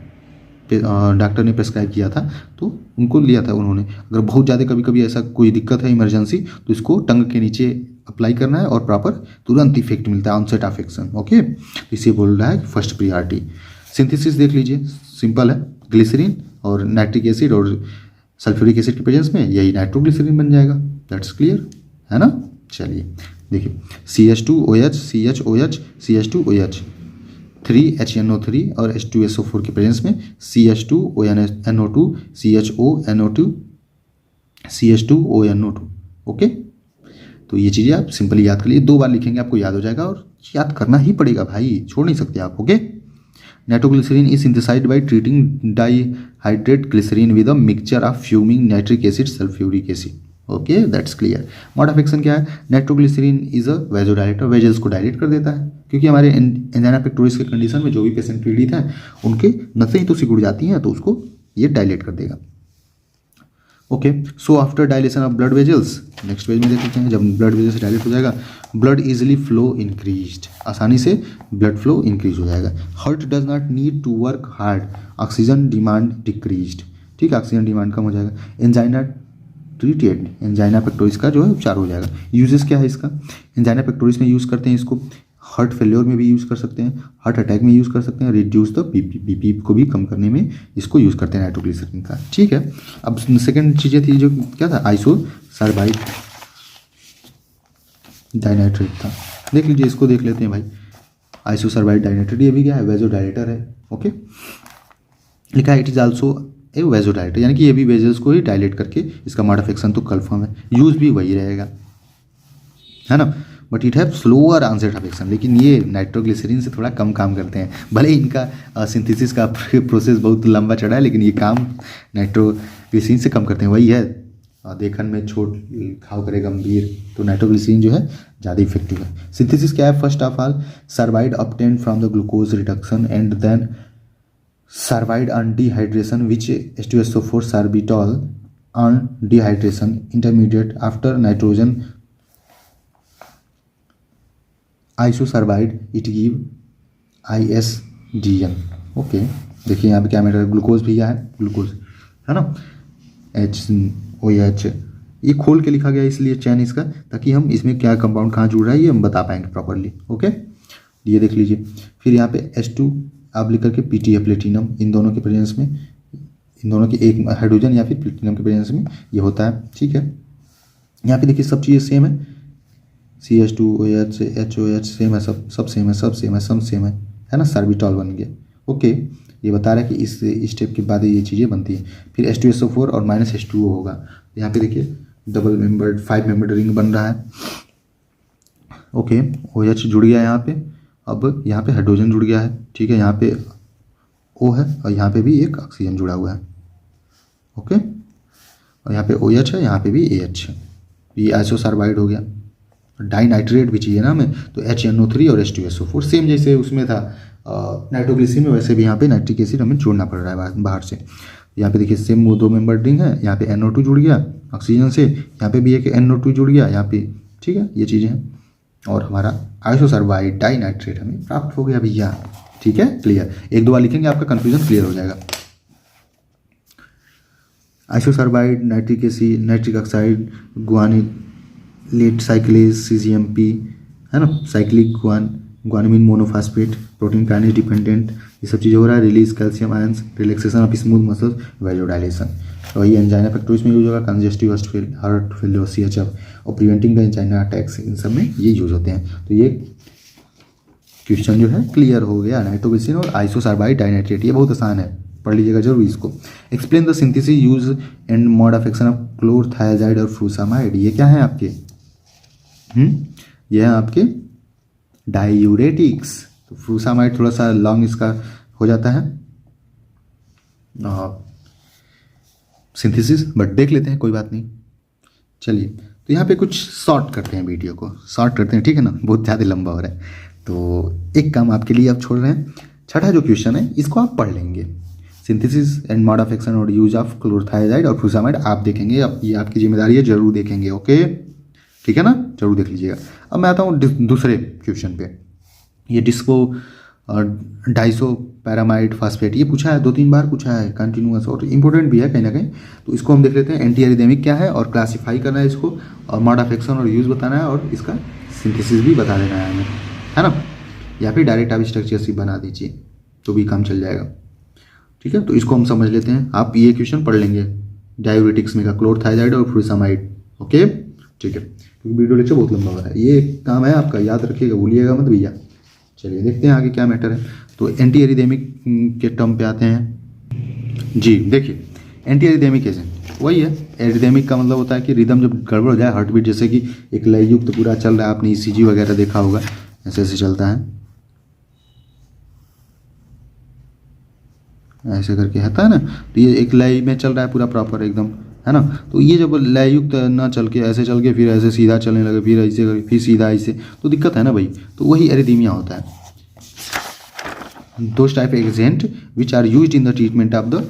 डॉक्टर ने प्रेस्क्राइब किया था तो उनको लिया था उन्होंने। अगर बहुत ज़्यादा कभी कभी ऐसा कोई दिक्कत है इमरजेंसी तो इसको टंग के नीचे अप्लाई करना है और प्रॉपर तुरंत इफेक्ट मिलता है, ऑनसेट ऑफ एक्शन। ओके, तो इसे बोल रहा है फर्स्ट प्रियॉरिटी। सिंथेसिस देख लीजिए, सिंपल है, ग्लिसरीन और नाइट्रिक एसिड और सल्फ्यूरिक एसिड के प्रेजेंस में यही नाइट्रोग्लिसरीन बन जाएगा। दैट्स क्लियर है ना। चलिए देखिए, CH2OH CHOH CH2OH 3HNO3 और H2SO4 के प्रेजेंस में CH2ONO2 CHONO2 CH2ONO2। ओके, तो ये चीज़ें आप सिंपली याद कर लीजिए, 2 बार लिखेंगे आपको याद हो जाएगा, और याद करना ही पड़ेगा भाई, छोड़ नहीं सकते आप। Okay, nitroglycerin is synthesised by treating dihydrate glycerin with a mixture of fuming nitric acid sulphuric acid. Okay, that's clear. Mode of action क्या है, nitroglycerin is a vasodilator, vessels को डायलेट कर देता है, क्योंकि हमारे एंजाइना पेक्टोरिस के condition में जो भी पेशेंट पीड़ित हैं उनके नसें ही तो सिकुड़ जाती हैं, तो उसको ये डायलेट कर देगा। Okay, so after dilation of blood vessels, next page में देख लेते हैं, जब ब्लड वेजल्स डायलेट हो जाएगा, ब्लड इजिली फ्लो इंक्रीज्ड, आसानी से ब्लड फ्लो इंक्रीज हो जाएगा। Heart does not need to work hard, oxygen demand decreased, ठीक है, ऑक्सीजन डिमांड कम हो जाएगा। एंजाइना ट्रीटेड, एंजाइना पेक्टोरिस का जो है उपचार हो जाएगा। यूजेस क्या है इसका, एंजाइना पेक्टोरिस में यूज़ करते हैं इसको, हार्ट फेल्योर में भी यूज़ कर सकते हैं, हार्ट अटैक में यूज़ कर सकते हैं, रिड्यूस द बीपी को भी कम करने में इसको यूज़ करते हैं नाइट्रोग्लिसरीन का, ठीक है। अब सेकंड चीज़ें थी जो क्या था, आइसोसार्बाइड डाइनाइट्रेट था, देख लीजिए, इसको देख लेते हैं भाई। आइसोसार्बाइड डाइनाइट्रेट ये भी क्या है, वेजोडाइलेटर है। ओके, लिखा है it is also a vasodilator, यानी कि ये भी वेजल्स को ही डायलेट करके, इसका मोड ऑफ एक्शन तो कन्फर्म है, यूज भी वही रहेगा, है ना। But it have slower onset of action, लेकिन ये नाइट्रोग्लिसरीन से थोड़ा कम काम करते हैं। भले ही इनका सिंथेसिस का प्रोसेस बहुत लंबा चढ़ा है, लेकिन ये काम नाइट्रोग्लिसरीन से कम करते हैं। वही है, देखन में छोट घाव करे गंभीर, तो नाइट्रोग्लिसरीन जो है ज़्यादा इफेक्टिव है। सिंथेसिस क्या है, first of all sorbide obtained from the glucose reduction and then sorbide on dehydration which H2SO4 sorbitol on dehydration intermediate after nitrogen isosorbide it give ISDN। Okay, देखिए यहाँ पे क्या मैटर, ग्लूकोज भी है, glucose है ना, HOH, ये खोल के लिखा गया इसलिए चैन इसका, ताकि हम इसमें क्या कंपाउंड कहाँ जुड़ रहा है ये हम बता पाएंगे प्रॉपरली। ओके, ये देख लीजिए। फिर यहाँ पे H2 आप लिख करके PTA प्लेटिनम, इन दोनों के प्रेजेंस में, इन दोनों के एक हाइड्रोजन या फिर प्लेटिनम के प्रेजेंस में ये होता है, ठीक है। यहाँ पे देखिए सब चीज़ें सेम है, CH2OH HOH सेम है, सब सेम है, सब सेम है ना, सार्बिटॉल बन गया। ओके, ये बता रहा है कि इस स्टेप के बाद ये चीज़ें बनती हैं। फिर H2SO4 और -H2O होगा, यहाँ पे देखिए डबल मेंबर्ड 5 मेंबर्ड रिंग बन रहा है। ओके, OH जुड़ गया यहाँ पे, अब यहाँ पे हाइड्रोजन जुड़ गया है, ठीक है, यहाँ पे O है और यहाँ पे भी एक ऑक्सीजन जुड़ा हुआ है। ओके, और यहाँ पे OH है, यहाँ पे भी AH है, ये आइसोसार्बाइड हो गया। डाइनाइट्रेट भी चाहिए ना हमें, तो HNO3 और H2SO4 सेम जैसे उसमें था नाइट्रोग्लिसरीन में, वैसे भी यहाँ पे नाइट्रिक एसिड हमें जोड़ना पड़ रहा है बाहर से। यहाँ पे देखिए सेम वो 2 मेंबर रिंग है, यहाँ पे NO2 जुड़ गया ऑक्सीजन से, यहाँ पे भी एक NO2 जुड़ गया यहाँ पे, ठीक है, ये चीज़ें हैं। और हमारा आइसोसर्बाइड डाइनाइट्रेट हमें प्राप्त हो गया भैया, ठीक है, क्लियर। 1-2 बार लिखेंगे आपका कन्फ्यूजन क्लियर हो जाएगा। Isosorbide, nitric acid, nitric oxide, guanylate cyclase, CGMP, है ना, cyclic guanosine monophosphate, protein kinase dependent, ये सब चीज़ें हो रहा है। Release calcium ions, relaxation of smooth muscles, vasodilation. तो वही एंजाइना पेक्टोरिस में यूज होगा, कंजेस्टिव हार्ट फेलियर, CHF, और प्रिवेंटिंग द एंजाइना अटैक्स, इन सब में ये यूज होते हैं। तो ये क्वेश्चन जो है क्लियर हो गया। नाइट्रोग्लिसरीन और आइसोसर्बाइड डाइनाइट्रेट, ये बहुत आसान है, पढ़ लीजिएगा जरूर इसको। Explain the synthesis use and mode of action of chlorothiazide और फ्रूसामाइड, ये क्या है आपके, ये है आपके डायूरेटिक्स। तो फ्रूसामाइड थोड़ा सा लॉन्ग इसका हो जाता है सिंथेसिस, बट देख लेते हैं, कोई बात नहीं। चलिए, तो यहाँ पे कुछ शॉर्ट करते हैं, वीडियो को शॉर्ट करते हैं, ठीक है ना, बहुत ज़्यादा लंबा हो रहा है। तो एक काम आपके लिए आप छोड़ रहे हैं, छठा जो क्वेश्चन है इसको आप पढ़ लेंगे। Synthesis and mode of action और यूज ऑफ क्लोरथायाजाइड और फ्रूसामाइड आप देखेंगे, अब ये आपकी जिम्मेदारी है, जरूर देखेंगे, ओके, ठीक है ना, जरूर देख लीजिएगा। अब मैं आता हूँ दूसरे क्वेश्चन पे। ये डिस्को डाइसो पैरामाइड फास्फेट, ये पूछा है 2-3 बार पूछा है कंटिन्यूअस, और इंपॉर्टेंट भी है कहीं ना कहीं। तो इसको हम देख लेते हैं। एंटी एरिथेमिक क्या है और क्लासीफाई करना है इसको, और मोड ऑफ एक्शन और यूज बताना है, और इसका सिंथेसिस भी बता देना है हमें, है ना। या फिर डायरेक्ट आप स्ट्रक्चर से बना दीजिए तो भी काम चल जाएगा, ठीक है। तो इसको हम समझ लेते हैं, आप ये क्वेश्चन पढ़ लेंगे डायूरेटिक्स में का क्लोरथायाजाइड और फ्रूसामाइड, ओके, ठीक है, क्योंकि वीडियो लेक्चर बहुत लंबा हो रहा है। ये काम है आपका, याद रखिएगा, भूलिएगा मत भैया। चलिए देखते हैं आगे क्या मैटर है। तो एंटी एरिथेमिक के टर्म पे आते हैं जी। देखिए एंटी एरिथेमिक एजेंट वही है, एरिथेमिक का मतलब होता है कि रिदम जब गड़बड़ हो जाए, हार्ट बीट जैसे कि एक लययुक्त तो पूरा चल रहा है, आपने ECG वगैरह देखा होगा, ऐसे ऐसे चलता है, ऐसे करके होता है ना। तो ये एक लय में चल रहा है पूरा प्रॉपर एकदम, है ना। तो ये जब लययुक्त ना चल के ऐसे चल के फिर ऐसे सीधा चलने लगे, फिर ऐसे करके फिर सीधा ऐसे, तो दिक्कत है ना भाई। तो वही एरिथमिया होता है। Those type agent which are used in the treatment of the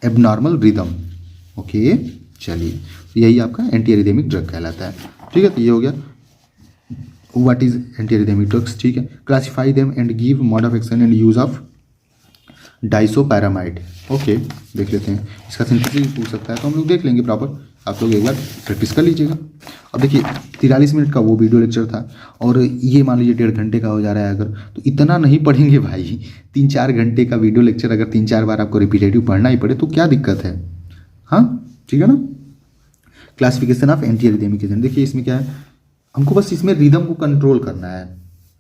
abnormal rhythm, okay. चलिए, यही आपका एंटी एरिथमिक ड्रग कहलाता है, ठीक है। तो ये हो गया what is anti arrhythmic drugs, ठीक है। Classify them and give mode of action and use of disopyramide, okay, देख लेते हैं। इसका सिंथेसिस पूछ सकता है तो हम लोग देख लेंगे प्रॉपर, आप लोग एक बार प्रैक्टिस कर लीजिएगा। अब देखिए 43 मिनट का वो वीडियो लेक्चर था, और ये मान लीजिए 1.5 घंटे का हो जा रहा है अगर, तो इतना नहीं पढ़ेंगे भाई। 3-4 घंटे का वीडियो लेक्चर अगर 3-4 बार आपको रिपीटेटिव पढ़ना ही पड़े तो क्या दिक्कत है, हाँ, ठीक है ना। क्लासिफिकेशन ऑफ एंटी एरिथेमिक एजेंट, देखिए इसमें क्या है, हमको बस इसमें रिदम को कंट्रोल करना है।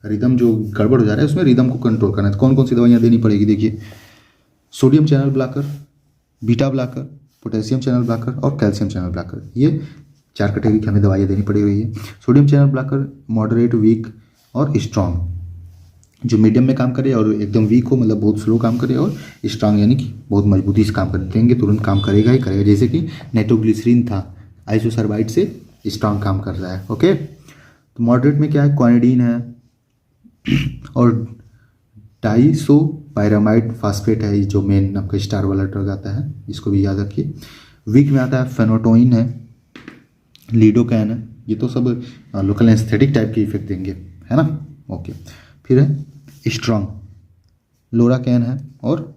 रिदम जो गड़बड़ हो जा रहा है उसमें रिदम को कंट्रोल करना है। कौन कौन सी दवाइयाँ देनी पड़ेगी, देखिए sodium channel blocker, beta blocker, potassium channel blocker और कैल्शियम चैनल ब्लॉकर, ये 4 कैटेगरी की हमें दवाइयाँ देनी पड़ रही है। Sodium channel blocker moderate, weak और स्ट्रॉन्ग, जो मीडियम में काम करे और एकदम वीक हो मतलब बहुत स्लो काम करे, और स्ट्रांग यानी कि बहुत मजबूती से काम करेंगे, तुरंत काम करेगा ही करेगा। जैसे कि नाइट्रोग्लिसरीन था, आइसोसर्बाइड से स्ट्रांग काम कर रहा है, ओके। तो मॉडरेट में क्या है, क्वानिडीन है और डाइसोपायरामाइड फास्फेट है, जो मेन आपका स्टार वाला ड्रग आता है, इसको भी याद रखिए। वीक में आता है फेनोटोइन है, लीडोकैन है, ये तो सब लोकल एस्थेटिक टाइप के इफेक्ट देंगे, है ना, ओके। फिर है स्ट्रॉन्ग, लोराकैन है और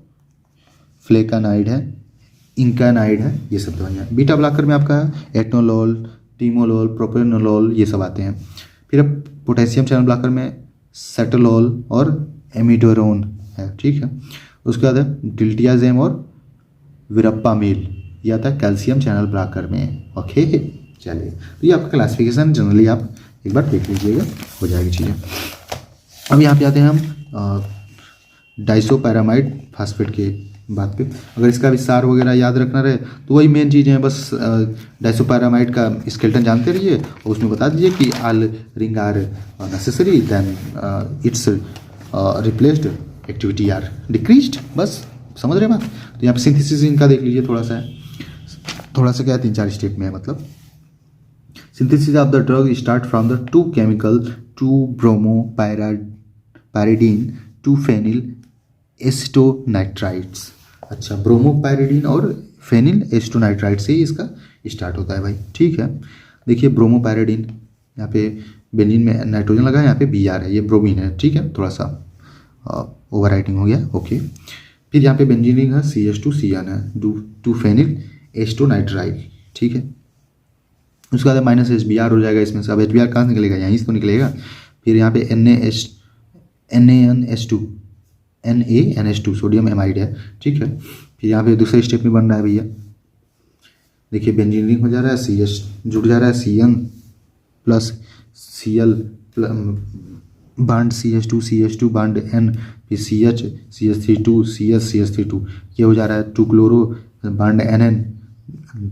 फ्लेकानाइड है, इंकानाइड है, ये सब दवाइयाँ। बीटा ब्लॉकर में आपका है एटनोलोल, टीमोलोल, प्रोपेनोलोल, ये सब आते हैं। फिर अब पोटेशियम चैनल ब्लॉकर में सेटोलोल और एमिडोरोन है, ठीक है। उसके बाद है डिल्टियाजेम और विरप्पामिल, ये आता है कैल्शियम चैनल ब्लॉकर में, ओके। चलिए, तो ये आपका क्लासिफिकेशन जनरली आप एक बार देख लीजिएगा, हो जाएगी चीज़ें। अब यहाँ पे आते हैं हम डाइसोपैरामाइड फास्फेट के बात पे। अगर इसका विस्तार वगैरह याद रखना रहे तो वही मेन चीज़ें हैं, बस डाइसोपैरामाइड का स्केलेटन जानते रहिए और उसमें बता दीजिए कि all ring are necessary, then it's replaced, activity are decreased, बस समझ रहे बात। तो यहाँ पे सिंथेसिस इनका देख लीजिए, थोड़ा सा क्या है, 3-4 स्टेप में है। मतलब synthesis of the drug start from the 2 chemical 2 bromo pyridine 2 phenyl acetonitriles, अच्छा, ब्रोमोपायरिडीन और फेनिल एस्टोनाइट्राइड से ही इसका स्टार्ट होता है भाई। ठीक है, देखिए ब्रोमोपायरिडीन, यहाँ पे बेंजीन में नाइट्रोजन लगा है, यहाँ पे Br है, ये ब्रोमीन है। ठीक है, थोड़ा सा ओवर राइटिंग हो गया। ओके, फिर यहाँ पे बेंजीन रिंग है, CH2Cn है, 2 फेनिल एस्टोनाइट्राइड। ठीक है, उसके बाद माइनस HBr हो जाएगा इसमें से। अब HBr कहाँ से निकलेगा, यहीं से तो निकलेगा। फिर यहाँ पे NaNH2 सोडियम एमाइड है। ठीक है, फिर यहाँ पे दूसरे स्टेप में बन रहा है भैया, देखिए बेंजीन रिंग हो जा रहा है, CH जुड़ जा रहा है, Cn plus Cl bond CH2 bond N, फिर CH3 CH3 ये हो जा रहा है 2 chloro bond NN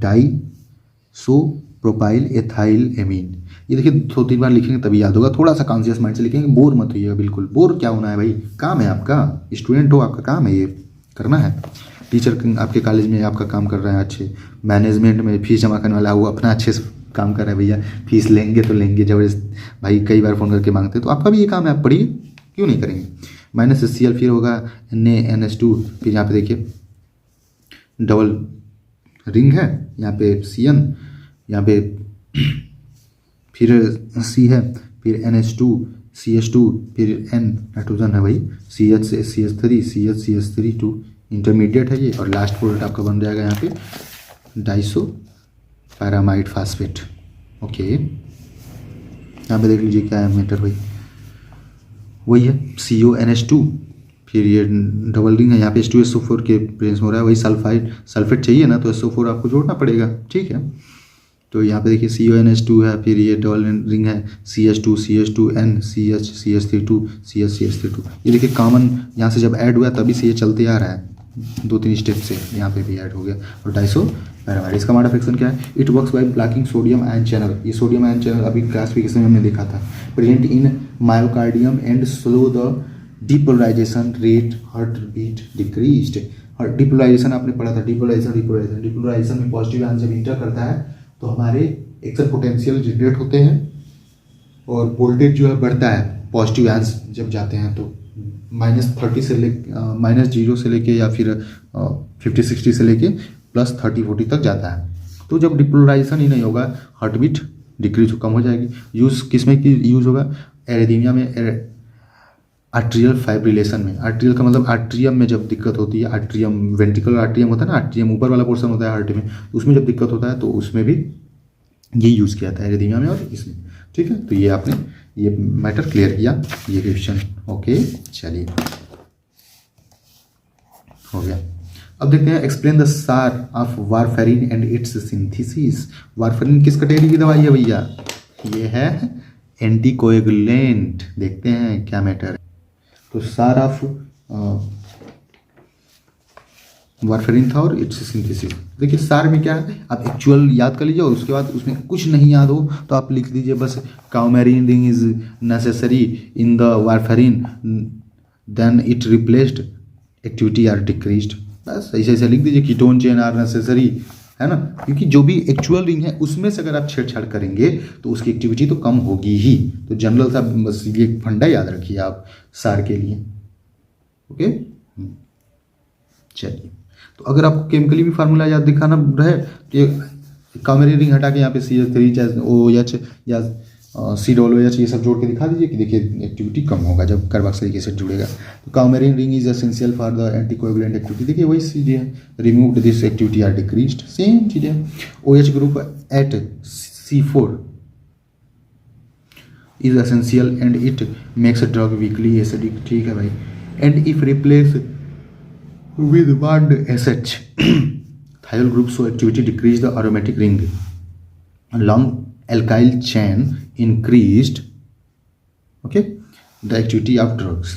Daiso propyl ethyl amine. ये देखिए 2-3 बार लिखेंगे तभी याद होगा, थोड़ा सा कॉन्शियस माइंड से लिखेंगे, बोर मत होइएगा बिल्कुल। बोर क्या होना है भाई, काम है आपका, स्टूडेंट हो, आपका काम है ये करना है। टीचर आपके कॉलेज में आपका काम कर रहा है अच्छे, मैनेजमेंट में फीस जमा करने वाला है वो अपना अच्छे से काम कर रहा है भैया, फीस लेंगे तो लेंगे जबरदस्त भाई, कई बार फ़ोन करके मांगते हैं, तो आपका भी ये काम है, आप पढ़िए, क्यों नहीं करेंगे। माइनस Cl फिर होगा NaNH2, फिर यहाँ पे देखिए डबल रिंग है, यहाँ पे Cn, यहाँ पे फिर C है, फिर NH2 CH2, फिर N नाइट्रोजन है भाई, CH से CH3 2 इंटरमीडिएट है ये, और लास्ट प्रोडक्ट आपका बन जाएगा यहाँ पे डाइसो पैरामाइड फास्फेट। ओके, यहाँ पे देख लीजिए क्या है मेटर भाई, वही है CONH2, फिर ये डबल रिंग है, यहाँ पे H2SO4 के प्रेजेंस में हो रहा है, वही सल्फेट चाहिए ना, तो SO4 आपको जोड़ना पड़ेगा। ठीक है, तो यहाँ पे देखिए CONH2 है, फिर ये डबल रिंग है CH2N CH3 CH3 ये देखिए कॉमन यहाँ से जब ऐड हुआ तभी से ये चलते आ रहा है, 2-3 स्टेप से यहाँ पे भी ऐड हो गया। और डाइसो पैरामाइड, इसका मोड ऑफ एक्शन क्या है, it works by blocking sodium ion channel. ये सोडियम आयन चैनल अभी क्लासिफिकेशन में हमने देखा था, present in myocardium and slow the depolarisation rate, heart beat decreased. Depolarisation आपने पढ़ा था, डिपोलराइजेशन में पॉजिटिव आयन जब इंटर करता है तो हमारे एक्शन पोटेंशियल जनरेट होते हैं और वोल्टेज जो है बढ़ता है, पॉजिटिव आयंस जब जाते हैं तो -30 से -0 से लेके या फिर 50-60 से लेके +30-40 तक जाता है। तो जब डिपोलराइजेशन ही नहीं होगा, हार्ट बीट डिक्रीज कम हो जाएगी। यूज़ किस में की यूज़ होगा, एरिथमिया में, आर्ट्रियल फाइब्रिलेशन में। आर्ट्रियल का मतलब आर्ट्रियम में जब दिक्कत होती है, आर्ट्रियम वेंट्रिकल आर्ट्रियम होता है ना, आर्ट्रियम ऊपर वाला पोर्शन होता है हार्ट में, उसमें जब दिक्कत होता है तो उसमें भी ये यूज़ किया था एरिथमिया में और इसमें। ठीक है, तो ये आपने ये मैटर क्लियर किया, ये क्वेश्चन। ओके, चलिए हो गया। अब देखते हैं, एक्सप्लेन द सार of warfarin and it's synthesis. Warfarin किस कैटेगरी की दवाई है भैया, ये है एंटीकोएगुलेंट। देखते हैं क्या मैटर है। तो सार ऑफ वारफेरिन था और इट्स सिंथेसिस। देखिए सार में क्या है, आप एक्चुअल याद कर लीजिए और उसके बाद उसमें कुछ नहीं याद हो तो आप लिख दीजिए बस, coumarin ring is necessary in the warfarin, then it replaced, activity are decreased. बस ऐसे ऐसे लिख दीजिए, कीटोन चेन आर नेसेसरी, है ना, क्योंकि जो भी एक्चुअल रिंग है उसमें से अगर आप छेड़छाड़ करेंगे तो उसकी एक्टिविटी तो कम होगी ही। तो जनरल सा बस ये फंडा याद रखिए आप सार के लिए। ओके, चलिए, तो अगर आपको केमिकली भी फार्मूला याद दिखाना रहे तो ये काउमेरिन रिंग हटा के यहाँ पे CH3 OH या COOH ये सब जोड़ के दिखा दीजिए कि देखिए एक्टिविटी कम होगा जब कार्बोक्सिलिक एसिड जुड़ेगा। तो coumarin ring is essential for the anticoagulant activity, देखिए वही चीज़ है, removed this activity are decreased, same चीज़ है। OH group at C4 is essential and it makes drug weakly acidic. ठीक है भाई, and if replace with bond SH thiol group so activity decreased, the aromatic ring long alkyl chain increased, okay, the activity of drugs।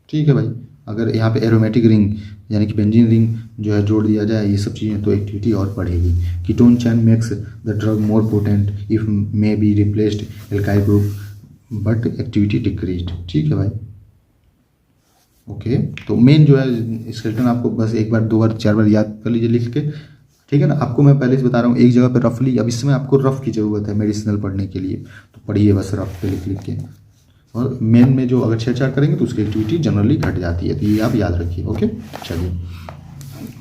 ठीक है भाई, अगर यहाँ पे aromatic ring यानी कि बेंजीन रिंग जो है जोड़ दिया जाए ये सब चीज़ें तो एक्टिविटी और बढ़ेगी। Ketone chain makes the drug more potent if may be replaced alkyl group but activity decreased. ठीक है भाई, ओके, तो मेन जो है स्केलेटन आपको बस एक बार 2 बार 4 बार याद कर लीजिए लिख के। ठीक है ना, आपको मैं पहले से बता रहा हूँ एक जगह पे रफली, अब इस समय आपको रफ की ज़रूरत है मेडिसिनल पढ़ने के लिए, तो पढ़िए बस रफ पे लिख के। और मेन में जो अगर छेड़छाड़ करेंगे तो उसकी एक्टिविटी जनरली घट जाती है, तो ये आप याद रखिए। ओके, चलिए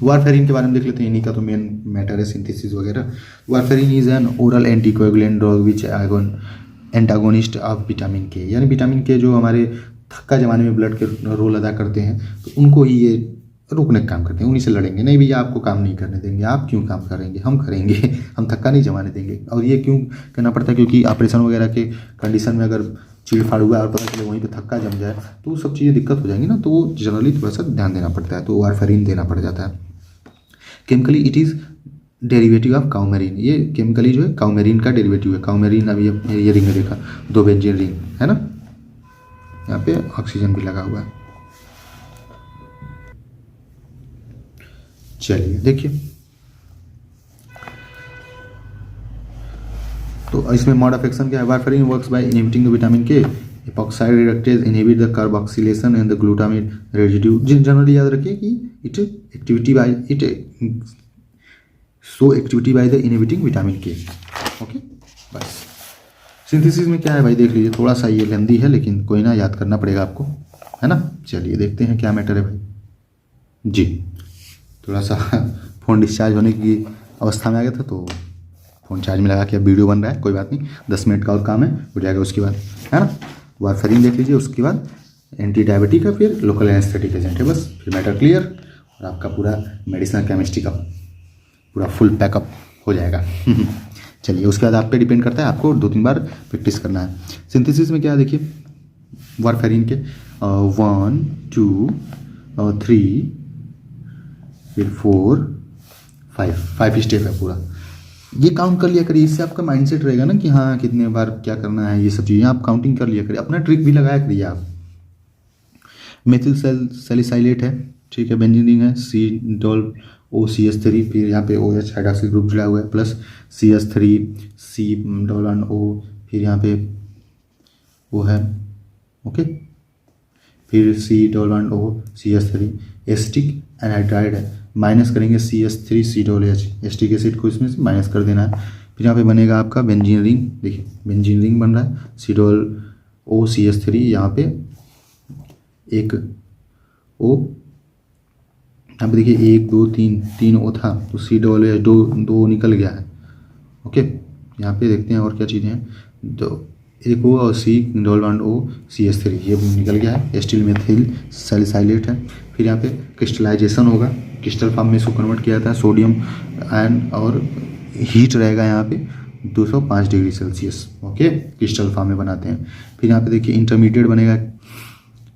वारफेरिन के बारे में देख लेते हैं, इन्हीं का तो मेन मैटर है सिंथेसिस वगैरह। Warfarin is an oral anticoagulant drug which antagonist of vitamin के, यानी विटामिन के जो हमारे थक्का जमाने में ब्लड के रोल अदा करते हैं, तो उनको ही ये रोकने का काम करते हैं, उन्हीं से लड़ेंगे। नहीं भैया आपको काम नहीं करने देंगे, आप क्यों काम करेंगे, हम करेंगे, हम थक्का नहीं जमाने देंगे। और ये क्यों करना पड़ता है, क्योंकि ऑपरेशन वगैरह के कंडीशन में अगर चीड़ फाड़ हुआ और पता चले वहीं पे थक्का जम जाए तो सब चीज़ें दिक्कत हो जाएंगी ना, तो वो जनरली थोड़ा सा ध्यान देना पड़ता है, तो वारफेरिन देना पड़ जाता है। Chemically it is derivative of coumarin, ये केमिकली जो है काउमेरिन का डेरिवेटिव है। काउमेरिन अभी ये रिंग में देखा, 2 बेंजीन रिंग है ना, यहाँ पे ऑक्सीजन भी लगा हुआ है। चलिए देखिए, तो इसमें मोड ऑफ एक्शन क्या है, warfarin works by inhibiting the vitamin K, epoxide reductase inhibit the carboxylation and the glutamine residue. Generally याद रखिए कि it activity by the inhibiting vitamin K. Okay बस। सिंथेसिस में क्या है भाई देख लीजिए, थोड़ा सा ये लेंदी है लेकिन कोई ना, याद करना पड़ेगा आपको, है ना। चलिए देखते हैं क्या मैटर है भाई जी। थोड़ा सा फ़ोन डिस्चार्ज होने की अवस्था में आ गया था, तो फ़ोन चार्ज में लगा के अब वीडियो बन रहा है, कोई बात नहीं, 10 मिनट का और काम है, हो जाएगा उसके बाद, है ना। वारफेरिन देख लीजिए, उसके बाद एंटी डायबिटिक का, फिर लोकल एनेस्थेटिक एजेंट है, बस फिर मैटर क्लियर, और आपका पूरा मेडिसिनल केमिस्ट्री का पूरा फुल पैकअप हो जाएगा। चलिए उसके बाद आप पे डिपेंड करता है, आपको 2-3 बार प्रैक्टिस करना है। सिंथेसिस में क्या है देखिए, वारफेरिन के 1 2 3 फिर 4 5 स्टेप है पूरा, ये काउंट कर लिया करिए, इससे आपका माइंडसेट रहेगा ना कि हाँ कितने बार क्या करना है, ये सब चीज़ें आप काउंटिंग कर लिया करिए, अपना ट्रिक भी लगाया करिए आप। मेथिल सैलिसाइलेट है, ठीक है, बेंजीन रिंग है, COCH3, फिर यहाँ पे OH हाइड्रॉक्सिल ग्रुप जुड़ा हुआ है, प्लस CH3 C-O, फिर यहाँ पे वो है, ओके, फिर C-O CH3 एस्टिक एनहाइड्राइड है, माइनस करेंगे CH3 C-H, एस्टिक एसिड को इसमें से माइनस कर देना है। फिर यहाँ पे बनेगा आपका बेंजीन रिंग, देखिए बेंजीन रिंग बन रहा है, C-O CH3, यहाँ पे एक O, यहाँ पे देखिए 1 2 3 O था, तो C-H 2 निकल गया है, ओके। यहाँ पे देखते हैं और क्या चीज़ें हैं, तो एक O और C-O CH3 ये निकल गया है, एस्टिल मेथिल सैलिसाइलेट है। फिर यहाँ पे क्रिस्टलाइजेशन होगा, क्रिस्टल फॉर्म में इसको कन्वर्ट किया जाता है, सोडियम आयन, और हीट रहेगा यहाँ पे 205 degree Celsius, okay, crystal form में बनाते हैं। फिर यहाँ पे देखिए इंटरमीडिएट बनेगा,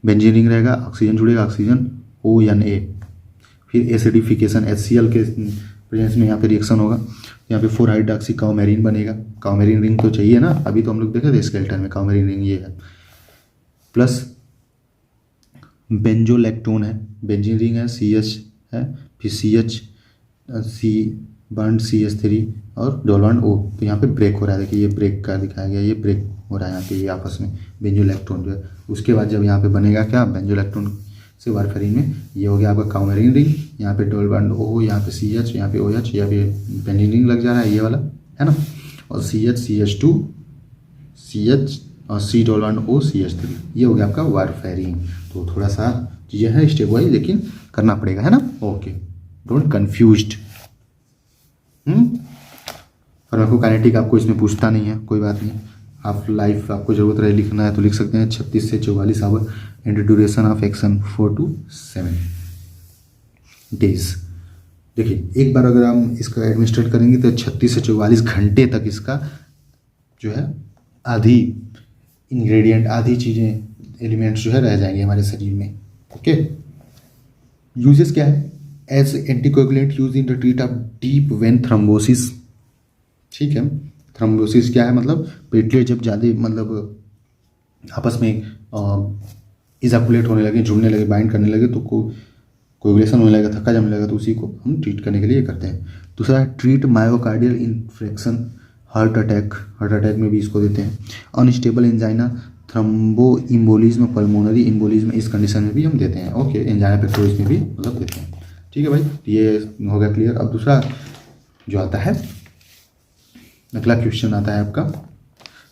बेंजीन रिंग रहेगा, ऑक्सीजन जुड़ेगा, ऑक्सीजन ONA, फिर एसिडिफिकेशन HCl के प्रेजेंस में यहाँ पे रिएक्शन होगा, यहाँ पे 4 हाइड्रॉक्सी काउमेरिन बनेगा, काउमेरिन रिंग तो चाहिए ना, अभी तो हम लोग देखे थे स्केलेटन में काउमेरिन रिंग ये है, प्लस बेंजोलैक्टोन है, बेंजीन रिंग है, CH है, फिर CH C बॉन्ड CH3 और डबल O, तो यहाँ पे ब्रेक हो रहा है, देखिए ये ब्रेक का दिखाया गया, ये ब्रेक हो रहा है यहाँ पे, ये आपस में बेंजोलैक्टोन जो है। उसके बाद जब यहाँ पे बनेगा क्या, बेंजोलैक्टोन से वारफेरिन में ये हो गया आपका काउमेरिन रिंग, यहाँ पे डबल बॉन्ड O, यहाँ पे CH, यहाँ पे OH, यहाँ पे बेंजीन रिंग लग जा रहा है ये वाला, है ना, और CH CH2 CH और C-O CH3, ये हो गया आपका वारफेरिन। तो थोड़ा सा चीज़ें हैं स्टेप वाइज, लेकिन करना पड़ेगा, है ना, ओके, डोंट कन्फ्यूज्ड। फार्माकोकाइनेटिक आपको इसमें पूछता नहीं है, कोई बात नहीं, हाफ लाइफ आपको ज़रूरत रहे लिखना है तो लिख सकते हैं, 36 से 44 hour, and duration of action 4 to 7 days. देखिए एक बार अगर हम इसका एडमिनिस्ट्रेट करेंगे तो 36 से 44 घंटे तक इसका जो है आधी इंग्रेडिएंट, आधी चीज़ें, एलिमेंट्स जो है रह जाएंगे हमारे शरीर में, ओके। यूजेस क्या है, as anticoagulant use in the treat of deep vein thrombosis, ठीक है। थ्रोम्बोसिस क्या है, मतलब प्लेटलेट जब ज़्यादा मतलब आपस में इजाकुलेट होने लगे, जुड़ने लगे, बाइंड करने लगे, तो कोगुलेशन होने लगेगा, थक्का जमने लगेगा, तो उसी को हम ट्रीट करने के लिए करते हैं। दूसरा है treat myocardial infarction, heart attack में भी इसको देते हैं। Unstable angina, thrombo embolism, pulmonary embolism, इस कंडीशन में भी हम देते हैं, ओके। एंजाइना पेक्टोरिस में भी मतलब देते हैं, ठीक है भाई, ये हो गया क्लियर। अब दूसरा जो आता है, अगला क्वेश्चन आता है आपका,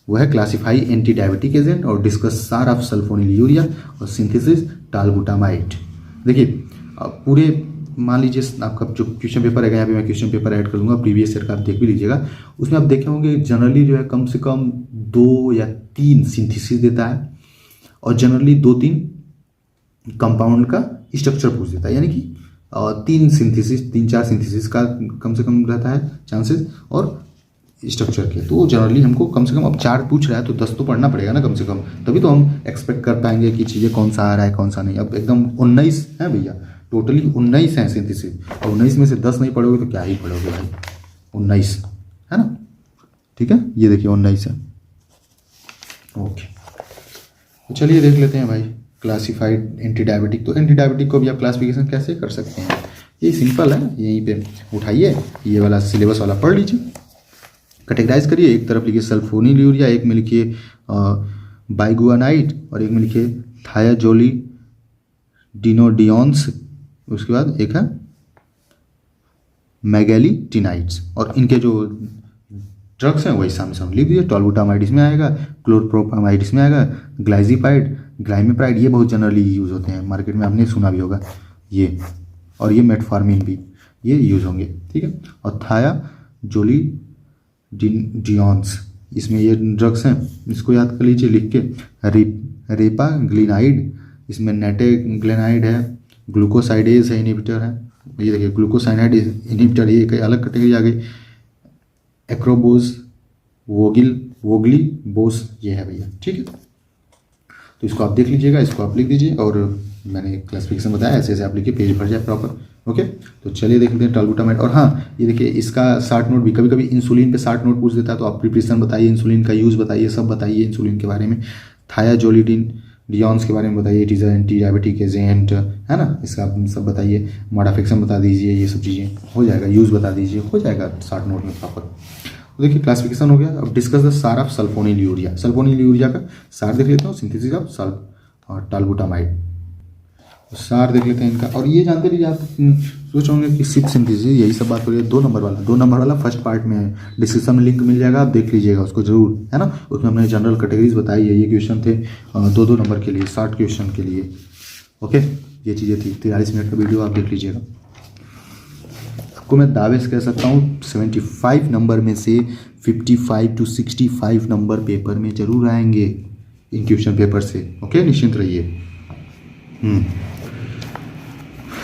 वो है क्लासिफाई एंटी डायबिटिक एजेंट और डिस्कस सार ऑफ सल्फोनिल यूरिया और सिंथेसिस टालबुटामाइड। देखिए पूरे मान लीजिए आपका जो क्वेश्चन पेपर है, यहाँ पे मैं क्वेश्चन पेपर ऐड कर दूंगा प्रीवियस ईयर का, आप देख भी लीजिएगा। उसमें आप देखे होंगे जनरली जो है कम से कम 2 या 3 सिंथेसिस देता है, और जनरली 2-3 कंपाउंड का स्ट्रक्चर पूछ देता है, यानी कि 3-4 सिंथेसिस का कम से कम रहता है चांसेस, और स्ट्रक्चर के। तो जनरली हमको कम से कम, अब 4 पूछ रहा है तो 10 तो पढ़ना पड़ेगा ना कम से कम, तभी तो हम एक्सपेक्ट कर पाएंगे कि चीज़ें कौन सा आ रहा है कौन सा नहीं। अब एकदम 19 है भैया, टोटली 19 है सिंथेसिस, और 19 में से 10 नहीं पढ़ोगे तो क्या ही पढ़ोगे भाई, 19 है ना। ठीक है, ये देखिए 19 है। ओके, तो चलिए देख लेते हैं भाई क्लासिफाइड एंटी डायबिटिक। तो एंटी डायबिटिक को भी आप क्लासिफिकेशन कैसे कर सकते हैं, ये सिंपल है, यहीं पे उठाइए ये वाला सिलेबस वाला पढ़ लीजिए, कैटेगराइज करिए। एक तरफ लिखिए सल्फोनिलयूरिया, एक में लिखिए बाइगुआनाइड, और एक में लिखिए थायाजोलिडिनोडियोन्स, उसके बाद एक है मैगेलिटिनाइड्स, और इनके जो ड्रग्स हैं वही सामने सामने लिख दीजिए। टॉलबुटामाइड इसमें आएगा, क्लोरप्रोपामाइड इसमें आएगा, ग्लाइजिपाइड, ग्लाइमिपाइड, ये बहुत जनरली यूज़ होते हैं मार्केट में, आपने सुना भी होगा ये, और ये मेटफॉर्मिन भी ये यूज़ होंगे। ठीक है, और थायाजोलिडिनोडियोन्स इसमें ये ड्रग्स हैं, इसको याद कर लीजिए लिख के। रेपाग्लिनाइड इसमें नेटेग्लिनाइड है, ग्लूकोसाइडेज है इनहिबिटर है, ये देखिए ग्लूकोसाइनाइड इनहिबिटर, ये एक अलग कैटेगरी आ गई। एक्रोबोज, वोगली बोस, ये है भैया। ठीक है, तो इसको आप देख लीजिएगा, इसको आप लिख दीजिए, और मैंने क्लासिफिकेशन बताया, ऐसे ऐसे आप लिखिए, पेज भर जाए प्रॉपर। ओके, तो चलिए देख लेते हैं टॉलबुटामाइड। और हाँ, ये देखिए इसका 60 नोट भी, कभी कभी इंसुलिन पे 60 नोट पूछ देता है, तो आप प्रिपरेशन बताइए, इंसुलिन का यूज़ बताइए, सब बताइए इंसुलिन के बारे में। थायाजोलिडिनोडियोन्स के बारे में बताइए, it is anti diabetic agent, है ना, इसका आप सब बताइए। मोड ऑफ एक्शन बता दीजिए, ये सब चीज़ें हो जाएगा, यूज़ बता दीजिए, हो जाएगा 60 नोट में प्रॉपर। तो देखिए क्लासिफिकेशन हो गया। अब डिस्कस द सार ऑफ सल्फोनिलयूरिया। सल्फोनिलयूरिया का सार देख लेते हैं, सिंथेसिस ऑफ सल्फ और टॉलबुटामाइड, सार देख लेते हैं इनका। और ये जानते रहिए, आप सोच होंगे कि सिप सिंथेसिस, यही सब बात हो रही है। 2 नंबर वाला फर्स्ट पार्ट में है, डिस्क्रिप्शन में लिंक मिल जाएगा, आप देख लीजिएगा उसको जरूर, है ना। उसमें हमने जनरल कैटेगरीज बताई है, ये क्वेश्चन थे 2-2 नंबर के लिए, 60 क्वेश्चन के लिए। ओके, ये चीज़ें थी। 43 मिनट का वीडियो आप देख लीजिएगा। आपको मैं दावे से कह सकता हूँ 75 नंबर में से 55 to 65 नंबर पेपर में जरूर आएंगे इन क्वेश्चन पेपर से। ओके, निश्चिंत रहिए।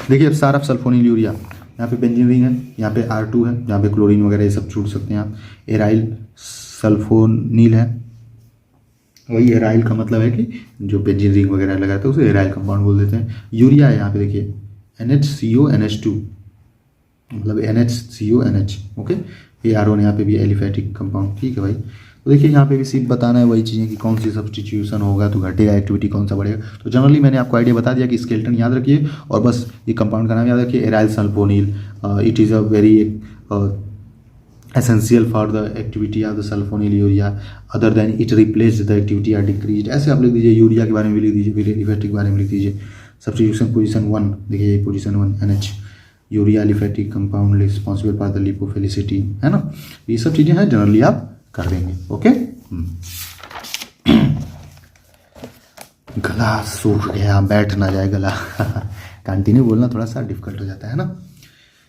देखिए अब सार ऑफ सल्फोनिलयूरिया, यहाँ पे बेंजीन रिंग है, यहाँ पे R2 है, यहाँ पे क्लोरीन वगैरह ये सब छूट सकते हैं आप। एराइल सल्फोनिल है, वही एराइल का मतलब है कि जो बेंजीन रिंग वगैरह लगाते हैं उसे एराइल कंपाउंड बोल देते हैं। यूरिया है, यहाँ पे देखिए NHCONH2, मतलब NHCONH। ओके, ARO यहाँ पे भी एलिफेटिक कंपाउंड। ठीक है भाई, तो देखिए यहाँ पे भी सिर्फ बताना है वही चीज़ें कि कौन सी सब्स्टिट्यूशन होगा तो घटेगा, एक्टिविटी कौन सा बढ़ेगा। तो जनरली मैंने आपको आइडिया बता दिया कि स्केलेटन याद रखिए, और बस ये कंपाउंड का नाम याद रखिए, aryl sulphonyl. It is a very essential for the activity of the sulphonylurea, other than it replace the activity are decrease. ऐसे आप लिख दीजिए, यूरिया के बारे में भी लिख दीजिए, फिर एलिफेटिक के बारे में लिख दीजिए। सब्स्टिट्यूशन पोजीशन 1, देखिए position 1 NH, urea aliphatic compound responsible for the lipophilicity, है ना। ये सब चीज़ें हैं, जनरली आप कर देंगे। ओके, गला सूख गया, बैठ ना जाए गला कंटिन्यू बोलना थोड़ा सा डिफिकल्ट हो जाता है ना।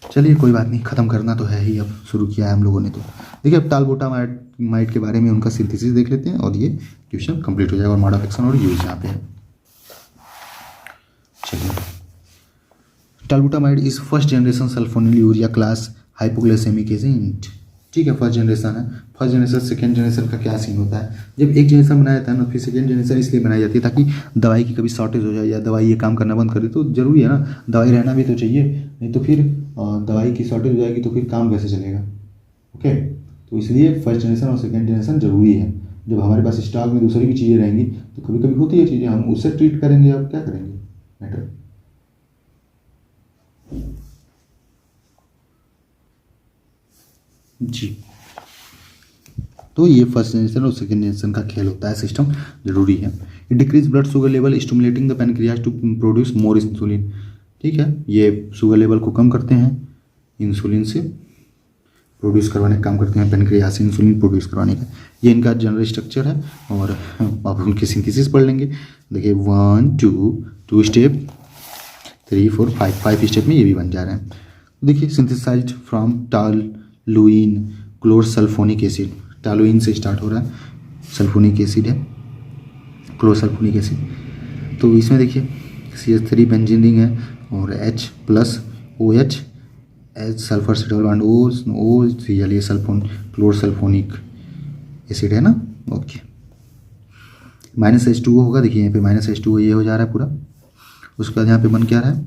चलिए कोई बात नहीं, ख़त्म करना तो है ही, अब शुरू किया है हम लोगों ने। तो देखिए अब टॉलबुटामाइड के बारे में उनका सिंथेसिस देख लेते हैं, और ये क्वेश्चन कंप्लीट हो जाएगा, और मोड ऑफ एक्शन और यूज यहाँ पे है। चलिए, tolbutamide is first generation sulfonylurea class hypoglycemic agent. ठीक है, फर्स्ट जनरेशन है। फर्स्ट जनरेशन सेकेंड जनरेशन का क्या सीन होता है, जब एक जनरेशन बनाया था ना, फिर सेकेंड जनरेशन इसलिए बनाई जाती है ताकि दवाई की कभी शॉर्टेज हो जाए या दवाई ये काम करना बंद कर दे, तो जरूरी है ना, दवाई रहना भी तो चाहिए, नहीं तो फिर दवाई की शॉर्टेज हो जाएगी तो फिर काम कैसे चलेगा। ओके, तो इसलिए फर्स्ट जनरेशन और सेकेंड जनरेशन जरूरी है। जब हमारे पास स्टॉक में दूसरी भी चीज़ें रहेंगी तो कभी कभी होती है चीज़ें, हम उससे ट्रीट करेंगे, अब क्या करेंगे मैटर। जी, तो ये फर्स्ट जनरेशन और सेकेंड जनरेशन का खेल होता है, सिस्टम जरूरी है। It decrease blood sugar level stimulating the pancreas to produce more insulin. ठीक है, ये शुगर लेवल को कम करते हैं, इंसुलिन से प्रोड्यूस करवाने का काम करते हैं, पैनक्रियाज से इंसुलिन प्रोड्यूस करवाने का। ये इनका जनरल स्ट्रक्चर है, और आप उनकी सिंथेसिस पढ़ लेंगे। देखिए 1 2 स्टेप 3 4 5 स्टेप में ये भी बन जा रहे हैं। देखिए synthesized from toluene chlorosulfonic acid, toluene से स्टार्ट हो रहा है, सल्फोनिक एसिड है, क्लोरसल्फोनिक एसिड। तो इसमें देखिए CH3 बेंजीन रिंग है और H plus OH, H sulphur से डबल बॉन्ड O Cl, ये क्लोरसल्फोनिक एसिड है ना। ओके, -H2O होगा, देखिए यहाँ पे -H2O ये हो जा रहा है पूरा। उसके बाद यहाँ पे बन क्या रहा है,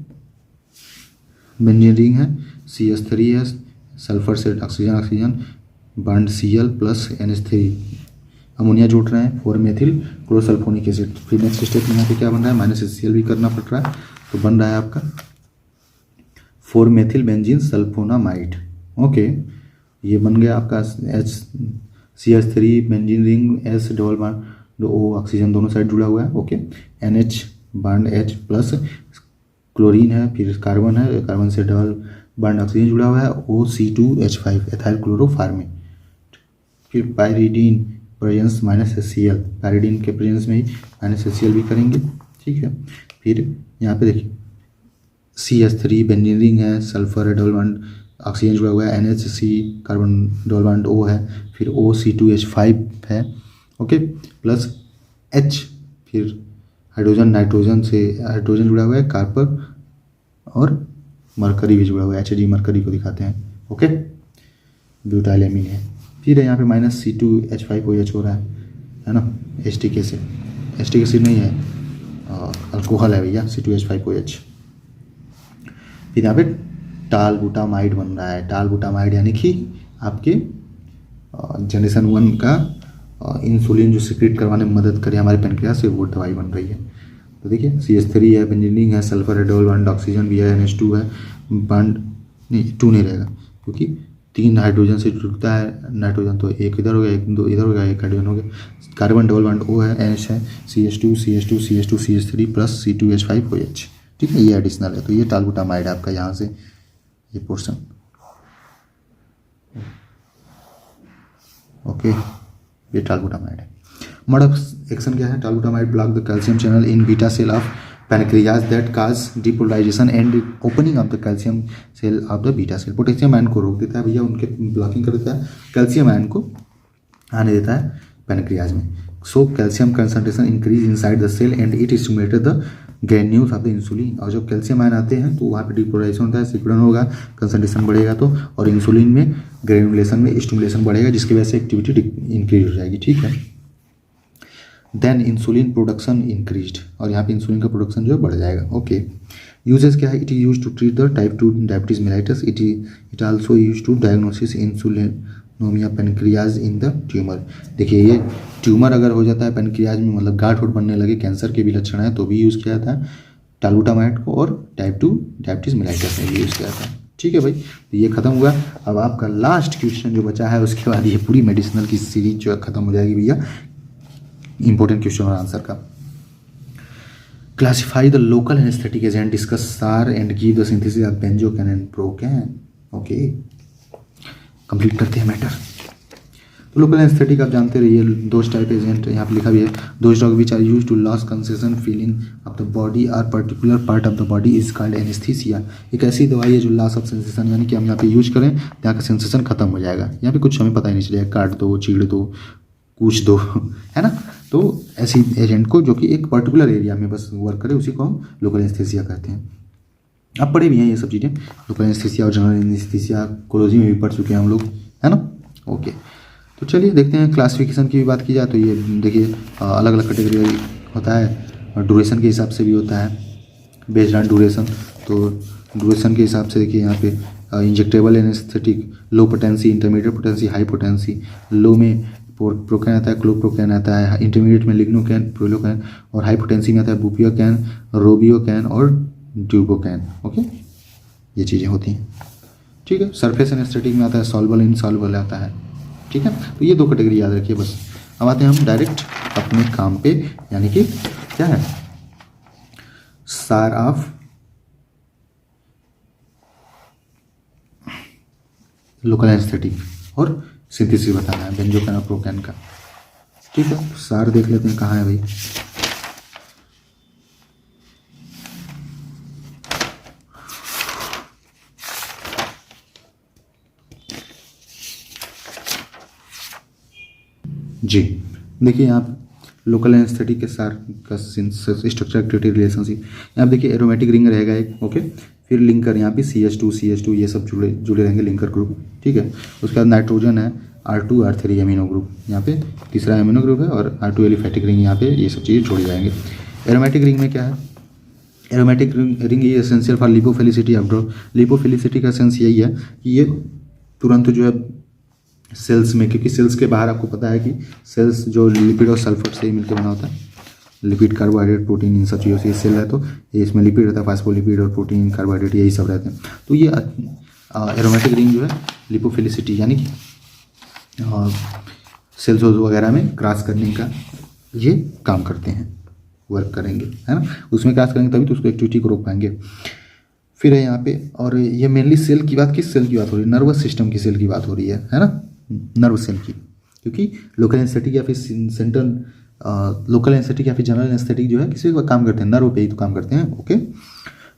बेंजीन रिंग है, CH3 है, सल्फर से oxygen bond Cl plus NH3, ammonia जोड़ रहे हैं, 4 मेथिल क्लोरोसल्फोनिक एसिड। फिर नेक्स्ट स्टेप में यहाँ पे क्या बन रहा है, -HCl भी करना पड़ रहा है, तो बन रहा है आपका 4 मेथिल बेंजीन सल्फोनामाइड। ओके, ये बन गया आपका CH3 benzene ring, S double bond O, oxygen दोनों साइड जुड़ा हुआ है। Okay, NH bond H plus chlorine है, फिर कार्बन है, कार्बन से डबल बॉन्ड ऑक्सीजन जुड़ा हुआ है, O2C2H5 एथाइल क्लोरोफार्मिन। फिर पायरिडीन प्रेजेंस -HCl, पायरिडीन के प्रेजेंस में ही -HCl भी करेंगे। ठीक है, फिर यहाँ पे देखिए CH3 बेंजीन रिंग है, सल्फर है, डबल बॉन्ड ऑक्सीजन जुड़ा हुआ है, NHC carbon double bond O है, फिर OC2H5 है। ओके, प्लस H, फिर हाइड्रोजन, नाइट्रोजन से हाइड्रोजन जुड़ा हुआ है, कार्बन और मरकरी भी जुड़ा हुआ है, Hg मरकरी को दिखाते हैं। ओके, ब्यूटाइल एमीन है। फिर यहाँ पे -C2H5OH हो रहा है ना, एस्टिक एसिड नहीं है, अल्कोहल है भैया, C2H5OH। फिर यहाँ पे टालबुटामाइड बन रहा है, टालबुटामाइड यानी कि आपके जनरेशन 1 का इंसुलिन जो सिक्रेट करवाने में मदद करे हमारे पेनक्रियास से, वो दवाई बन रही है। तो देखिए CH3 है, बेंजीन है, सल्फर है, डबल बॉन्ड ऑक्सीजन भी है, NH2 है, बॉन्ड नहीं 2 नहीं रहेगा क्योंकि 3 हाइड्रोजन से जुड़ता है नाइट्रोजन, तो एक इधर हो गया, एक 2 इधर हो गया, एक हाइड्रोजन हो गया, कार्बन डबल बॉन्ड O है, NH है, CH2 प्लस C2H5OH। ठीक है, ये एडिशनल है, तो ये टालबुटामाइड है आपका, यहाँ से ये पोर्शन। ओके, ये टालबुटामाइड है। मोड ऑफ एक्शन क्या है, tolbutamide block the calcium channel in beta cell of pancreas that cause depolarization and opening of the calcium cell of the beta cell. Potassium ion को रोक देता है भैया, उनके ब्लॉकिंग कर देता है, कैल्शियम आयन को आने देता है पैनक्रियाज में। So calcium concentration increase inside the cell and it stimulated the granules of the insulin. और जब कैल्शियम आयन आते हैं तो वहाँ पे डिपोलराइजेशन होता है, सिकुड़न होगा, कंसंट्रेशन बढ़ेगा तो, और इंसुलिन में ग्रेनुलेशन में स्टिमुलेशन बढ़ेगा, जिसकी वजह से एक्टिविटी इंक्रीज हो जाएगी। ठीक है, देन इंसुलिन प्रोडक्शन इंक्रीज्ड, और यहाँ पे इंसुलिन का प्रोडक्शन जो है बढ़ जाएगा। ओके, यूजेस क्या है, it is use to treat the type 2 diabetes mellitus, it also use to diagnosis insulinoma pancreas in the tumour. देखिए ये ट्यूमर अगर हो जाता है पेनक्रियाज में, मतलब गांठ वोट बनने लगे, कैंसर के भी लक्षण है, तो भी यूज़ किया जाता है टालबुटामाइड को, और टाइप 2 डायबिटीज मेलाइटस में भी यूज़ किया जाता है। ठीक है भाई, तो ये खत्म हुआ। अब आपका लास्ट क्वेश्चन जो बचा है, उसके बाद ये पूरी मेडिसिनल की सीरीज जो है खत्म हो जाएगी भैया, इंपॉर्टेंट क्वेश्चन और आंसर का। Classify the local anaesthetic agent, discuss SAR and give the synthesis of benzocaine and procaine. Okay, complete करते हैं मैटर। तो लोकल एनेस्थेटिक आप जानते रहिए, दोज टाइप एजेंट यहाँ पे लिखा भी है, those drug which are use to loss sensation feeling of the body और particular part of the body is called anaesthesia. एक ऐसी दवाई है जो लॉस ऑफ सेंसेशन, यानी कि हम यहाँ पे यूज करें तो यहाँ का सेंसेशन खत्म हो जाएगा, यहाँ पे कुछ हमें पता ही नहीं चलेगा, काट दो, चीड़ दो, कूच दो, है ना। तो ऐसी एजेंट को जो कि एक पर्टिकुलर एरिया में बस वर्क करे, उसी को हम लोकल एनेस्थीसिया कहते हैं। अब पढ़े भी हैं ये सब चीज़ें, लोकल एनेस्थीसिया और जनरल एनेस्थीसिया कोलोजी में भी पढ़ चुके हैं हम लोग, है ना। ओके, तो चलिए देखते हैं क्लासिफिकेशन की भी बात की जाए तो ये देखिए अलग अलग कैटेगरी होता है, और ड्यूरेशन के हिसाब से भी होता है, बेस्ड ऑन ड्यूरेशन। तो ड्यूरेशन के हिसाब से देखिए यहाँ पे injectable anaesthetic, low potency, intermediate potency, high potency. Low में प्रोकैन आता है, क्लोप्रोकैन आता है, इंटरमीडिएट में लिग्नोकैन, प्रोलोकैन, और हाई पोटेंसी में आता है बुपियोकैन, रोबियोकैन और ड्यूबोकैन। ओके, ये चीज़ें होती हैं। ठीक है, सरफेस एनेस्थेटिक में आता है सॉल्युबल, इनसॉल्युबल आता है। ठीक है, तो ये 2 कैटेगरी याद रखिए बस। अब आते हैं हम डायरेक्ट अपने काम पे, यानी कि क्या है, सार ऑफ लोकल एनेस्थेटिक और सिंथेसिस बताना है बेंजोकैन और प्रोकैन का। ठीक है, सार देख लेते हैं कहाँ है भाई। जी देखिए यहाँ लोकल एनेस्थेटिक के सार का स्ट्रक्चर एक्टिविटी रिलेशनशिप यहाँ देखिए एरोमेटिक रिंग रहेगा एक, ओके। फिर लिंकर यहाँ पे CH2 ये सब जुड़े रहेंगे लिंकर ग्रुप, ठीक है। उसके बाद नाइट्रोजन है R2 R3 एमिनो ग्रुप, यहाँ पे तीसरा एमिनो ग्रुप है, और R2 एलिफेटिक रिंग यहाँ पे ये सब चीज़ें जोड़ी जाएंगे। एरोमेटिक रिंग में क्या है, एरोमेटिक रिंग ये एसेंशियल फॉर लिपोफिलिसिटी अपड्रॉ। लिपोफिलिसिटी का सेंस यही है कि ये तुरंत जो है सेल्स में, क्योंकि सेल्स के बाहर आपको पता है कि सेल्स जो लिपिड और सल्फर से ही मिलकर बना होता है, लिपिड कार्बोहाइड्रेट प्रोटीन इन सब चीज़ों से सेल है, तो ये इसमें लिपिड रहता है, फास्फोलिपिड और प्रोटीन कार्बोहाइड्रेट यही सब रहते हैं। तो ये एरोमेटिक रिंग जो है लिपोफिलिसिटी यानी कि सेल्स वगैरह में क्रॉस करने का ये काम करते हैं, वर्क करेंगे, है ना। उसमें क्रॉस करेंगे तभी तो उसको एक्टिविटी को रोक पाएंगे। फिर है यहाँ पे, और ये मेनली सेल की बात, किस सेल की बात हो रही है, नर्वस सिस्टम की सेल की बात हो रही है ना, नर्व सेल की, क्योंकि लोकल एनेस्थेटिक या फिर सेंट्रल लोकल एनेस्थेटिक या फिर जनरल एनेस्थेटिक जो है किसी का काम करते हैं, नर्व पे ही तो काम करते हैं, ओके।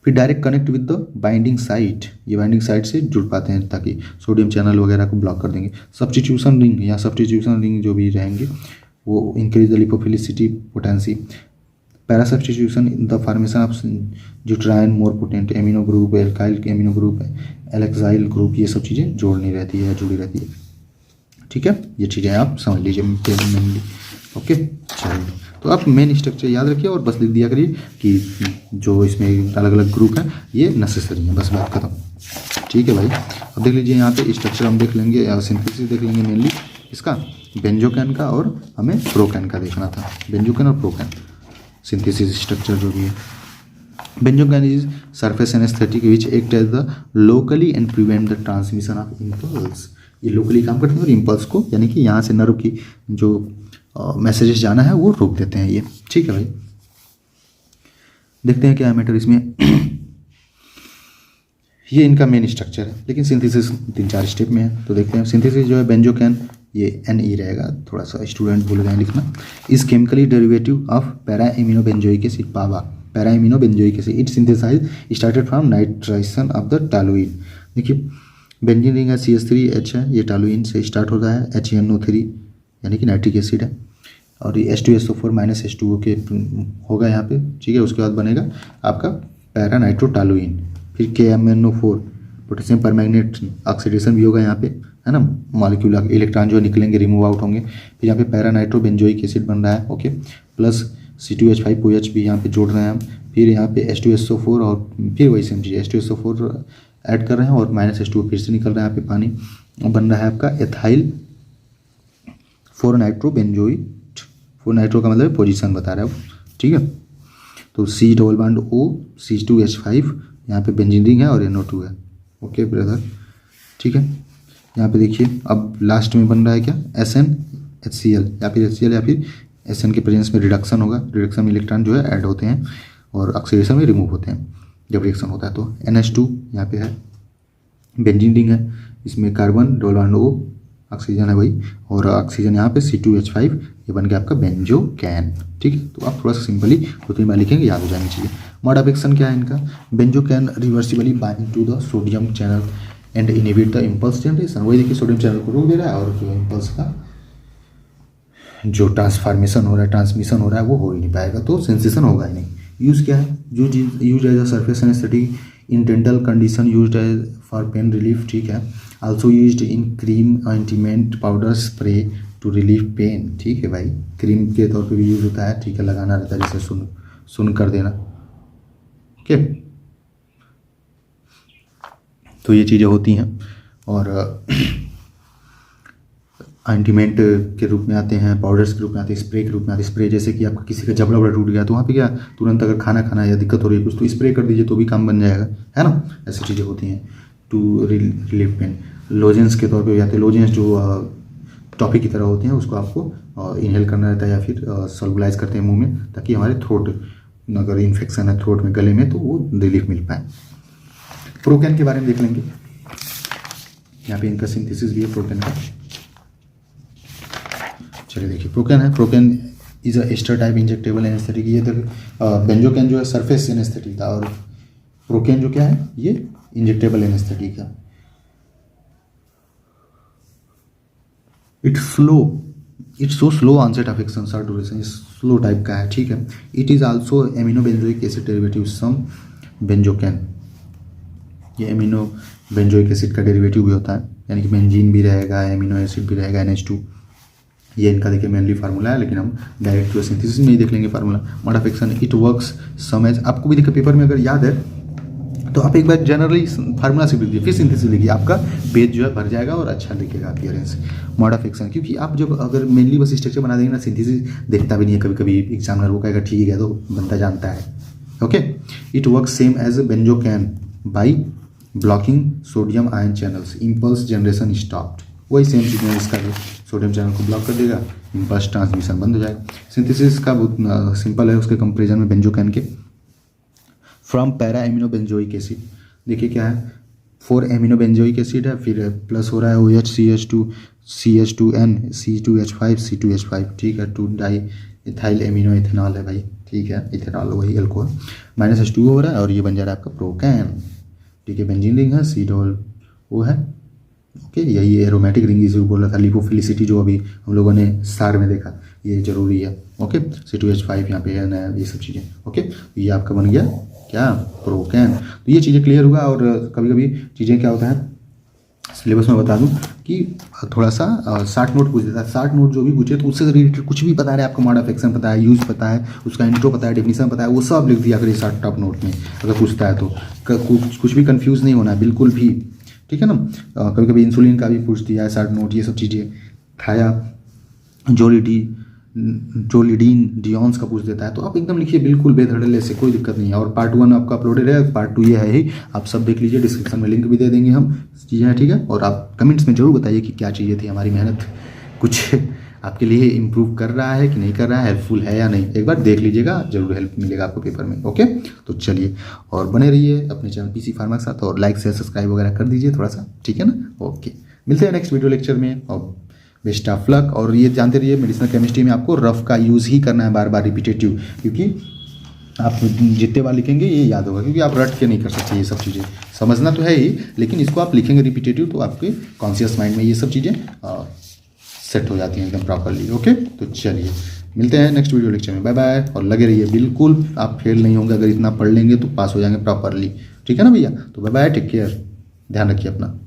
फिर direct connect with the binding site, ये बाइंडिंग साइट से जुड़ पाते हैं ताकि सोडियम चैनल वगैरह को ब्लॉक कर देंगे। सब्स्टिट्यूशन रिंग या सब्स्टिट्यूशन रिंग जो भी रहेंगे वो increase the lipophilicity potency. Para substitution in the formation of dutrine more potent amino group, alkyl amino group, alkoxyl group, ये सब चीज़ें जोड़नी रहती है, जुड़ी रहती है, ठीक है। ये चीज़ें आप समझ लीजिए मेनली, ओके। चलिए तो आप मेन स्ट्रक्चर याद रखिए और बस लिख दिया करिए कि जो इसमें अलग अलग ग्रुप हैं ये नेसेसरी हैं, बस बात खत्म, ठीक है भाई। अब देख लीजिए यहाँ पे स्ट्रक्चर हम देख लेंगे या सिंथेसिस देख लेंगे मेनली इसका, बेंजोकैन का और हमें प्रोकैन का देखना था, बेंजोकैन और प्रोकैन सिंथेसिस स्ट्रक्चर जो भी है। Benzocaine is surface anaesthetic which act as the locally and prevent the transmission of impulse. ये लोकली काम करते हैं और इम्पल्स को यानी कि यहाँ से नर्व की जो मैसेजेस जाना है वो रोक देते हैं ये, ठीक है भाई। देखते हैं क्या है मैटर इसमें। ये इनका मेन स्ट्रक्चर है, लेकिन सिंथेसिस 3-4 स्टेप में है, तो देखते हैं। सिंथेसिस जो है बेंजोकैन, ये NE रहेगा, थोड़ा सा स्टूडेंट भूल गए लिखना। Is chemically derivative of para amino benzoic acid, PABA para amino benzoic acid. It synthesize started from nitration of the toluene. देखिए बेंजीन रिंग है, CH3H है, ये टॉलुइन से स्टार्ट होता है, HNO3 यानी कि नाइट्रिक एसिड है, और ये H2SO4 -H2O के होगा यहाँ पे, ठीक है। उसके बाद बनेगा आपका पैरा नाइट्रोटॉलुइन। फिर KMNO4 पोटेशियम परमैंगनेट ऑक्सीडेशन भी होगा यहाँ पे, है ना, मॉलिक्यूल इलेक्ट्रॉन जो निकलेंगे रिमूव आउट होंगे। फिर यहाँ पे पैरा नाइट्रो बेंजोइक एसिड बन रहा है, ओके, प्लस C2H5OH भी यहाँ पे जोड़ रहे हैं हम। फिर यहाँ पे H2SO4 और फिर वही सेम चीज़ H2SO4 ऐड कर रहे हैं और -H2O फिर से निकल रहा है यहाँ पे पानी, बन रहा है आपका एथाइल 4 नाइट्रो बेंजोइट। 4 नाइट्रो का मतलब पोजीशन बता रहा है वो, ठीक है। तो C double bond O C2H5 यहाँ पे बेंजीन रिंग है और NO2 है, ओके ब्रदर, ठीक है। यहाँ पे देखिए अब लास्ट में बन रहा है क्या, SnHCl या फिर HCl या फिर Sn के प्रेजेंस में रिडक्शन होगा, रिडक्शन में इलेक्ट्रॉन जो है ऐड होते हैं और ऑक्सीडेशन में रिमूव होते हैं जब रिएक्शन होता है। तो NH2 यहाँ पे है, बेंजीन रिंग है, इसमें carbon double bond O oxygen है वही, और ऑक्सीजन यहाँ पे C2H5, ये बन गया आपका बेंजोकैन, ठीक है। तो आप थोड़ा सा सिंपली 2-3 बार लिखेंगे, याद हो जानी चाहिए। मोड ऑफ एक्शन क्या है इनका, benzocaine reversibly bind to the sodium channel and inhibit the impulse generation. वही देखिए सोडियम चैनल को रोक दे रहा है और जो इम्पल्स का जो ट्रांसफॉर्मेशन हो रहा है, ट्रांसमिशन हो रहा है, वो हो ही नहीं पाएगा, तो सेंसेशन होगा ही नहीं। यूज़ क्या है, use as a surface anaesthetic in dental condition, use as for pain relief, ठीक है। Also used in cream, ointment, powder, spray to relieve pain, ठीक है भाई, क्रीम के तौर पे भी यूज़ होता है, ठीक है, लगाना रहता है जैसे सुन कर देना, ओके। तो ये चीज़ें होती हैं और ऑइंटमेंट के रूप में आते हैं, पाउडर्स के रूप में आते हैं, स्प्रे के रूप में आते हैं। स्प्रे जैसे कि आपका किसी का जबड़ा वबड़ा टूट गया तो वहाँ पे क्या तुरंत अगर खाना खाना या दिक्कत हो रही है कुछ तो स्प्रे कर दीजिए तो भी काम बन जाएगा, है ना, ऐसी चीज़ें होती हैं। टू रिलीव पेन, लोजेंस के तौर पे जाते हैं, लोजेंस जो टॉपिक की तरह होते हैं उसको आपको इनहेल करना रहता है या फिर सॉल्बलाइज करते हैं मुंह में, ताकि हमारे थ्रोट अगर इन्फेक्शन है थ्रोट में, गले में, तो वो रिलीफ मिल पाए। प्रोकैन के बारे में देख लेंगे, यहाँ पे इनका सिंथेसिस भी है प्रोकैन का। चलिए देखिए प्रोकैन है, procaine is a ester type injectable anaesthetic. ये तो बेंजोकैन जो है सरफेस एनेस्थेटिक था और प्रोकैन जो क्या है ये इंजेक्टेबल एनेस्थेटिक है। It slow it's so slow onset of action, short duration, slow type का है, ठीक है। It is also amino benzoic acid derivative some benzocaine, ये एमिनो बेंजोइक एसिड का डेरिवेटिव भी होता है, यानी कि बेंजीन भी रहेगा, एमिनो एसिड भी रहेगा, NH2। ये इनका देखिए मेनली फार्मूला है, लेकिन हम डायरेक्ट सिंथेसिस में ही देख लेंगे formula. Mode of action it works same as, आपको भी देखिए पेपर में अगर याद है तो आप एक बार जनरली फार्मूला से लिखिए, फिर सिंथेसिस लिखिए, आपका पेज जो है भर जाएगा और अच्छा दिखेगा अपीयरेंस। मोड ऑफ एक्शन, क्योंकि आप जब अगर मेनली बस स्ट्रक्चर बना देंगे ना, सिंथेसिस देखता भी नहीं है, कभी कभी एग्जामिनर वो कहेगा ठीक है तो बंदा जानता है। Okay, it work same as benzocaine by blocking sodium ion channels, impulse generation stopped, वही सेम चीज़ है, इसका भी सोडियम चैनल को ब्लॉक कर देगा, इम्पल्स ट्रांसमिशन बंद हो जाएगा। सिंथेसिस का बहुत सिंपल है उसके कंपेरिजन में बेंजोकेन के। From para amino benzoic acid, देखिए क्या है, 4 एमिनो बेंजोइक एसिड है, फिर प्लस हो रहा है OH CH2 CH2N C2H5 C2H5, ठीक है, 2 डाई इथाइल एमिनो इथेनॉल है भाई, ठीक है, इथेनॉल वही अल्कोहल, -H2O हो रहा है और ये बन जा रहा है आपका प्रोकैन, ठीक है। बेंजीन रिंग है, C डबल वो है, ओके, यही एरोमेटिक रिंग इसे बोल रहा था, लिपोफिलिसिटी जो अभी हम लोगों ने सार में देखा, ये जरूरी है, ओके। C2H5 यहाँ पे है, ये सब चीज़ें, ओके। ये आपका बन गया क्या, प्रोकैन। तो ये चीज़ें क्लियर हुआ। और कभी कभी चीज़ें क्या होता है, सिलेबस में बता दूं कि थोड़ा सा 60 नोट पूछ देता है, 60 नोट जो भी पूछे तो उससे रिलेटेड कुछ भी पता है, आपको मोड ऑफ एक्शन पता है, यूज पता है, उसका इंट्रो पता है, डेफिनेशन पता है, वो सब लिख दिया करिए 60 टॉप नोट में अगर पूछता है तो। कुछ भी कंफ्यूज नहीं होना है बिल्कुल भी, ठीक है ना। कभी कभी इंसुलिन का भी पूछ दिया है 60 नोट, ये सब चीज़ें, खाया जोलिडीन डियोन्स का पूछ देता है, तो आप एकदम लिखिए बिल्कुल बेधड़ल्ले से, कोई दिक्कत नहीं है। और पार्ट 1 आपका अपलोडेड है, पार्ट 2 ये है ही, आप सब देख लीजिए, डिस्क्रिप्शन में लिंक भी दे देंगे हम, चीज़ें हैं, ठीक है। और आप कमेंट्स में जरूर बताइए कि क्या चीज़ें थी, हमारी मेहनत कुछ आपके लिए इम्प्रूव कर रहा है कि नहीं कर रहा है, हेल्पफुल है या नहीं, एक बार देख लीजिएगा, जरूर हेल्प मिलेगा आपको पेपर में, ओके। तो चलिए, और बने रहिए अपने चैनल PC फार्मा के साथ, और लाइक शेयर सब्सक्राइब वगैरह कर दीजिए थोड़ा सा, ठीक है ना। ओके, मिलते हैं नेक्स्ट वीडियो लेक्चर में, और बेस्ट ऑफ लक। और ये जानते रहिए, मेडिसिनल केमिस्ट्री में आपको रफ का यूज़ ही करना है, बार बार रिपीटेटिव, क्योंकि आप जितने बार लिखेंगे ये याद होगा, क्योंकि आप रट के नहीं कर सकते, ये सब चीज़ें समझना तो है ही, लेकिन इसको आप लिखेंगे रिपीटेटिव तो आपके कॉन्शियस माइंड में ये सब चीज़ें सेट हो जाती हैं एकदम प्रॉपरली, ओके। तो चलिए, मिलते हैं नेक्स्ट वीडियो लेक्चर में, बाय बाय। और लगे रहिए, बिल्कुल आप फेल नहीं होंगे, अगर इतना पढ़ लेंगे तो पास हो जाएंगे प्रॉपरली, ठीक है ना भैया। तो बाय बाय, टेक केयर, ध्यान रखिए अपना।